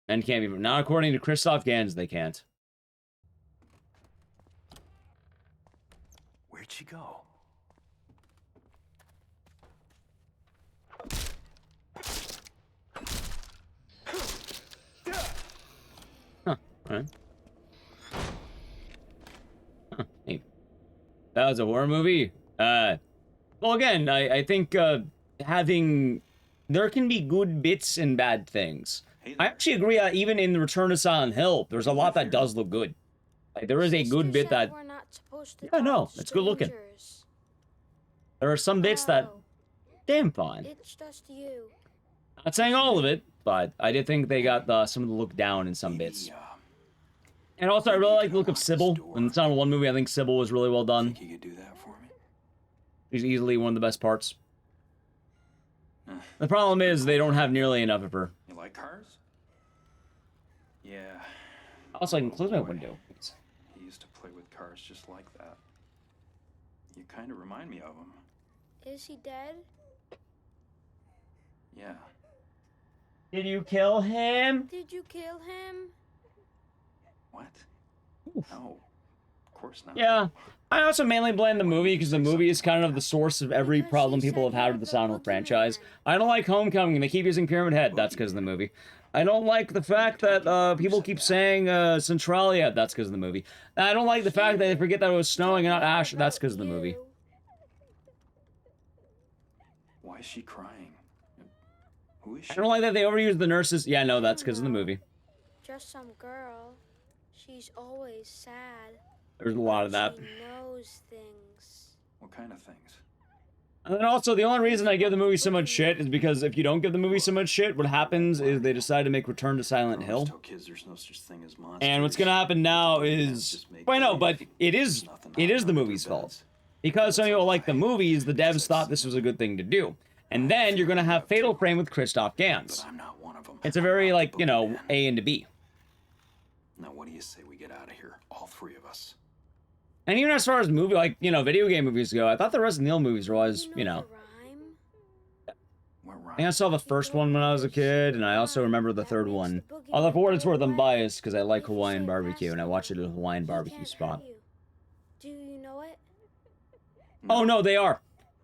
Speaker 1: Men can't be... Not according to Christoph Gans, they can't.
Speaker 7: Where'd she go?
Speaker 1: Huh. Alright. Huh. Hey. That was a horror movie? Well, again, I think, having... There can be good bits and bad things. I actually agree, even in the Return to Silent Hill, there's a lot that does look good. Like, there is a good bit that... Yeah, no, it's good looking. There are some bits that... Damn fine.
Speaker 13: It's just you.
Speaker 1: Not saying all of it, but I did think they got some of the look down in some bits. And also, I really like the look of Sybil. In the Silent 1 movie, I think Sybil was really well done.
Speaker 5: Think you could do that for me?
Speaker 1: She's easily one of the best parts. The problem is, they don't have nearly enough of her.
Speaker 5: You like cars? Yeah.
Speaker 1: Also, I can close my window.
Speaker 5: He used to play with cars just like that. You kind of remind me of him.
Speaker 13: Is he dead?
Speaker 5: Yeah.
Speaker 1: Did you kill him?
Speaker 13: Did you kill him?
Speaker 5: What? No. Of course not.
Speaker 1: Yeah. I also mainly blame the movie because the movie is kind of the source of every problem people have had with the Silent Hill franchise. I don't like Homecoming. They keep using Pyramid Head. That's because of the movie. I don't like the fact that people keep saying Centralia. That's because of the movie. I don't like the fact that they forget that it was snowing and not ash. That's because of the movie.
Speaker 5: Why is she crying? Who is she?
Speaker 1: I don't like that they overuse the nurses. Yeah, no, that's because of the movie.
Speaker 13: Just some girl. She's always sad.
Speaker 1: There's a lot of that.
Speaker 13: She knows things.
Speaker 5: What kind of things?
Speaker 1: And then also, the only reason I give the movie so much shit is because if you don't give the movie so much shit, what happens is they decide to make Return to Silent Hill. And what's gonna happen now is... Wait, no, but it is the movie's fault. Because some people like the movies, the devs thought this was a good thing to do. And then you're gonna have Fatal Frame with Christoph Gans. It's a very, like, you know, A and a B.
Speaker 5: Now, what do you say we get out of here? All three of us.
Speaker 1: And even as far as movie, like, you know, video game movies go, I thought the Resident Evil movies were always, you know... I think I saw the first one when I was a kid, and I also remember the third one. Although for what it's worth, I'm biased, because I like Hawaiian barbecue, and I watched it at a Hawaiian barbecue spot.
Speaker 13: Do you know it?
Speaker 1: Oh, no, they are.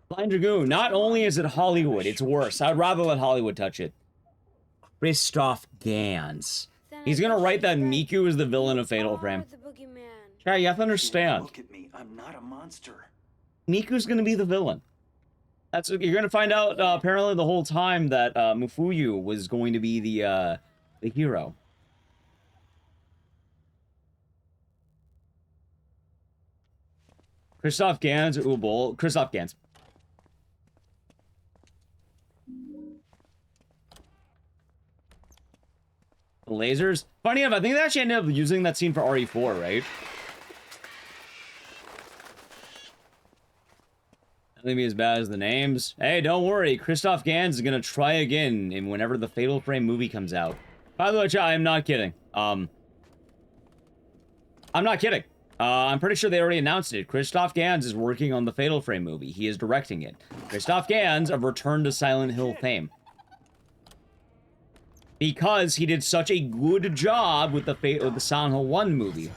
Speaker 1: Blind Dragoon, not only is it Hollywood, it's worse. I'd rather let Hollywood touch it. Christoph Gans. He's gonna write that Miku is the villain of Fatal Frame. Yeah, you have to understand.
Speaker 5: Look at me. I'm not a monster.
Speaker 1: Miku's gonna be the villain. That's you're gonna find out apparently the whole time that Mufuyu was going to be the hero. Christoph Gans or Ubol? Christoph Gans. The lasers. Funny enough, I think they actually ended up using that scene for RE4, right? Nothing be as bad as the names. Hey, don't worry. Christoph Gans is gonna try again in whenever the Fatal Frame movie comes out. By the way, chat, I am not kidding. I'm not kidding. I'm pretty sure they already announced it. Christoph Gans is working on the Fatal Frame movie. He is directing it. Christoph Gans of Return to Silent Hill fame. Because he did such a good job with the Silent Hill 1 movie.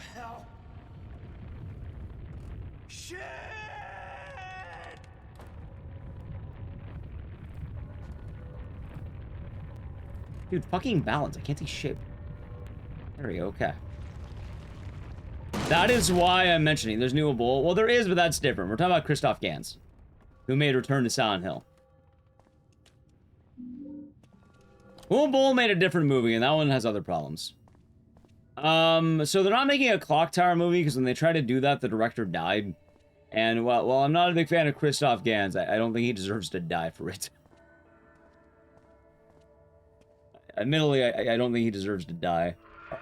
Speaker 1: Dude, fucking balance. I can't see shit. There we go, okay. That is why I'm mentioning there's new Bull. Well, there is, but that's different. We're talking about Christoph Gans, who made Return to Silent Hill. Bull made a different movie, and that one has other problems. So they're not making a Clock Tower movie, because when they tried to do that, the director died. And, well, I'm not a big fan of Christoph Gans. I don't think he deserves to die for it. Admittedly, I don't think he deserves to die.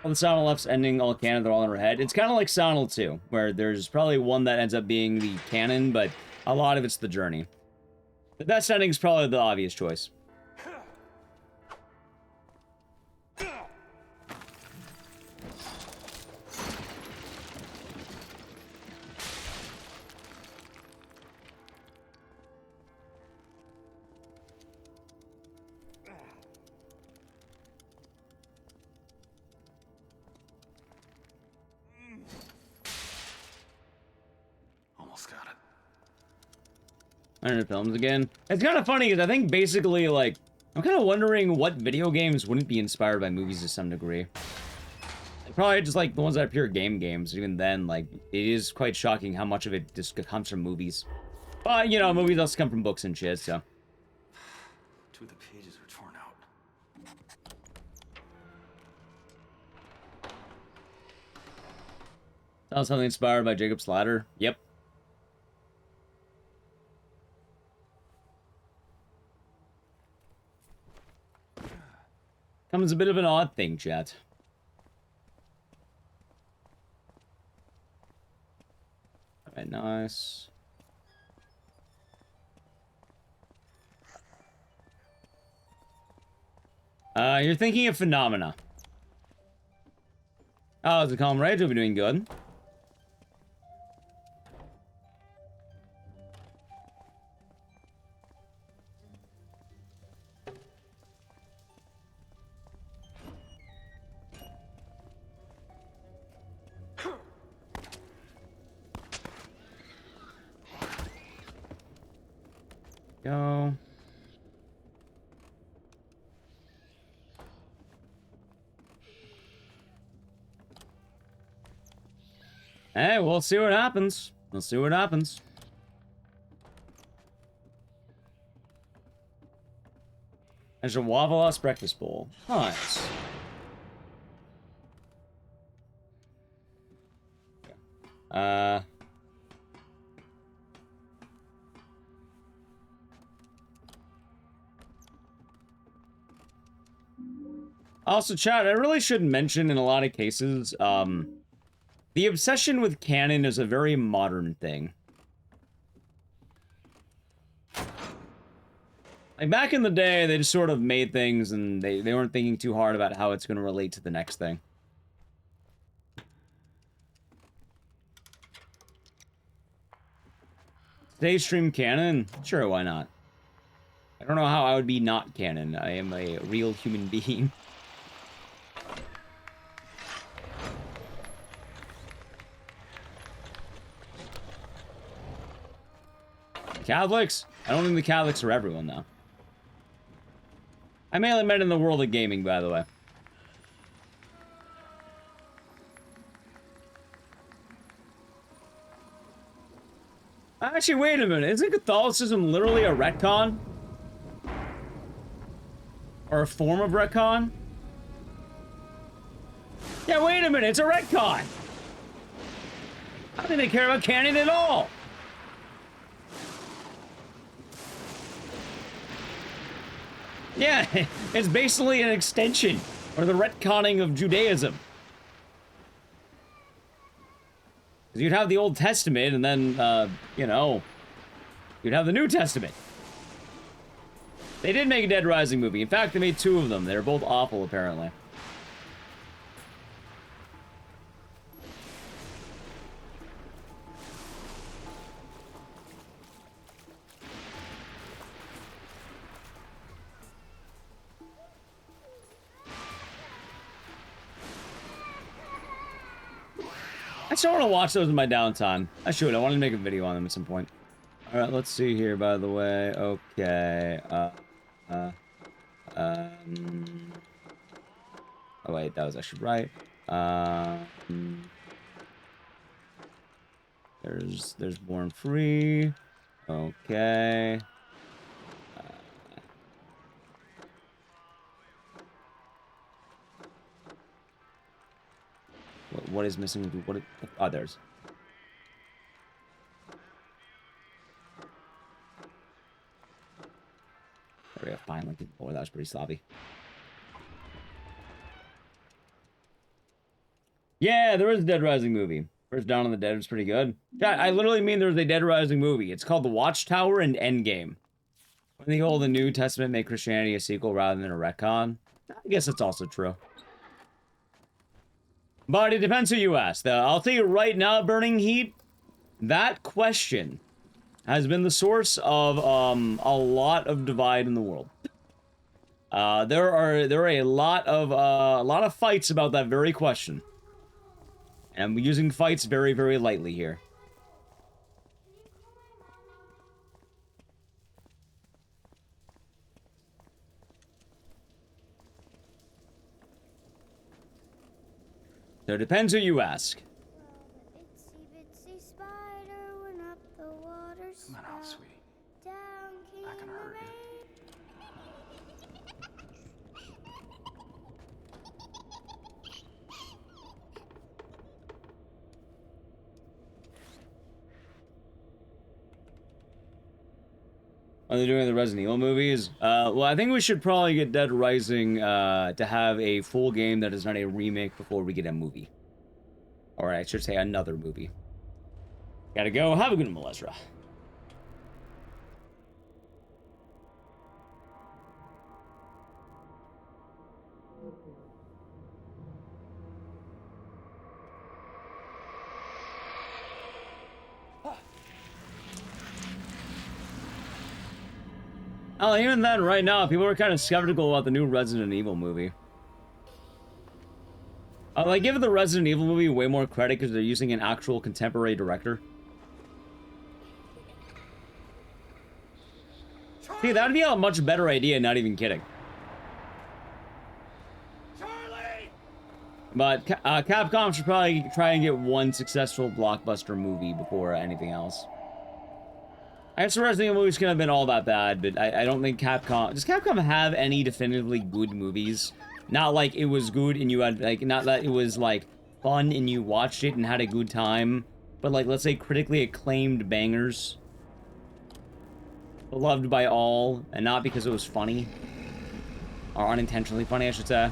Speaker 1: All the Silent Hill F's ending, all canon, they're all in her head. It's kind of like Silent Hill 2, where there's probably one that ends up being the canon, but a lot of it's the journey. The best ending is probably the obvious choice. 100 films again. It's kind of funny because I think basically, like, I'm kind of wondering what video games wouldn't be inspired by movies to some degree. Probably just like the ones that are pure games. Even then, like, it is quite shocking how much of it just comes from movies. But, you know, movies also come from books and shit, so.
Speaker 7: 2 of the pages are torn out.
Speaker 1: Sounds something inspired by Jacob's Ladder. Yep. Comes a bit of an odd thing, chat. Alright, nice. You're thinking of Phenomena. Oh, the Calm Rage will be doing good. Go. Hey, we'll see what happens. We'll see what happens. There's a Waffle breakfast bowl. Nice. Also, chat, I really should mention in a lot of cases, the obsession with canon is a very modern thing. Like, back in the day, they just sort of made things and they weren't thinking too hard about how it's going to relate to the next thing. Today stream canon? Sure, why not? I don't know how I would be not canon. I am a real human being. Catholics? I don't think the Catholics are everyone, though. I mainly meant in the world of gaming, by the way. Actually, wait a minute. Isn't Catholicism literally a retcon? Or a form of retcon? Yeah, wait a minute. It's a retcon. I don't think they care about canon at all. Yeah, it's basically an extension, or the retconning of Judaism. Because you'd have the Old Testament, and then, you know, you'd have the New Testament. They did make a Dead Rising movie. In fact, they made 2 of them. They were both awful, apparently. I still want to watch those in my downtime. I should. I wanted to make a video on them at some point. All right, let's see here, by the way. Okay. Oh, wait, that was actually right. There's Born Free. Okay. What is missing? What? Oh, there's. There we go. Finally. Boy, that was pretty sloppy. Yeah, there was a Dead Rising movie. First Dawn of the Dead was pretty good. Yeah, I literally mean there was a Dead Rising movie. It's called The Watchtower and Endgame. I think all the New Testament made Christianity a sequel rather than a retcon. I guess that's also true. But it depends who you ask. I'll tell you right now, Burning Heat, that question has been the source of a lot of divide in the world. There are a lot of fights about that very question. And I'm using fights very, very lightly here. So it depends who you ask.
Speaker 13: Itsy bitsy spider went up the water spout.
Speaker 7: Come on out, sweetie.
Speaker 13: Down came
Speaker 7: Not gonna
Speaker 13: the
Speaker 7: hurt you.
Speaker 13: rain.
Speaker 1: Are they doing the Resident Evil movies? Well, I think we should probably get Dead Rising to have a full game that is not a remake before we get a movie. Or I should say another movie. Gotta go. Have a good one, Melezra. Oh, even then, right now, people are kind of skeptical about the new Resident Evil movie. I give the Resident Evil movie way more credit because they're using an actual contemporary director. See, that would be a much better idea, not even kidding. Charlie! But Capcom should probably try and get one successful blockbuster movie before anything else. I guess the Resident Evil movies couldn't have been all that bad, but I don't think Capcom... Does Capcom have any definitively good movies? Not like it was good and you had, like, not that it was, like, fun and you watched it and had a good time, but, like, let's say critically acclaimed bangers. Beloved by all, and not because it was funny. Or unintentionally funny, I should say.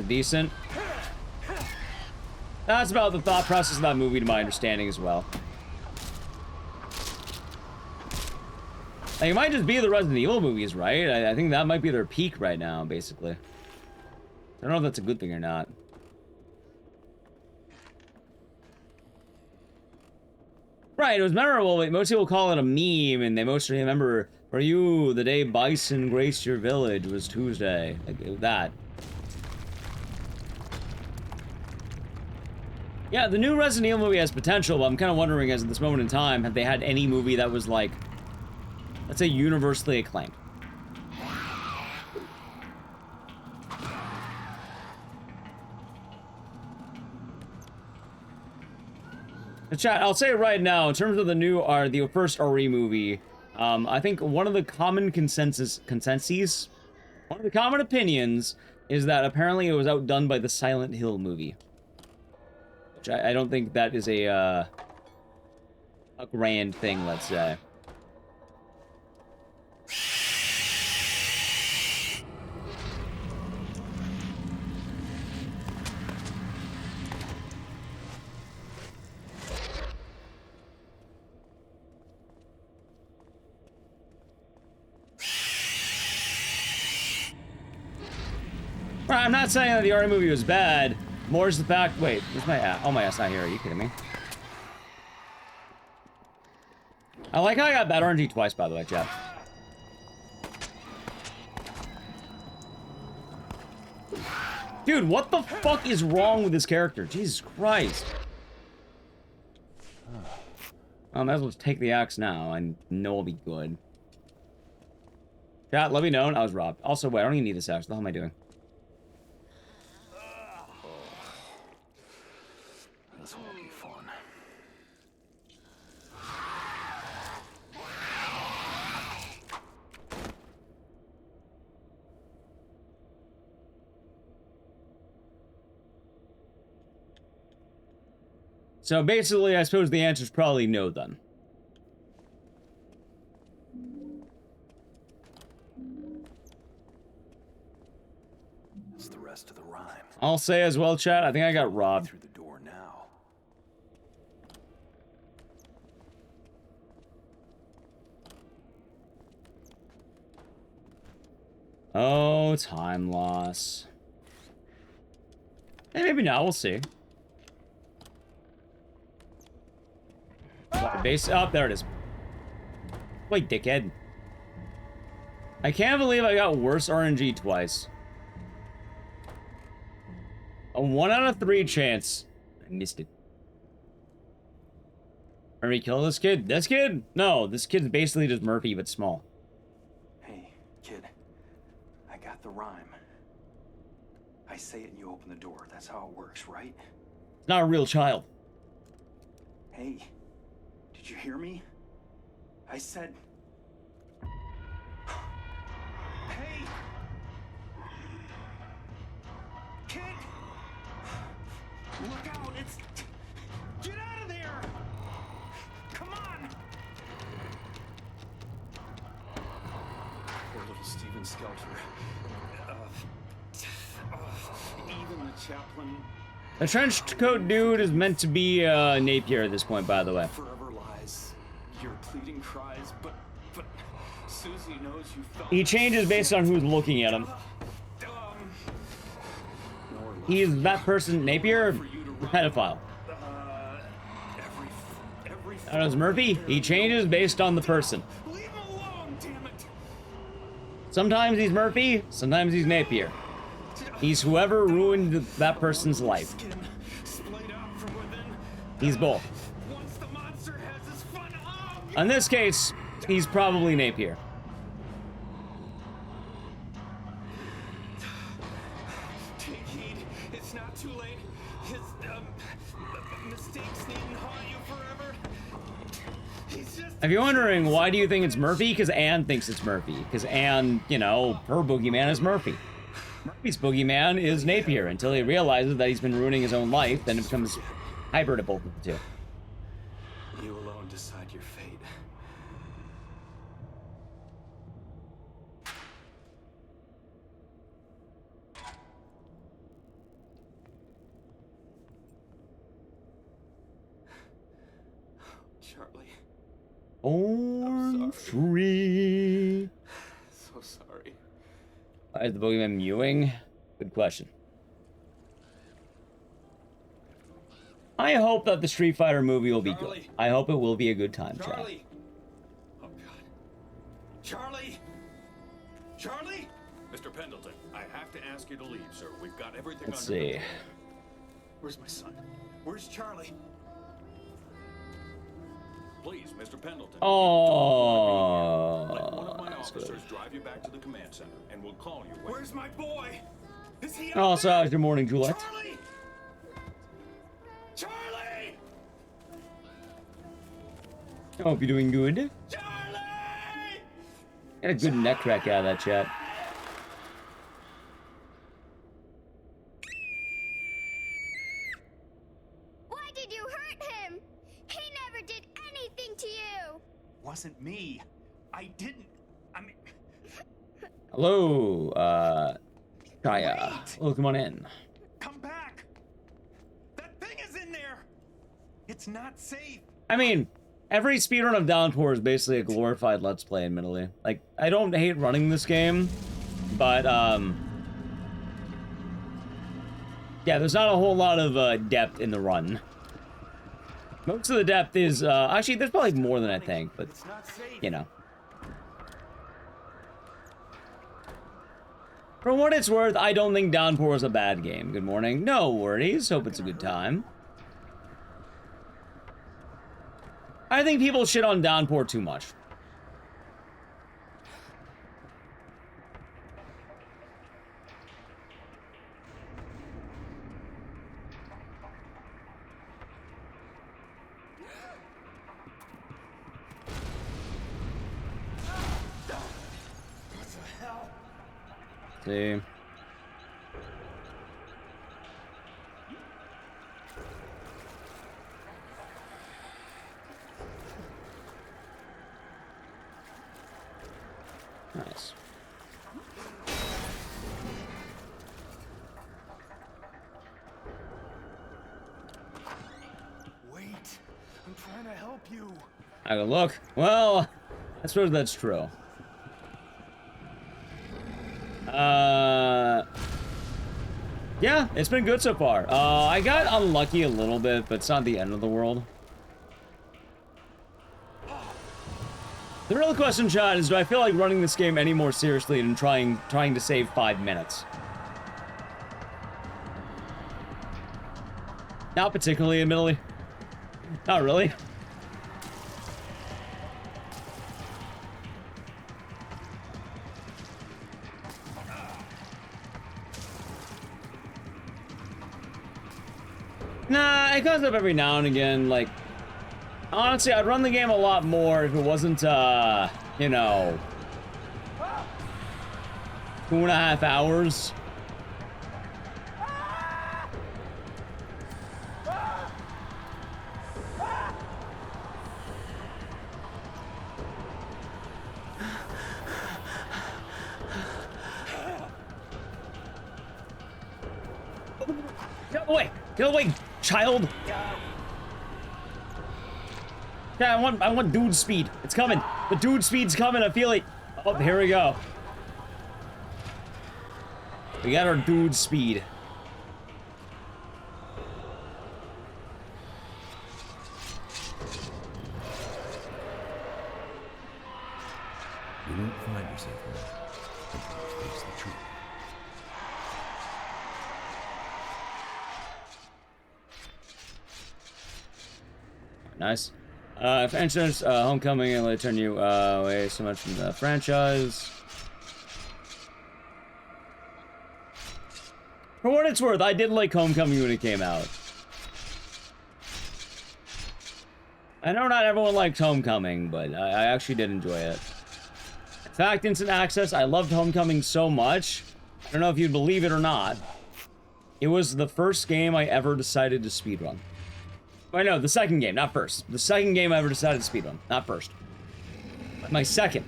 Speaker 1: Decent. That's about the thought process of that movie, to my understanding, as well. Like, it might just be the Resident Evil movies, right? I think that might be their peak right now, basically. I don't know if that's a good thing or not. Right, it was memorable, but most people call it a meme, and they mostly remember, for you, the day bison graced your village was Tuesday. Like, that. Yeah, the new Resident Evil movie has potential, but I'm kind of wondering, as at this moment in time, have they had any movie that was, like, let's say, universally acclaimed? The chat, I'll say it right now, in terms of the first RE movie, I think one of the common consensus, one of the common opinions is that apparently it was outdone by the Silent Hill movie. Which I don't think that is a grand thing, let's say. I'm not saying that the RE movie was bad. More is the fact. Wait, where's my ass? Oh, my ass not here. Are you kidding me? I like how I got that RNG twice, by the way, Jeff. Dude, what the fuck is wrong with this character? Jesus Christ. I might as well just take the axe now. I know I'll be good. Chat, let me know. I was robbed. Also, wait, I don't even need this axe. What the hell am I doing?
Speaker 7: This won't be fun.
Speaker 1: So basically, I suppose the answer is probably no, then.
Speaker 7: That's the rest of the rhyme.
Speaker 1: I'll say as well, chat, I think I got robbed.
Speaker 7: Through the door now.
Speaker 1: Oh, time loss. Hey, maybe not. We'll see. Base. Oh, there it is. Wait, dickhead. I can't believe I got worse RNG twice. A 1 out of 3 chance. I missed it. Murphy killed this kid? This kid? No, this kid's basically just Murphy, but small.
Speaker 5: Hey, kid. I got the rhyme. I say it and you open the door. That's how it works, right?
Speaker 1: It's not a real child.
Speaker 5: Hey, did you hear me? I said... Hey! Kid! Look out! It's... Get out of there! Come on! Poor little Steven Skelter. Even the chaplain...
Speaker 1: The trench coat dude is meant to be Napier at this point, by the way.
Speaker 5: Forever lies. Your pleading cries, but Susie knows you felt...
Speaker 1: He changes based on who's looking at him. He's that person, Napier, pedophile. That was Murphy. He changes based on the person. Sometimes he's Murphy, sometimes he's Napier. He's whoever ruined that person's life. He's both. In this case, he's probably Napier.
Speaker 5: Take heed. It's not too late. His mistakes needn't haunt you forever. He's just...
Speaker 1: If you're wondering, why do you think it's Murphy? Because Anne thinks it's Murphy. Because Anne, you know, her boogeyman is Murphy. Murphy's boogeyman is Napier until he realizes that he's been ruining his own life, then it becomes hybrid of both of the two.
Speaker 5: You alone decide your fate. Charlie.
Speaker 1: Born free.
Speaker 5: So sorry.
Speaker 1: Why is the boogeyman mewing? Good question. I hope that the Street Fighter movie will be good. I hope it will be a good time, Chad.
Speaker 5: Charlie! Oh, God. Charlie! Charlie!
Speaker 9: Mr. Pendleton, I have to ask you to leave, sir. We've got everything
Speaker 1: Let's
Speaker 9: under
Speaker 1: see.
Speaker 9: control.
Speaker 5: Where's my son? Where's Charlie?
Speaker 9: Please, Mr. Pendleton.
Speaker 1: Oh.
Speaker 9: Let one of my
Speaker 1: That's
Speaker 9: officers
Speaker 1: good.
Speaker 9: drive you back to the command center, and we'll call you when...
Speaker 5: Where's my boy? Is he
Speaker 1: Also, how's your morning, Juliet?
Speaker 5: Charlie! Charlie!
Speaker 1: I hope you're doing good.
Speaker 5: Charlie!
Speaker 1: Got a good neck crack out of that chat.
Speaker 13: Why did you hurt him? He never did anything to you.
Speaker 5: Wasn't me. I didn't. I mean...
Speaker 1: Hello, Kaya. Oh, come on in.
Speaker 5: Come back! That thing is in there! It's not safe!
Speaker 1: I mean, every speedrun of Downpour is basically a glorified Let's Play, admittedly. Like, I don't hate running this game, but, yeah, there's not a whole lot of, depth in the run. Most of the depth is, actually, there's probably more than I think, but, you know. For what it's worth, I don't think Downpour is a bad game. Good morning. No worries. Hope it's a good time. I think people shit on Downpour too much. See. Nice.
Speaker 7: Wait, I'm trying to help you.
Speaker 1: I go, look. Well, I suppose that's true. Yeah, it's been good so far. I got unlucky a little bit, but it's not the end of the world. The real question, chat, is do I feel like running this game any more seriously than trying to save 5 minutes? Not particularly, admittedly. Not really. Nah, it comes up every now and again. Like, honestly, I'd run the game a lot more if it wasn't, you know, 2.5 hours. Get away! Get away, child! Yeah, I want dude speed. It's coming. The dude speed's coming. I feel it. Oh, here we go. We got our dude speed.
Speaker 14: You won't find yourself there until you face the truth.
Speaker 1: Nice. Franchise, Homecoming, and let turn you away so much from the franchise. For what it's worth, I did like Homecoming when it came out. I know not everyone liked Homecoming, but I actually did enjoy it. In fact, Instant Access, I loved Homecoming so much. I don't know if you'd believe it or not. It was the first game I ever decided to speedrun. I know, the second game, not first. The second game I ever decided to speedrun, not first. My second.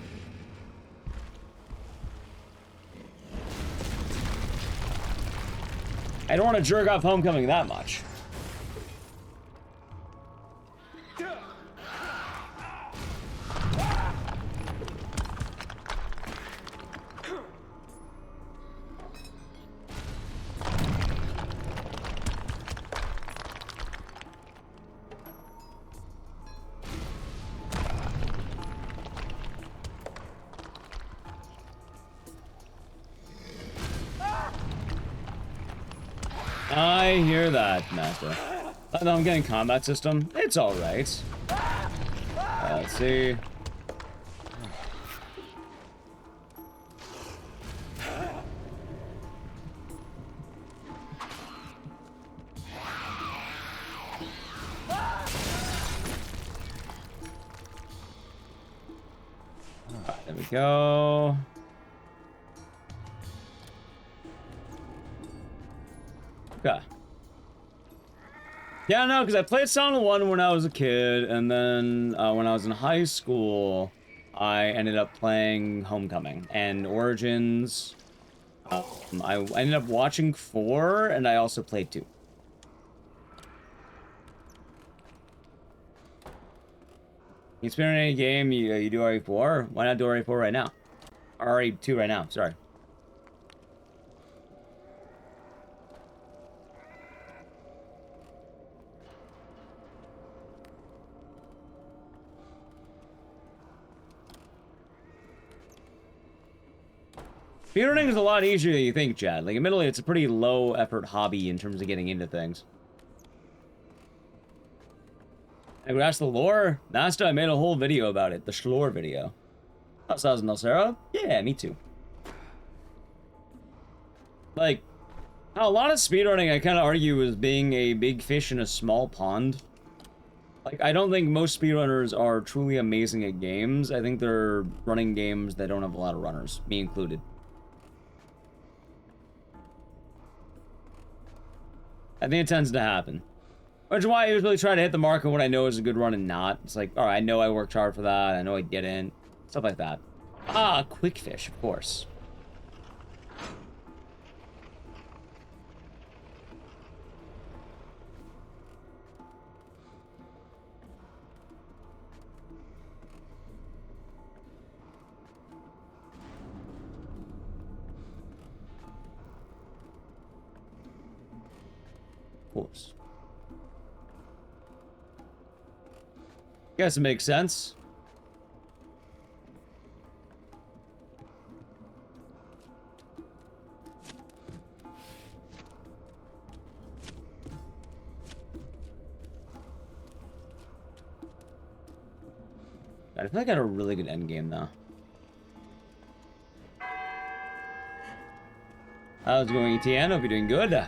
Speaker 1: I don't want to jerk off Homecoming that much. I hear that, Master. I'm getting combat system. It's alright. Let's see. There we go. Okay. Yeah, no, because I played Silent 1 when I was a kid, and then when I was in high school, I ended up playing Homecoming and Origins. I ended up watching 4, and I also played 2. You spin any game, you do RE4? Why not do RE4 right now? Or RE2 right now, sorry. Speedrunning is a lot easier than you think, Chad. Like, admittedly, it's a pretty low-effort hobby in terms of getting into things. Hey, we asked the lore. Nasta, I made a whole video about it. The Schlore video. Oh, Saz Nelsera? Yeah, me too. Like, a lot of speedrunning, I kind of argue, is being a big fish in a small pond. Like, I don't think most speedrunners are truly amazing at games. I think they're running games that don't have a lot of runners, me included. I think it tends to happen. Which is why I usually try to hit the mark of what I know is a good run and not. It's like, alright, I know I worked hard for that, I know I didn't. Stuff like that. Ah, quick fish, of course. Of course. Guess it makes sense. God, I feel like I got a really good endgame though. How's it going, ETN? Hope you're doing good.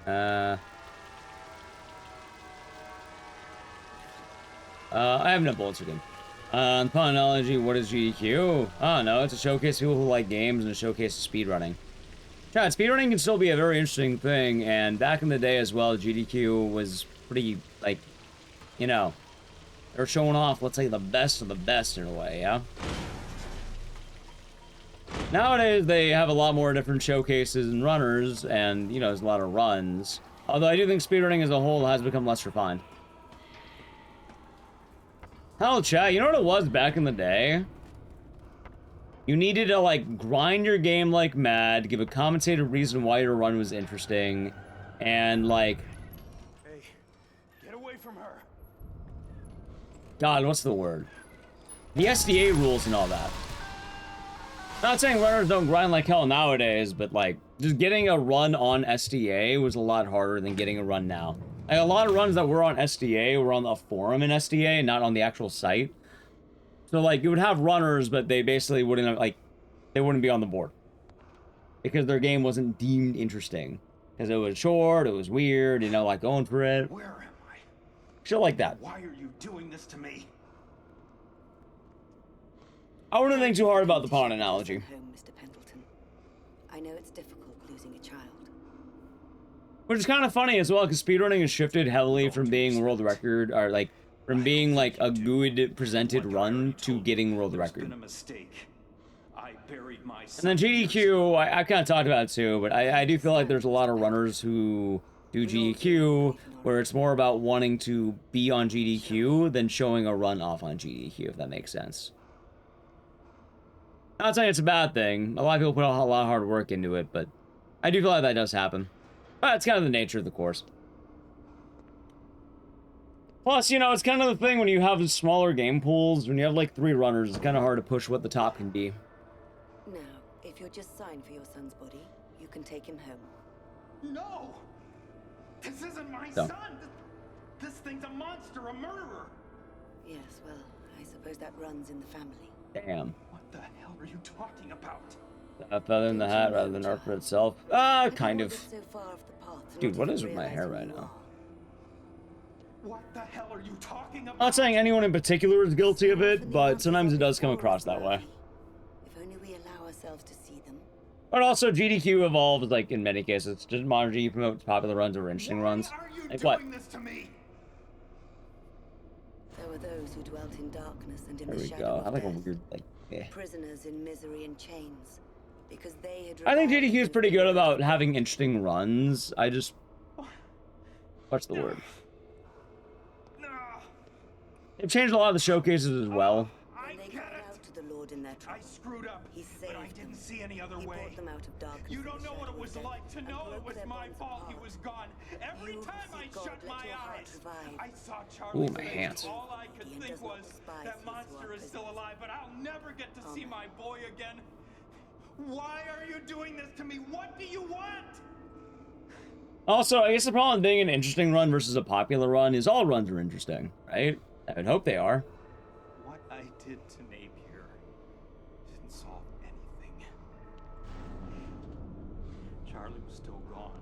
Speaker 1: I have no bullets again. On Ponology, what is GDQ? Oh no, it's a showcase people who like games and a showcase of speedrunning. Yeah, speedrunning can still be a very interesting thing, and back in the day as well, GDQ was pretty, like, you know, they're showing off, let's say, the best of the best in a way, yeah? Nowadays, they have a lot more different showcases and runners, and, you know, there's a lot of runs. Although I do think speedrunning as a whole has become less refined. Hell, chat, you know what it was back in the day? You needed to, like, grind your game like mad, give a commentator reason why your run was interesting, and, like...
Speaker 7: Hey, get away from her.
Speaker 1: God, what's the word? The SDA rules and all that. Not saying runners don't grind like hell nowadays, but, like, just getting a run on SDA was a lot harder than getting a run now. Like, a lot of runs that were on SDA were on the forum in SDA, not on the actual site. So, like, you would have runners, but they basically wouldn't, like, they wouldn't be on the board. Because their game wasn't deemed interesting. Because it was short, it was weird, you know, like, going for it.
Speaker 5: Where am I?
Speaker 1: Shit like that.
Speaker 5: Why are you doing this to me?
Speaker 1: I wouldn't think too hard about the pawn analogy.
Speaker 12: Home, Mr. Pendleton. I know it's difficult losing a child.
Speaker 1: Which is kind of funny as well, because speedrunning has shifted heavily from being world record, or, like, from being, like, a good presented run to getting world record. And then GDQ, I kind of talked about it too, but I do feel like there's a lot of runners who do GDQ, where it's more about wanting to be on GDQ than showing a run off on GDQ, if that makes sense. Not saying it's a bad thing. A lot of people put a lot of hard work into it, but I do feel like that does happen. But it's kind of the nature of the course. Plus, you know, it's kind of the thing when you have smaller game pools, when you have like 3 runners, it's kind of hard to push what the top can be.
Speaker 12: Now, if you're just signed for your son's body, you can take him home.
Speaker 5: No! This isn't my
Speaker 1: No.
Speaker 5: son! This thing's a monster, a murderer!
Speaker 12: Yes, well, I suppose that runs in the family.
Speaker 1: Damn.
Speaker 5: What the hell are you talking about?
Speaker 1: A feather in the hat rather than art for itself. Kind of. Dude, what is with my hair right now?
Speaker 5: What the hell are you talking about?
Speaker 1: Not saying anyone in particular is guilty of it, but sometimes it does come across that way.
Speaker 12: If only we allow ourselves to see them.
Speaker 1: But also, GDQ evolves, like, in many cases. It's just modern GDQ promotes popular runs over interesting runs. Like what?
Speaker 5: This to me?
Speaker 12: There were those who dwelt in darkness and in
Speaker 1: There
Speaker 12: the
Speaker 1: we
Speaker 12: shadow
Speaker 1: go.
Speaker 12: of
Speaker 1: I like a
Speaker 12: death.
Speaker 1: weird, like, eh.
Speaker 12: Prisoners in misery and chains. Because they had
Speaker 1: I think
Speaker 12: rebelled
Speaker 1: GDQ is pretty good about having interesting runs. I just... What's the word? They've changed a lot of the showcases as well.
Speaker 12: When they cried out to the Lord in their trouble,
Speaker 5: I screwed up,
Speaker 12: he saved
Speaker 5: but I didn't
Speaker 12: them.
Speaker 5: see any other
Speaker 12: He
Speaker 5: way.
Speaker 12: brought them out of darkness.
Speaker 5: You
Speaker 12: and
Speaker 5: don't
Speaker 12: the
Speaker 5: know what
Speaker 12: shadow
Speaker 5: it was
Speaker 12: of death,
Speaker 5: like to
Speaker 12: and
Speaker 5: know it
Speaker 12: broke
Speaker 5: was
Speaker 12: their
Speaker 5: my
Speaker 12: bonds
Speaker 5: fault he
Speaker 12: apart.
Speaker 5: was gone. Every
Speaker 12: You who
Speaker 5: time I
Speaker 12: seek God,
Speaker 5: shut
Speaker 12: let
Speaker 5: my
Speaker 12: your heart
Speaker 5: eyes,
Speaker 12: revive.
Speaker 5: I saw Charlie's
Speaker 1: Ooh, my
Speaker 5: face.
Speaker 1: hands.
Speaker 5: All I could
Speaker 12: The end
Speaker 5: think
Speaker 12: does not
Speaker 5: was,
Speaker 12: despise
Speaker 5: that
Speaker 12: those who are
Speaker 5: monster is still
Speaker 12: prisoners.
Speaker 5: alive, but I'll never get to see my boy again. Why are you doing this to me? What do you want?
Speaker 1: Also, I guess the problem with being an interesting run versus a popular run is all runs are interesting, right? I would hope they are.
Speaker 5: What I did to Napier didn't solve anything. Charlie was still gone.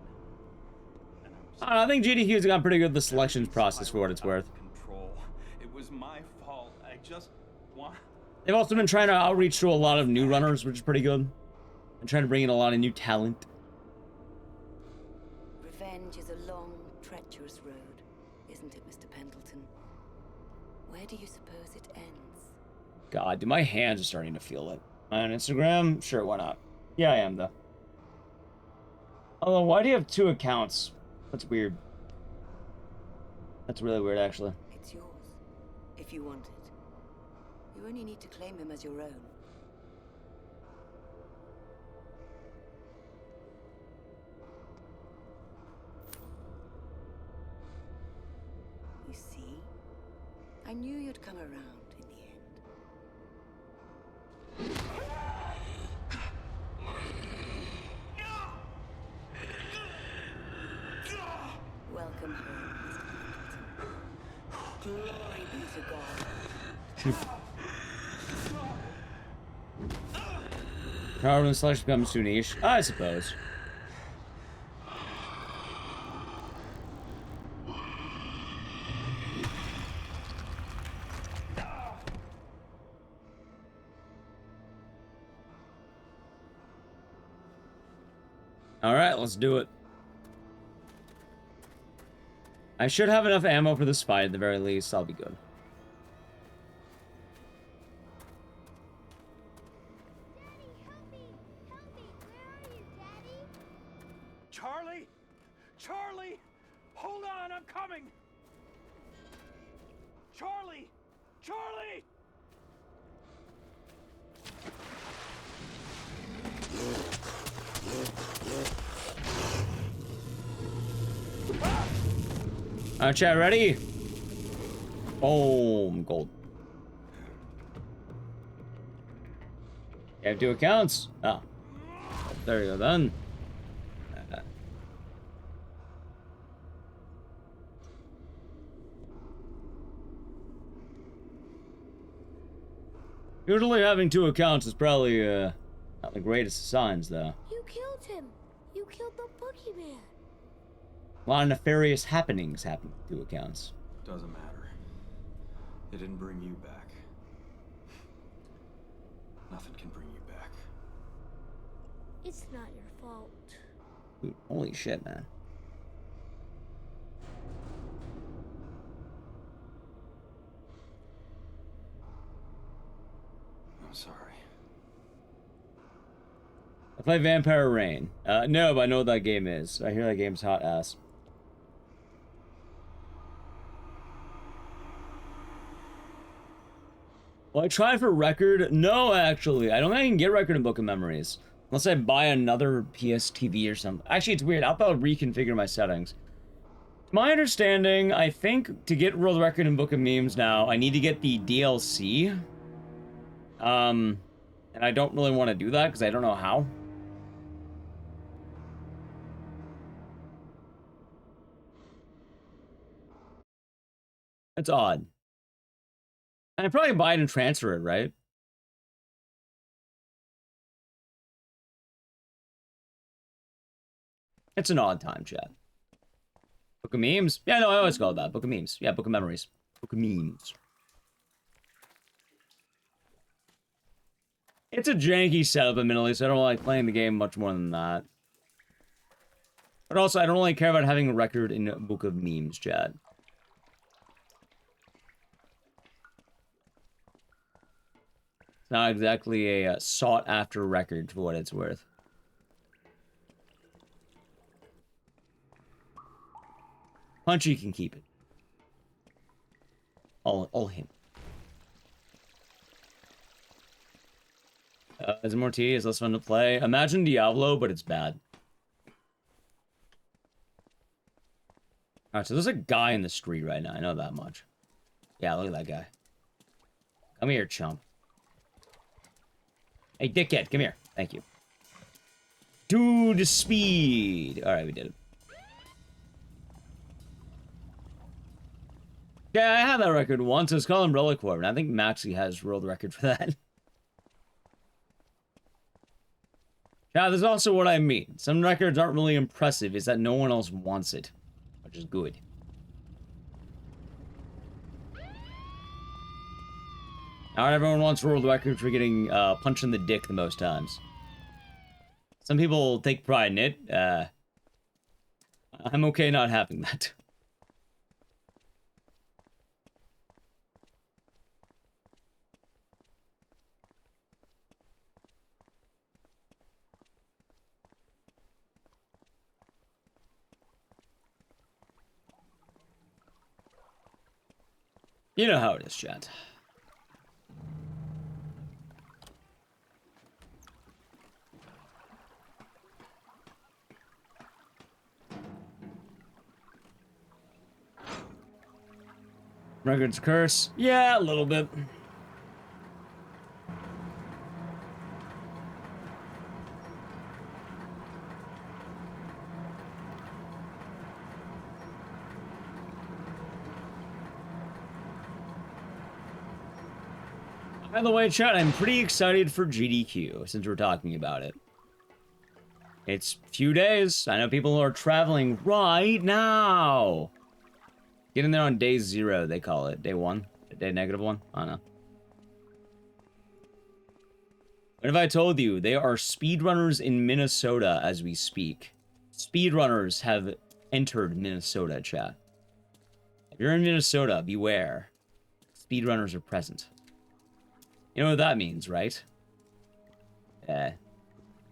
Speaker 5: And
Speaker 1: I think GDQ's got pretty good at the selections process for what it's worth.
Speaker 5: control. It was my fault. I just want...
Speaker 1: They've also been trying to outreach to a lot of new runners, which is pretty good. And trying to bring in a lot of new talent.
Speaker 12: Revenge is a long, treacherous road, isn't it, Mr. Pendleton? Where do you suppose it ends?
Speaker 1: God, dude, my hands are starting to feel it. On Instagram? Sure, why not? Yeah, I am, though. Although, why do you have 2 accounts? That's weird. That's really weird, actually.
Speaker 12: It's yours, if you want it. You only need to claim him as your own. You see? I knew you'd come around in the end. Welcome home, Mr. Pendleton. Glory be to God.
Speaker 1: Power when selection becomes too niche, I suppose. Alright, let's do it. I should have enough ammo for this fight at the very least. I'll be good.
Speaker 5: Charlie? Charlie! Hold on, I'm coming! Charlie! Charlie!
Speaker 1: Alright, chat, ready? Boom, gold. You have 2 accounts? Oh. There you go, then. Usually having 2 accounts is probably, not the greatest of signs, though.
Speaker 13: You killed him. You killed the boogeyman.
Speaker 1: A lot of nefarious happenings happen with 2 accounts.
Speaker 5: Doesn't matter. It didn't bring you back. Nothing can bring you back.
Speaker 13: It's not your fault.
Speaker 1: Dude, holy shit, man.
Speaker 5: I'm sorry.
Speaker 1: I play Vampire Rain. No, but I know what that game is. I hear that game's hot ass. Well, I tried for record. No, actually. I don't think I can get record in Book of Memories. Unless I buy another PSTV or something. Actually, it's weird. I'll probably reconfigure my settings. To my understanding, I think to get world record in Book of Memes now, I need to get the DLC. And I don't really want to do that because I don't know how. It's odd. I'd probably buy it and transfer it, right? It's an odd time, chat. Book of Memes? Yeah, no, I always call it that. Book of Memes. Yeah, Book of Memories. Book of Memes. It's a janky setup, admittedly, so I don't like playing the game much more than that. But also, I don't really care about having a record in Book of Memes, chat. It's not exactly a sought-after record for what it's worth. Punchy can keep it. All him. Is it more tedious? Less fun to play? Imagine Diablo, but it's bad. Alright, so there's a guy in the street right now. I know that much. Yeah, look at that guy. Come here, chump. Hey, dickhead, come here. Thank you. Dude, speed. Alright, we did it. Yeah, I had that record once. It was called Umbrella Corp, and I think Maxie has world record for that. Yeah, there's also what I mean. Some records aren't really impressive, is that no one else wants it. Which is good. Not everyone wants world record for getting punched in the dick the most times. Some people take pride in it. I'm okay not having that. You know how it is, chat. Records curse? Yeah, a little bit. By the way, chat, I'm pretty excited for GDQ, since we're talking about it. It's a few days. I know people are traveling right now. Get in there on day 0, they call it. Day 1? Day -1? I don't know. What if I told you they are speedrunners in Minnesota as we speak? Speedrunners have entered Minnesota, chat. If you're in Minnesota, beware. Speedrunners are present. You know what that means, right?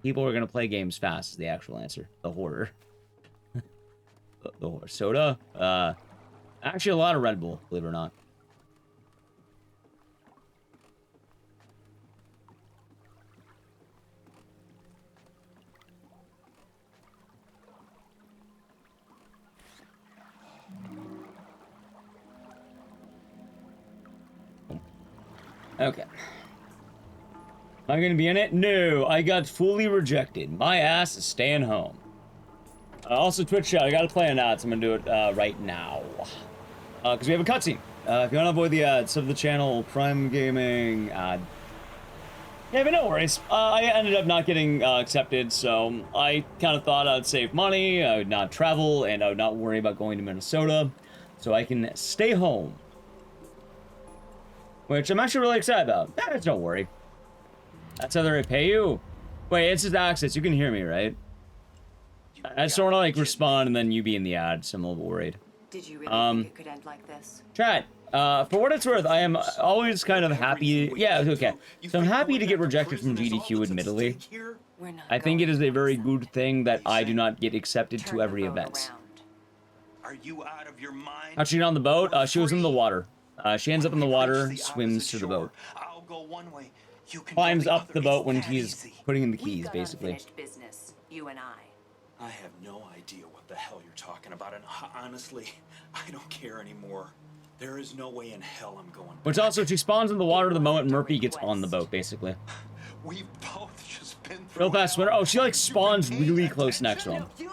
Speaker 1: People are gonna play games fast is the actual answer. The Hoarder. the Hoarder. Soda? Actually a lot of Red Bull, believe it or not. Okay. Am I gonna be in it? No, I got fully rejected. My ass is staying home. Also, Twitch chat, I gotta play an ad, so I'm gonna do it right now. Because we have a cutscene. If you wanna avoid the ads, sub the channel, Prime Gaming ad. Yeah, but no worries. I ended up not getting accepted, so I kind of thought I'd save money, I would not travel, and I would not worry about going to Minnesota, so I can stay home. Which I'm actually really excited about. Don't worry. That's how they pay you? Wait, instant access. You can hear me, right? I just want to, like, respond and then you be in the ad, so I'm a little worried.
Speaker 6: Did you really think it could end like this?
Speaker 1: Chat, for what it's worth, I am always kind of happy. Yeah, okay. So I'm happy to get rejected from GDQ, admittedly. I think it is a very good thing that I do not get accepted to every event.
Speaker 5: Are you out of your mind?
Speaker 1: How'd she get on the boat? She was in the water. She ends up in the water, swims to the boat.
Speaker 5: I'll go one way. You can
Speaker 1: Climbs
Speaker 5: go the
Speaker 1: up
Speaker 5: other.
Speaker 1: the boat
Speaker 5: It's
Speaker 1: when
Speaker 5: that
Speaker 1: he's
Speaker 5: easy.
Speaker 1: putting in the keys, basically.
Speaker 6: Business, you and I.
Speaker 5: I have no idea what the hell you're talking about, and honestly, I don't care anymore. There is no way in hell I'm going back.
Speaker 1: Which also, she spawns in the water the moment Murphy gets on the boat, basically.
Speaker 5: We've both just been through
Speaker 1: Real fast swimmer. Oh, she like spawns really close next to him. She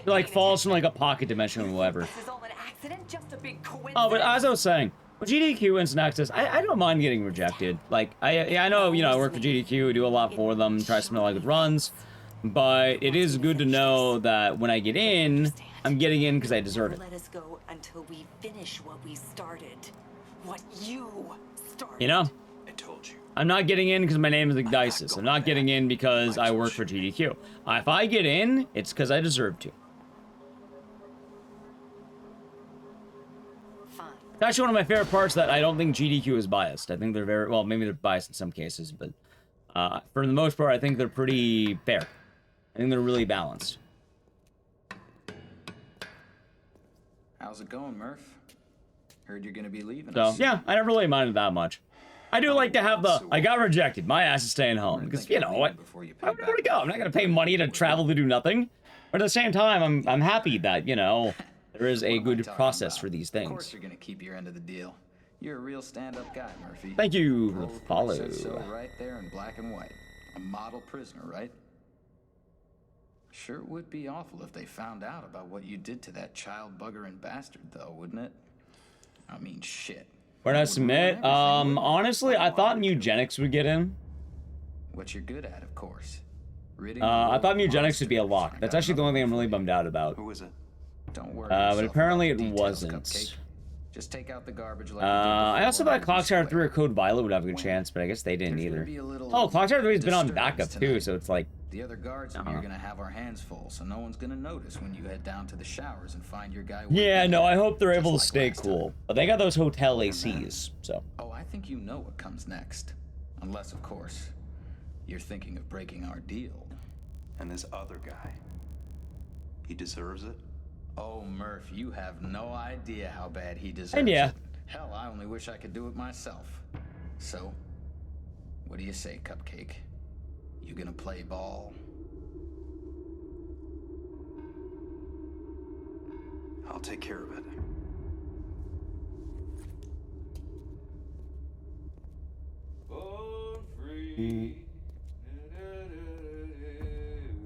Speaker 1: like falls from like a pocket dimension or whatever.
Speaker 6: This is all an accident, just a big coincidence.
Speaker 1: Oh, but as I was saying, with GDQ instant access, I don't mind getting rejected. Like, I know, you know, I work for GDQ, do a lot for them, try some really good runs, but it is good to know that when I get in, I'm getting in because I deserve it.
Speaker 6: Let us go until we finish what we started. What you started.
Speaker 1: You know?
Speaker 5: I told you.
Speaker 1: I'm not getting in because my name is Igdisis. I'm not getting in because I work for GDQ. If I get in, it's because I deserve to. It's actually one of my favorite parts that I don't think GDQ is biased. I think they're very, well, maybe they're biased in some cases, but for the most part, I think they're pretty fair. I think they're really balanced.
Speaker 10: How's it going, Murph? Heard you're gonna be leaving
Speaker 1: So,
Speaker 10: us.
Speaker 1: yeah, I never really minded that much. I do like to have the, I got rejected, my ass is staying home. Because, you know, what? I'm going to go. I'm not going to pay money to travel to do nothing. But at the same time, I'm happy that, you know, there is a good process for these
Speaker 10: Of course
Speaker 1: things.
Speaker 10: you're gonna keep your end of the deal. You're a real stand-up guy, Murphy.
Speaker 1: Thank you for the follow.
Speaker 10: Said so right there in black and white. A model prisoner, right? Sure would be awful if they found out about what you did to that child buggering bastard, though, wouldn't it? I mean, shit.
Speaker 1: Where did I submit? Honestly, I thought Mugenics would get in.
Speaker 10: What you're good at, of course.
Speaker 1: I thought Mugenics would be a lock. That's actually the only thing I'm really bummed out about.
Speaker 5: Who is it?
Speaker 10: Don't worry.
Speaker 1: But apparently it wasn't.
Speaker 10: Just take out the garbage.
Speaker 1: I also thought Clocktower 3 or Code Violet would have a good chance, but I guess they didn't either. Oh, Clocktower 3 has been on backup too, so it's like...
Speaker 10: The other guards and you're gonna have our hands full, so no one's gonna notice when you head down to the showers and find your guy.
Speaker 1: Yeah, no, I hope they're able to stay cool. But they got those hotel ACs, so...
Speaker 10: Oh, I think you know what comes next. Unless, of course, you're thinking of breaking our deal.
Speaker 5: And this other guy, he deserves it?
Speaker 10: Oh, Murph, you have no idea how bad he deserves
Speaker 1: And yeah.
Speaker 10: it. Hell, I only wish I could do it myself. So, what do you say, Cupcake? You gonna play ball?
Speaker 5: I'll take care of it.
Speaker 9: Born free.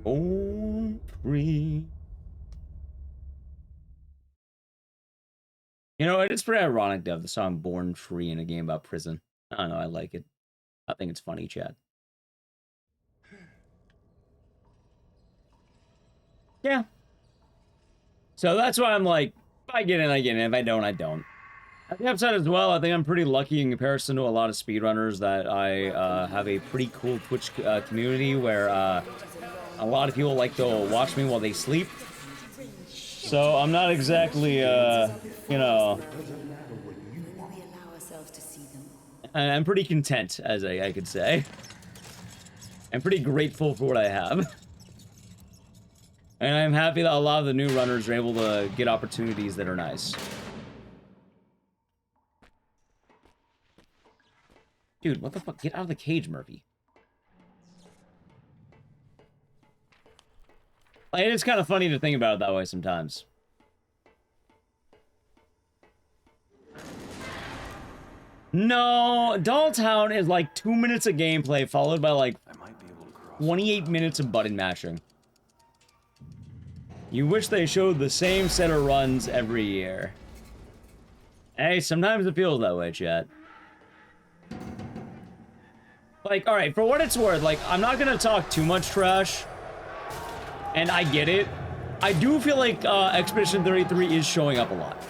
Speaker 1: Born free. You know, it's pretty ironic to have the song Born Free in a game about prison. I don't know, I like it. I think it's funny, Chad. Yeah. So that's why I'm like, if I get in, I get in. If I don't, I don't. At the upside as well, I think I'm pretty lucky in comparison to a lot of speedrunners that I have a pretty cool Twitch community where a lot of people like to watch me while they sleep. So I'm not exactly, you know... I'm pretty content, as I could say. I'm pretty grateful for what I have. And I'm happy that a lot of the new runners are able to get opportunities that are nice. Dude, what the fuck? Get out of the cage, Murphy. Like, it's kind of funny to think about it that way sometimes. No, Dolltown is like 2 minutes of gameplay followed by like 28 minutes of button mashing. You wish they showed the same set of runs every year. Hey, sometimes it feels that way, chat. Like, alright, for what it's worth, like, I'm not gonna talk too much trash. And I get it. I do feel like Expedition 33 is showing up a lot.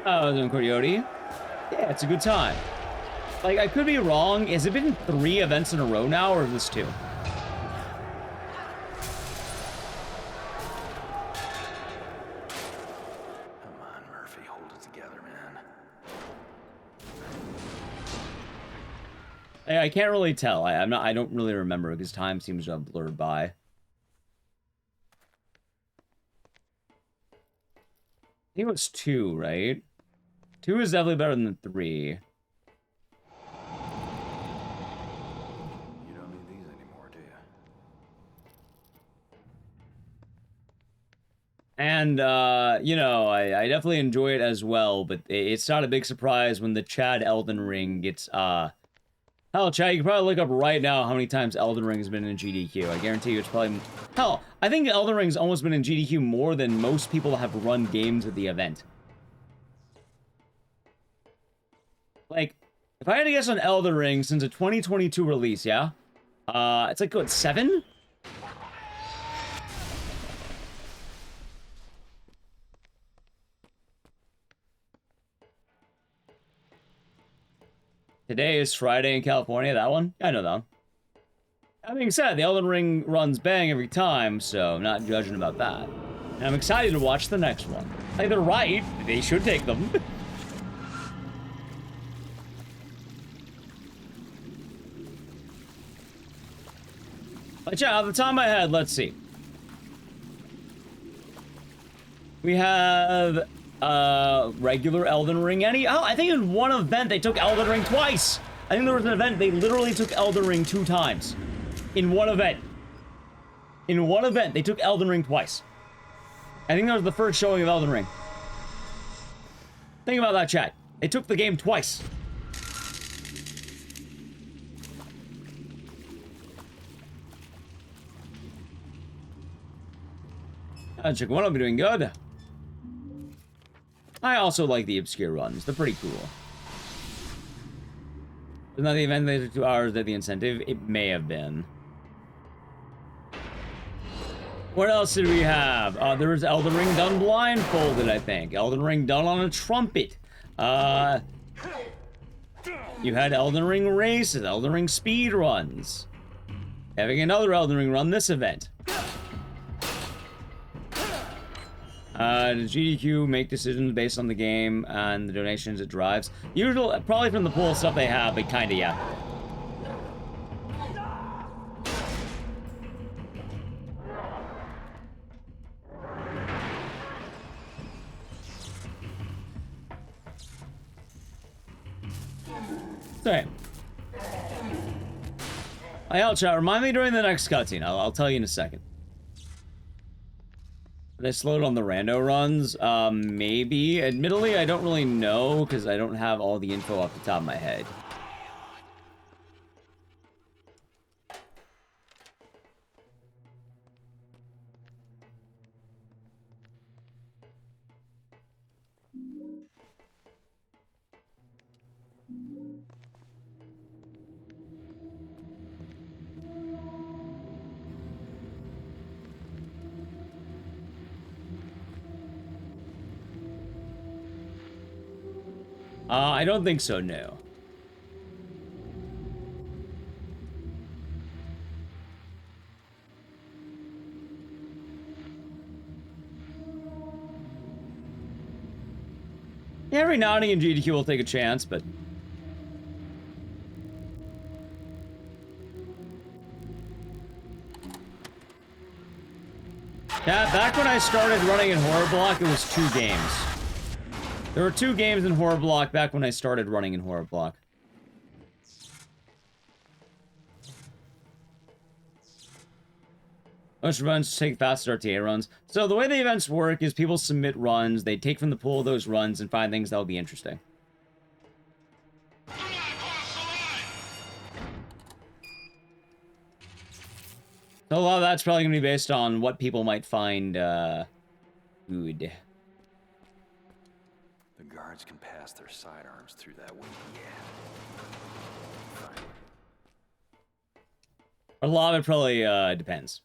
Speaker 1: Oh, doing Coyote? Yeah, it's a good time. Like, I could be wrong. Has it been 3 events in a row now, or is this 2?
Speaker 7: Come on, Murphy, hold it together, man.
Speaker 1: I can't really tell. I don't really remember because time seems to have blurred by. I think it was 2, right? 2 is definitely better than 3.
Speaker 7: You don't need these anymore, do you?
Speaker 1: And, you know, I definitely enjoy it as well, but it's not a big surprise when the Chad Elden Ring gets, Hell, Chad, you can probably look up right now how many times Elden Ring has been in GDQ. I guarantee you it's probably... Hell, I think Elden Ring's almost been in GDQ more than most people have run games at the event. Like, if I had to guess on Elden Ring since a 2022 release, yeah? It's like, what, 7? Today is Friday in California, that one? I know that one. That being said, the Elden Ring runs bang every time, so I'm not judging about that. And I'm excited to watch the next one. Like, they're right. They should take them. But yeah, off the top of my head, let's see. We have regular Elden Ring. Oh, I think in one event they took Elden Ring twice. I think there was an event they literally took Elden Ring 2 times. In one event. In one event, they took Elden Ring twice. I think that was the first showing of Elden Ring. Think about that, chat. They took the game twice. Check one, I'll be doing good. I also like the obscure runs. They're pretty cool. Wasn't that the event they took 2 hours at the incentive? It may have been. What else did we have? There was Elden Ring done blindfolded, I think. Elden Ring done on a trumpet. You had Elden Ring races, Elden Ring speed runs. Having another Elden Ring run this event. Does GDQ make decisions based on the game and the donations it drives? Usually, probably from the pool of stuff they have, but kinda, yeah. Okay. Hey, chat, remind me during the next cutscene. I'll tell you in a second. They slowed on the rando runs? Maybe. Admittedly, I don't really know, because I don't have all the info off the top of my head. I don't think so, no. Yeah, every now and again GDQ will take a chance, but... Yeah, back when I started running in Horror Block, it was 2 games. There were 2 games in Horror Block back when I started running in Horror Block. Most runs take fast RTA runs. So the way the events work is people submit runs, they take from the pool of those runs and find things that'll be interesting. So a lot of that's probably going to be based on what people might find, good.
Speaker 5: The guards can pass their sidearms through that window. Yeah.
Speaker 1: A lot of it probably, depends.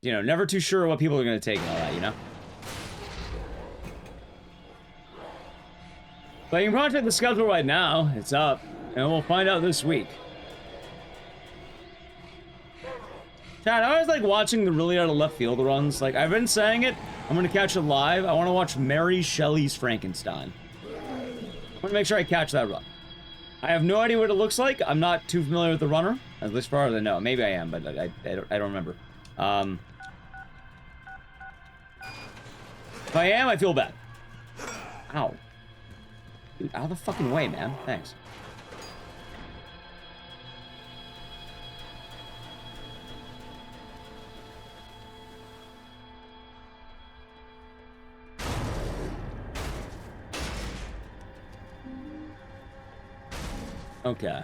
Speaker 1: You know, never too sure what people are going to take and all that, you know? But you can probably check the schedule right now. It's up. And we'll find out this week. Chad, I always like watching the really out of left field runs. Like, I've been saying it. I'm going to catch it live. I want to watch Mary Shelley's Frankenstein. I want to make sure I catch that run. I have no idea what it looks like. I'm not too familiar with the runner. At least far as I know. Maybe I am, but I don't remember. If I am, I feel bad. Ow. Dude, out of the fucking way, man. Thanks. Okay.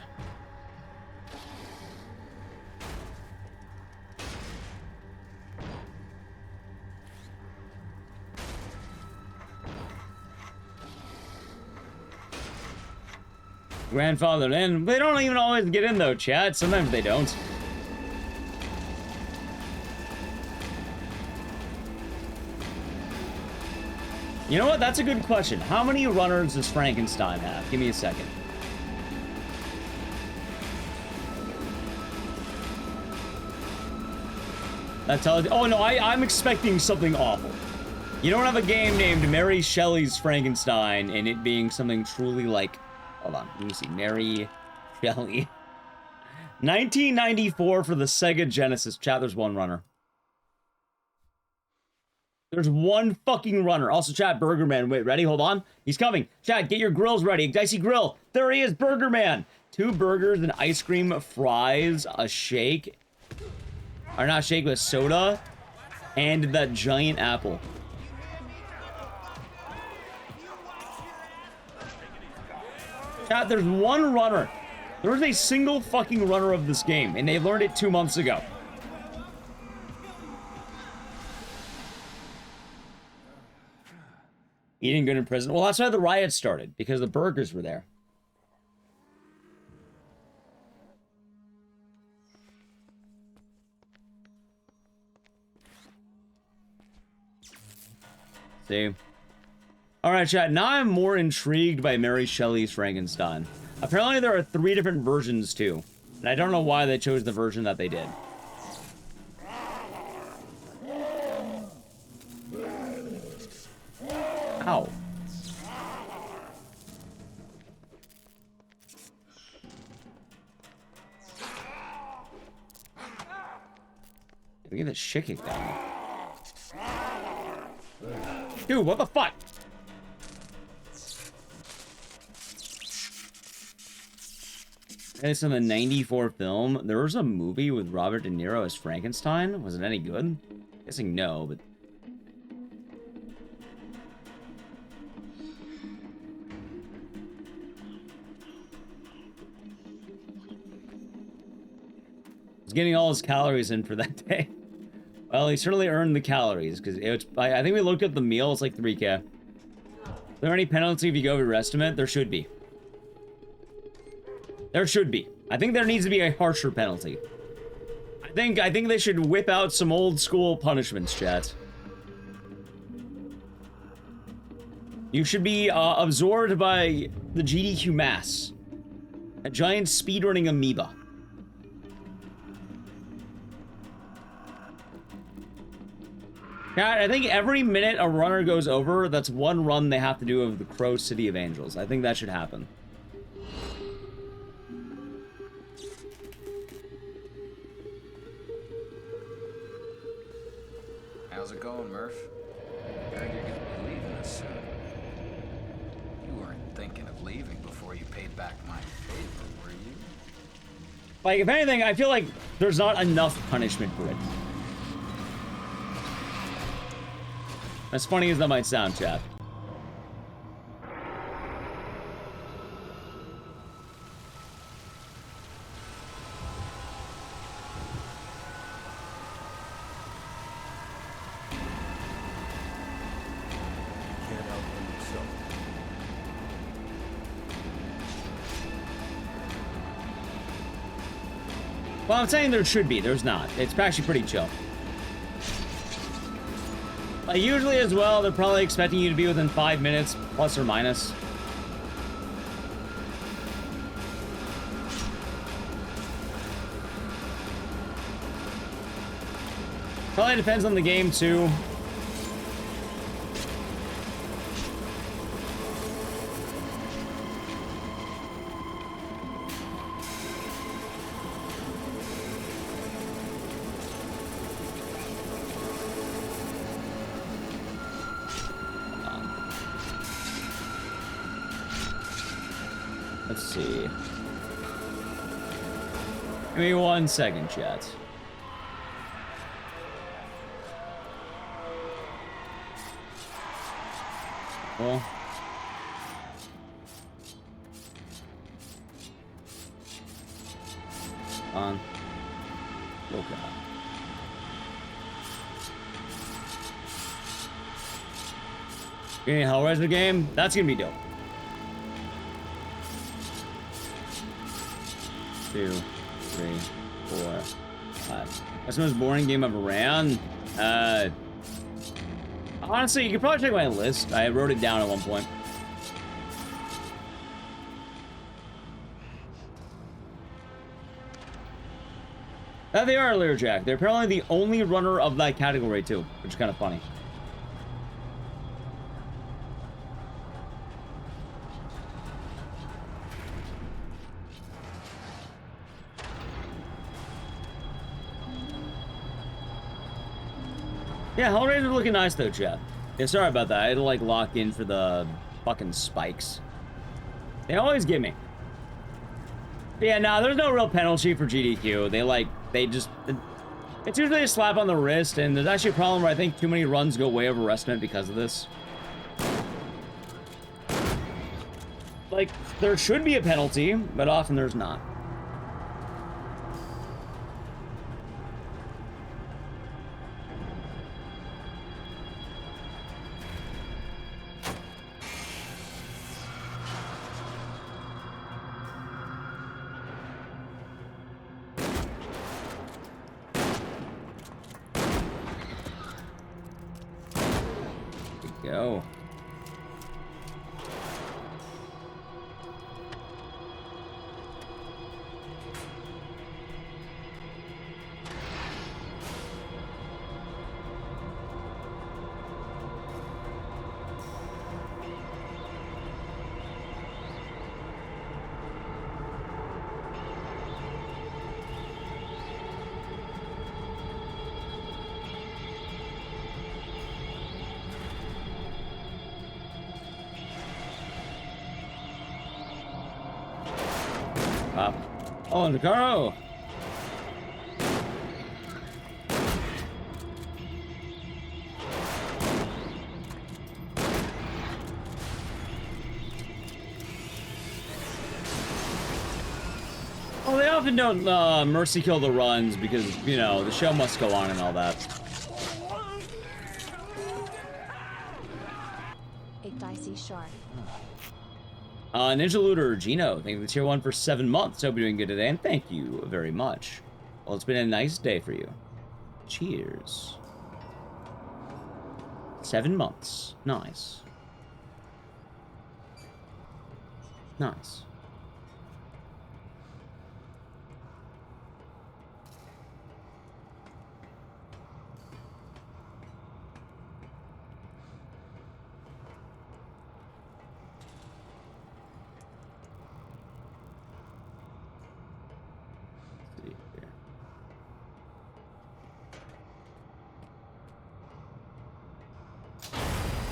Speaker 1: Grandfathered in. They don't even always get in though, chat. Sometimes they don't. You know what? That's a good question. How many runners does Frankenstein have? Give me a second. That tells you. Oh no, I'm expecting something awful. You don't have a game named Mary Shelley's Frankenstein and it being something truly like... Hold on, let me see. Mary Shelley. 1994 for the Sega Genesis. Chat, there's 1 runner. There's 1 fucking runner. Also, chat, Burger Man. Wait, ready? Hold on. He's coming. Chat, get your grills ready. Dicey Grill. There he is, Burger Man. 2 burgers, an ice cream, fries, a shake. Or not shake, but soda. And that giant apple. Chat, there's 1 runner. There's a single fucking runner of this game, and they learned it 2 months ago. Eating good in prison. Well, that's why the riot started, because the burgers were there. See? Alright, chat, now I'm more intrigued by Mary Shelley's Frankenstein. Apparently there are 3 different versions, too. And I don't know why they chose the version that they did. Ow. Did we get this shit kicked out? Dude, what the fuck? It's in the 94 film. There was a movie with Robert De Niro as Frankenstein. Was it any good? Guessing no, but... He's getting all his calories in for that day. Well, he certainly earned the calories, because I think we looked at the meal, it's like 3K. Is there any penalty if you go over your estimate? There should be. There should be. I think there needs to be a harsher penalty. I think they should whip out some old school punishments, chat. You should be absorbed by the GDQ mass. A giant speedrunning amoeba. Yeah, I think every minute a runner goes over, that's one run they have to do of the Crow City of Angels. I think that should happen.
Speaker 10: How's it going, Murph? Heard you're gonna be leaving us soon. You weren't thinking of leaving before you paid back my favor, were you?
Speaker 1: Like, if anything, I feel like there's not enough punishment for it. As funny as that might sound, chat. Well, I'm saying there should be. There's not. It's actually pretty chill. Like, usually as well, they're probably expecting you to be within 5 minutes, plus or minus. Probably depends on the game, too. Let's see. Give me 1 second, chat. Cool. On. Okay. Getting a Hellraiser game? That's gonna be dope. 2, 3, 4, 5. That's the most boring game I've ran. Honestly, you could probably check my list. I wrote it down at one point. They are earlier, Jack. They're apparently the only runner of that category, too, which is kind of funny. Yeah, Hellraiser's looking nice though, chat. Yeah, sorry about that. I had to like lock in for the fucking spikes. They always give me. But yeah, nah, there's no real penalty for GDQ. It's usually a slap on the wrist, and there's actually a problem where I think too many runs go way over estimate because of this. Like, there should be a penalty, but often there's not. Go. Oh, Nicaro! Well, they often don't mercy kill the runs because, you know, the show must go on and all that.
Speaker 15: A dicey shark.
Speaker 1: Ninja Looter, Gino, thank you for the tier 1 for 7 months. Hope you're doing good today, and thank you very much. Well, it's been a nice day for you. Cheers. 7 months. Nice. Nice.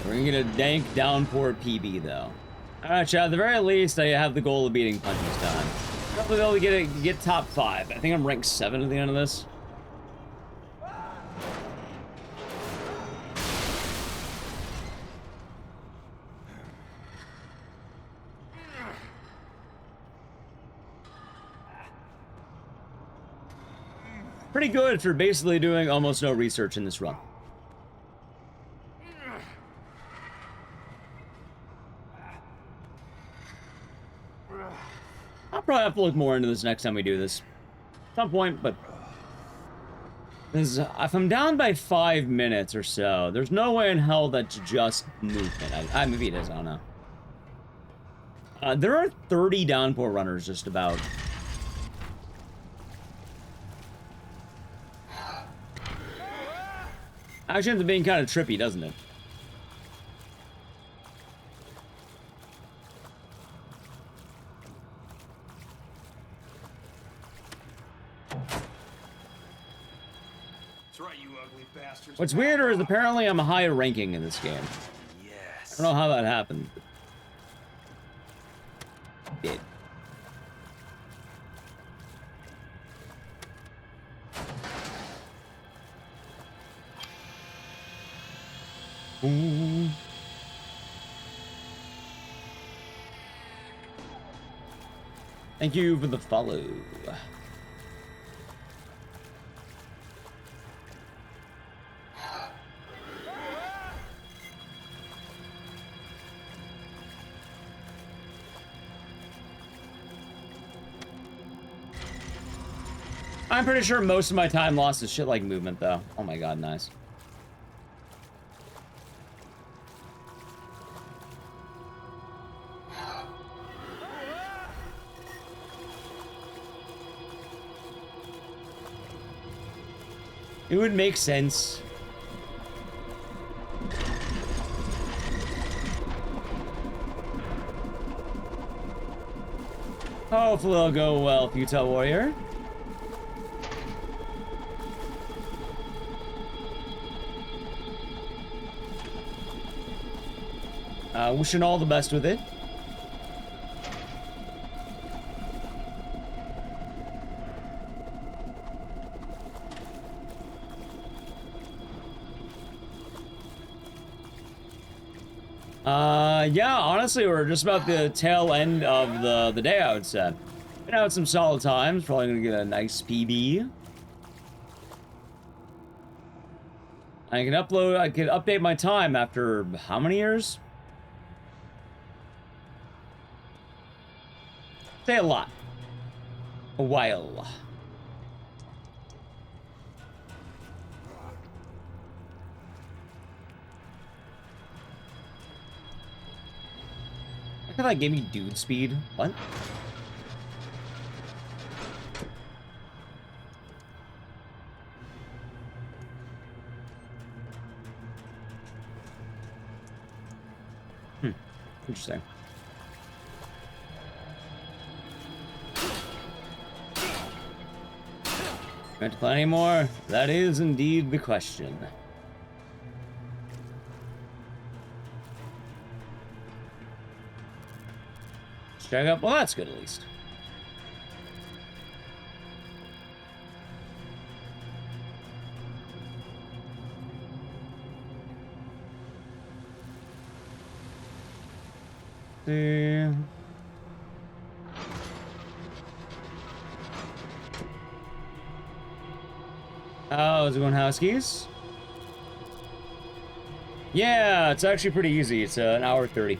Speaker 1: We're gonna get a dank Downpour PB though. Alright, chat, at the very least, I have the goal of beating Punch this time. Hopefully be able to get top 5. I think I'm ranked 7 at the end of this. Pretty good for basically doing almost no research in this run. I'll probably have to look more into this next time we do this. At some point, but... if I'm down by 5 minutes or so, there's no way in hell that's just movement. Maybe it is, I don't know. There are 30 Downpour runners just about. Actually ends up being kind of trippy, doesn't it?
Speaker 5: That's right, you ugly bastards.
Speaker 1: What's weirder is apparently I'm a higher ranking in this game.
Speaker 5: Yes.
Speaker 1: I don't know how that happened. Did. Ooh. Thank you for the follow. I'm pretty sure most of my time lost is shit like movement, though. Oh my god, nice. It would make sense. Hopefully it'll go well, Futile Warrior. Wishing all the best with it. Yeah, honestly, we're just about the tail end of the day, I would say. Been out some solid times, probably gonna get a nice PB. I can update my time after how many years? Say a lot. A while. I thought that gave me dude speed. What? Interesting. Going to play any more? That is indeed the question. Check up. Well, that's good at least. See. How's it going, Housekeys? Yeah, it's actually pretty easy. It's an hour 30.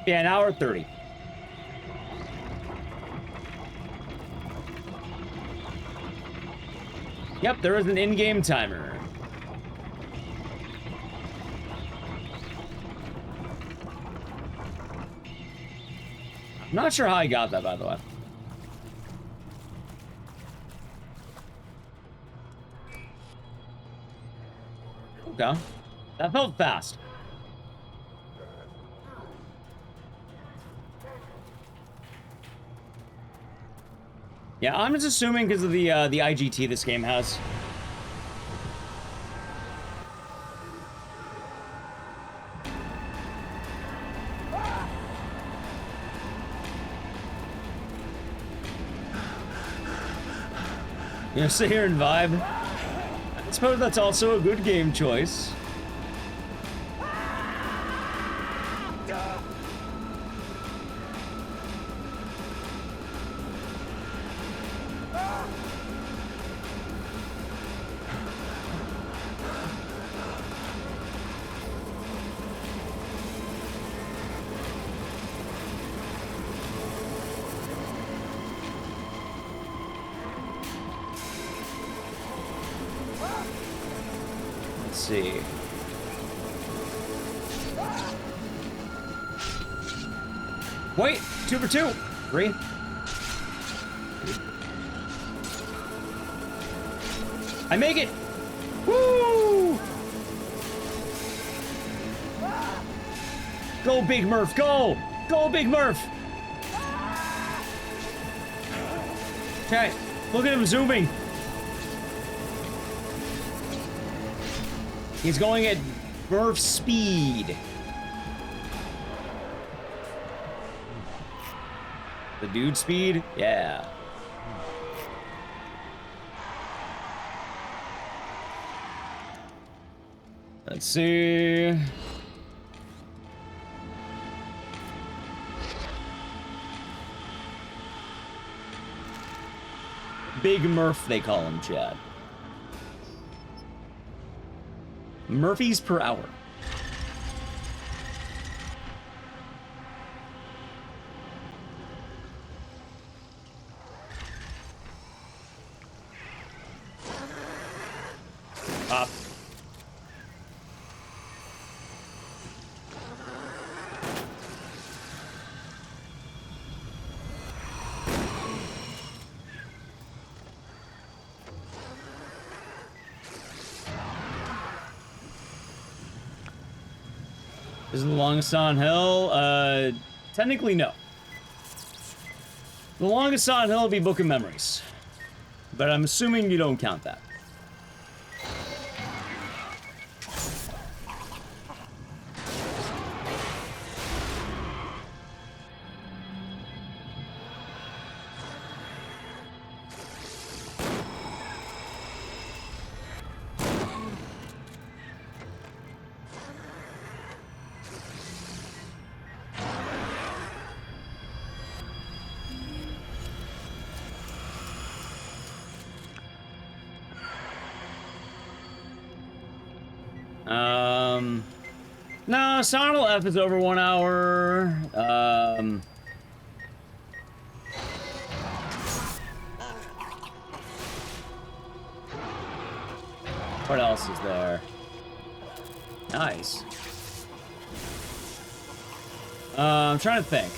Speaker 1: Yeah, an hour 30. Yep, there is an in-game timer. I'm not sure how I got that, by the way. Okay. That felt fast. Yeah, I'm just assuming because of the IGT this game has. You know, sit here and vibe. I suppose that's also a good game choice. See. Wait, 2 for 2. 3. I make it. Woo! Go, Big Murph, go! Go, Big Murph! Okay, look at him zooming. He's going at Murph speed. The dude speed? Yeah. Let's see. Big Murph, they call him, Chad. Murphys per hour. Up. Is it the longest on hill? Technically no. The longest on hill would be Book of Memories. But I'm assuming you don't count that. No, Sonal F is over 1 hour. What else is there? Nice. I'm trying to think.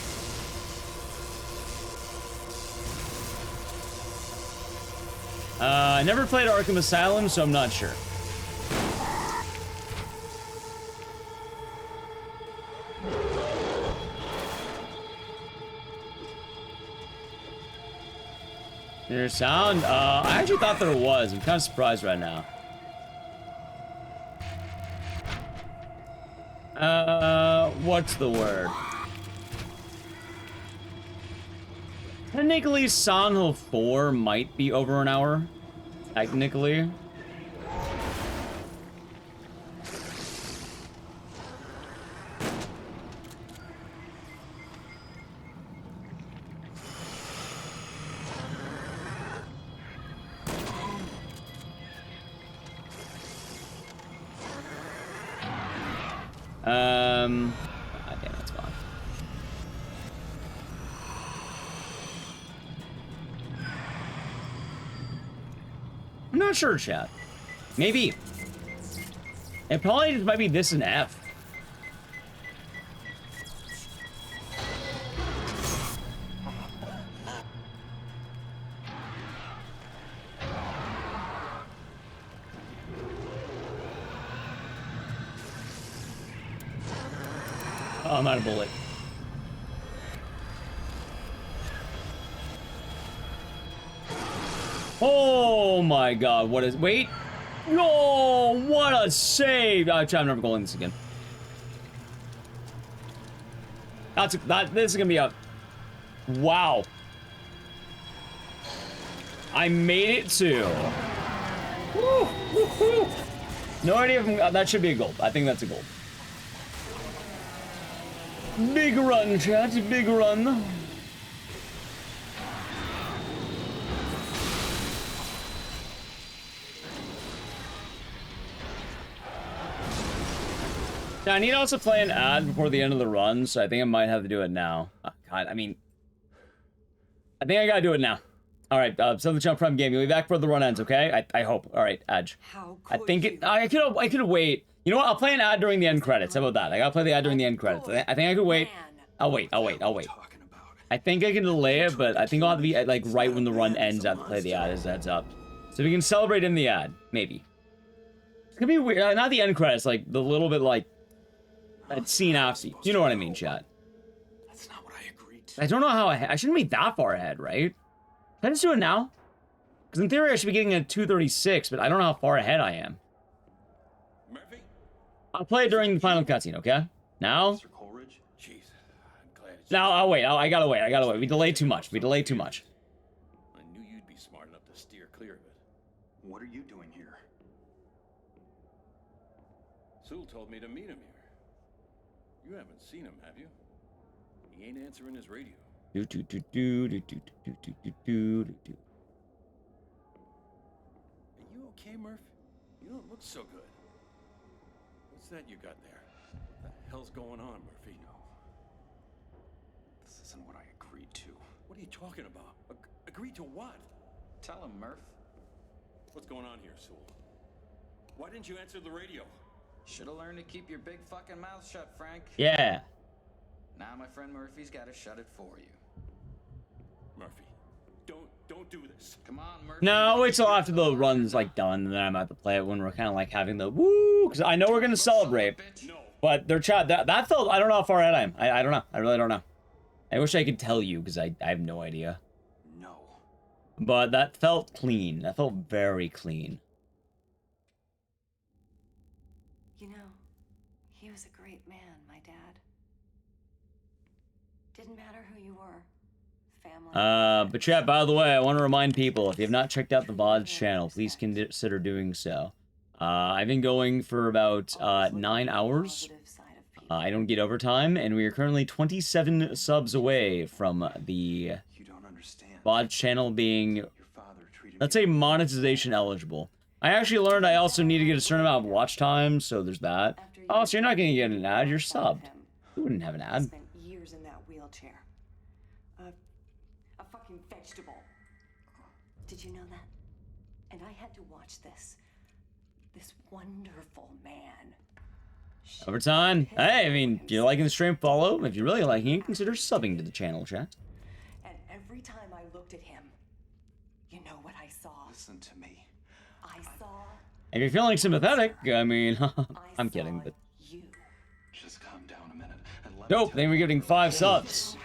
Speaker 1: I never played Arkham Asylum, so I'm not sure. There's sound? I actually thought there was. I'm kind of surprised right now. What's the word? Technically, Silent Hill 4 might be over an hour. Technically. damn, that's fine. I'm not sure, chat. Maybe. It probably just might be this and F. Oh, I'm out of bullet. Oh my god, what is... Wait. No, what a save. I'm never going this again. This is gonna be a... Wow. I made it to... Woo, woo, woo. No idea if I'm... that should be a gold. I think that's a gold. Big run, chat. Big run. Now, I need to also play an ad before the end of the run, so I think I might have to do it now. God, I mean... I think I gotta do it now. Alright, so the jump from game. You'll be back before the run ends, okay? I hope. Alright, Edge. I think it... I could wait. You know what? I'll play an ad during the end credits. How about that? I gotta play the ad during the end credits. I think I could wait. I'll wait. I think I can delay it, but I think I'll have to be, like, right when the run ends, I have to play the ad as a heads up. So we can celebrate in the ad. Maybe. It's gonna be weird. Not the end credits, like, the little bit, like... that scene after. You know what I mean, chat.
Speaker 5: That's not what I agreed to.
Speaker 1: I don't know how I shouldn't be that far ahead, right? Can I just do it now? Because in theory, I should be getting a 236, but I don't know how far ahead I am.
Speaker 9: Murphy?
Speaker 1: I'll play it during the final cutscene, okay? Now?
Speaker 9: Mr. Coleridge? Jeez, I'm glad it's...
Speaker 1: Now, I'll wait. I gotta wait. We delayed too much.
Speaker 9: I knew you'd be smart enough to steer clear of it.
Speaker 5: What are you doing here?
Speaker 9: Sewell told me to meet him here. You haven't seen him, have you? He ain't answering his radio.
Speaker 1: Do do do do do do do do do do do.
Speaker 9: Are you okay, Murph? You don't look so good. What's that you got there? What the hell's going on, Murphy?
Speaker 5: No. This isn't what I agreed to.
Speaker 9: What are you talking about? Agreed to what?
Speaker 10: Tell him, Murph.
Speaker 9: What's going on here, Sewell? Why didn't you answer the radio?
Speaker 10: Should've learned to keep your big fucking mouth shut, Frank.
Speaker 1: Yeah.
Speaker 10: Now my friend Murphy's gotta shut it for you.
Speaker 9: Murphy, don't do this.
Speaker 10: Come on, Murphy.
Speaker 1: No, wait till after the run's like done, and then I'm about to play it when we're kind of like having the woo, because I know we're gonna celebrate.
Speaker 9: No.
Speaker 1: But their chat that felt, I don't know how far ahead I am. I don't know. I really don't know. I wish I could tell you because I have no idea.
Speaker 5: No.
Speaker 1: But that felt clean. That felt very clean.
Speaker 6: You know, he was a great man, my dad. Didn't matter who you were. Family.
Speaker 1: But chat, by the way, I want to remind people, if you have not checked out the VODs channel, please consider doing so. I've been going for about 9 hours. I don't get overtime, and we are currently 27 subs away from the VODs channel being, let's say, monetization eligible. I actually learned I also need to get a certain amount of watch time, so there's that. Oh, so you're not going to get an ad, you're subbed. You wouldn't have an ad.
Speaker 6: Spent years in that wheelchair. A fucking vegetable. Did you know that? And I had to watch this wonderful man.
Speaker 1: Overtime. Hey, I mean, if you're liking the stream, follow. If you're really liking it, consider subbing to the channel, chat.
Speaker 6: And every time I looked at him, you know what I saw?
Speaker 5: Listen to me.
Speaker 6: I saw...
Speaker 1: If you're feeling sympathetic, I mean, I'm kidding, but...
Speaker 5: Just calm down a minute and let
Speaker 1: Dope, then we're getting 5 subs.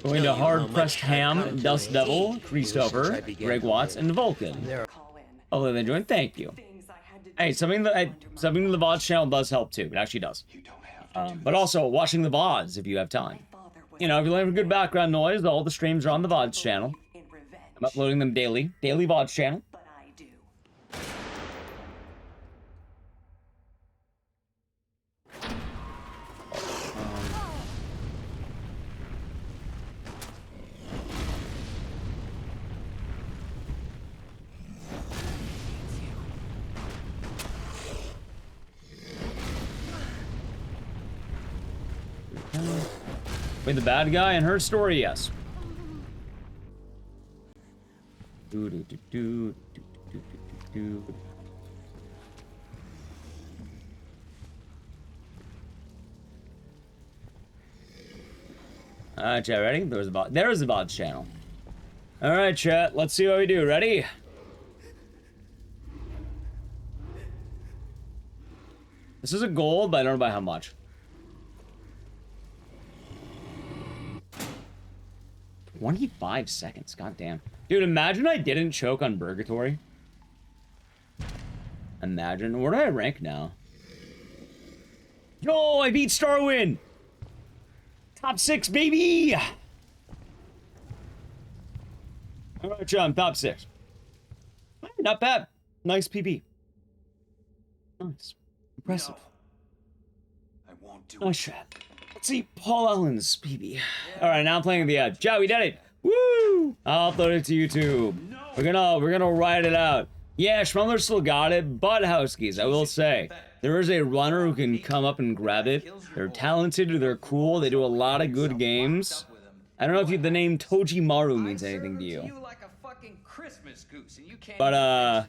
Speaker 1: Going to Hard Pressed Ham, Dust Devil, Christopher, Greg Watts, and Vulcan. Hopefully they joined. Thank you. Hey, subbing to the VODs channel does help too. It actually does. But also, watching the VODs if you have time. You know, if you're looking for good background noise, all the streams are on the VODs channel. I'm uploading them daily. Daily VODs channel. Wait, the bad guy in her story, yes. Alright, chat, ready? There's the VODs channel. Alright, chat, let's see what we do. Ready? This is a gold, but I don't know by how much. 25 seconds, goddamn. Dude, imagine I didn't choke on Purgatory. Imagine. Where do I rank now? Yo, I beat Starwin! Top 6, baby! Alright, John, top 6. Not bad. Nice PB. Nice. Impressive.
Speaker 5: No, I won't do
Speaker 1: nice shot. Let's see Paul Allen's PB. Alright, now I'm playing the ad. Joe, we did it! Woo! I'll upload it to YouTube. No. We're gonna ride it out. Yeah, Schmummler still got it, but Housekeys, I will say, there is a runner who can come up and grab it. They're talented, they're cool, they do a lot of good games. I don't know if the name Tojimaru means anything to you. But, I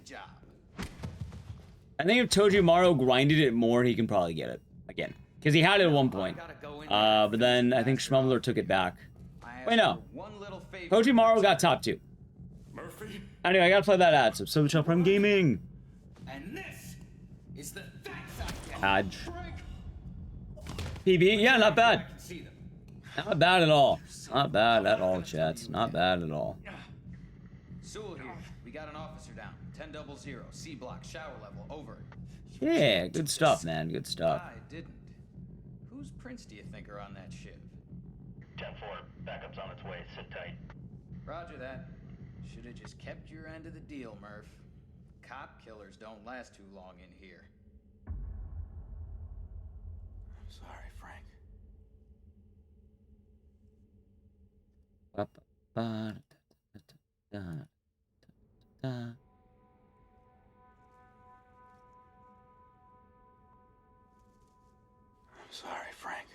Speaker 1: think if Tojimaru grinded it more, he can probably get it again. Because he had it at one point. But then I think Schmummler took it back. Wait, no. Tojimaru got top 2.
Speaker 9: Murphy?
Speaker 1: Anyway, I gotta play that ad. So Shop Prime Gaming.
Speaker 11: And this is the
Speaker 1: Adge. PB? Yeah, not bad. Not bad at all. Not bad at all, chats. Not bad at all.
Speaker 10: Sewell here. We got an officer down. 1000, C block, shower level, over.
Speaker 1: Yeah, good stuff, man. Good stuff.
Speaker 10: I didn't. Whose prints do you think are on that ship?
Speaker 3: 10-4. Backup's on its way. Sit tight.
Speaker 10: Roger that. Should have just kept your end of the deal, Murph. Cop killers don't last too long in here.
Speaker 7: I'm sorry, Frank. I'm sorry, Frank.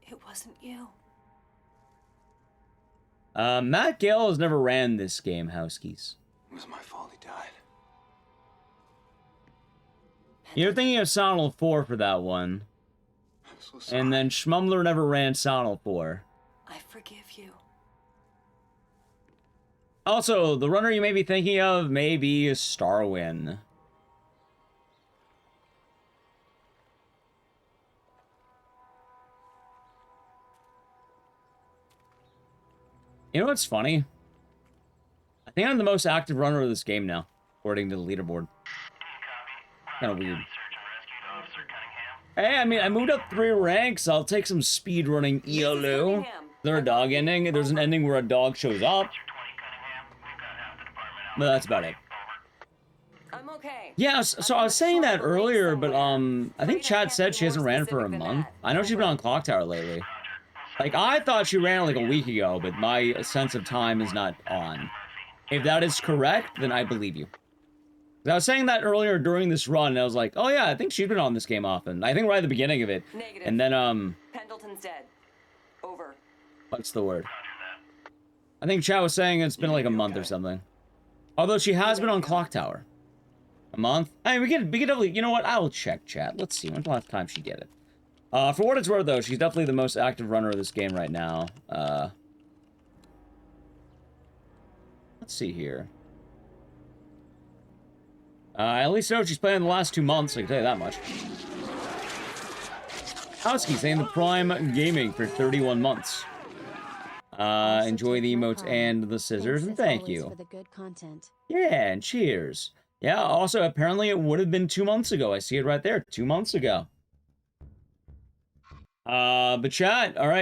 Speaker 6: It wasn't you.
Speaker 1: Matt Gale has never ran this game, Housekeys.
Speaker 7: It was my fault he died.
Speaker 1: You're thinking of Silent 4 for that one.
Speaker 7: I'm so sorry.
Speaker 1: And then Schmummler never ran Silent 4.
Speaker 6: I forgive you.
Speaker 1: Also, the runner you may be thinking of may be Starwin. You know what's funny? I think I'm the most active runner of this game now, according to the leaderboard. Kind of weird. Hey, I mean, I moved up 3 ranks. I'll take some speed running ELO. Is there a dog ending? There's an ending where a dog shows up. But that's about it.
Speaker 6: I'm okay.
Speaker 1: Yeah, so I was saying that earlier, but I think Chad said she hasn't ran for a month. I know she's been on Clock Tower lately. Like, I thought she ran like a week ago, but my sense of time is not on. If that is correct, then I believe you. I was saying that earlier during this run, and I was like, oh yeah, I think she's been on this game often. I think right at the beginning of it.
Speaker 6: Negative.
Speaker 1: And then,
Speaker 6: Pendleton's dead. Over.
Speaker 1: What's the word? I think Chad was saying it's been like a month or something. Although she has been on Clock Tower. A month? I mean, we can definitely, you know what? I will check, chat. Let's see, when's the last time she did it? For what it's worth, though, she's definitely the most active runner of this game right now. Let's see here. I at least know she's playing the last 2 months, I can tell you that much. Housekeys saying the Prime Gaming for 31 months. Enjoy the emotes and the scissors, and thank you.
Speaker 15: For the good content.
Speaker 1: Yeah, and cheers. Yeah, also, apparently it would have been 2 months ago. I see it right there, 2 months ago. But chat, alright.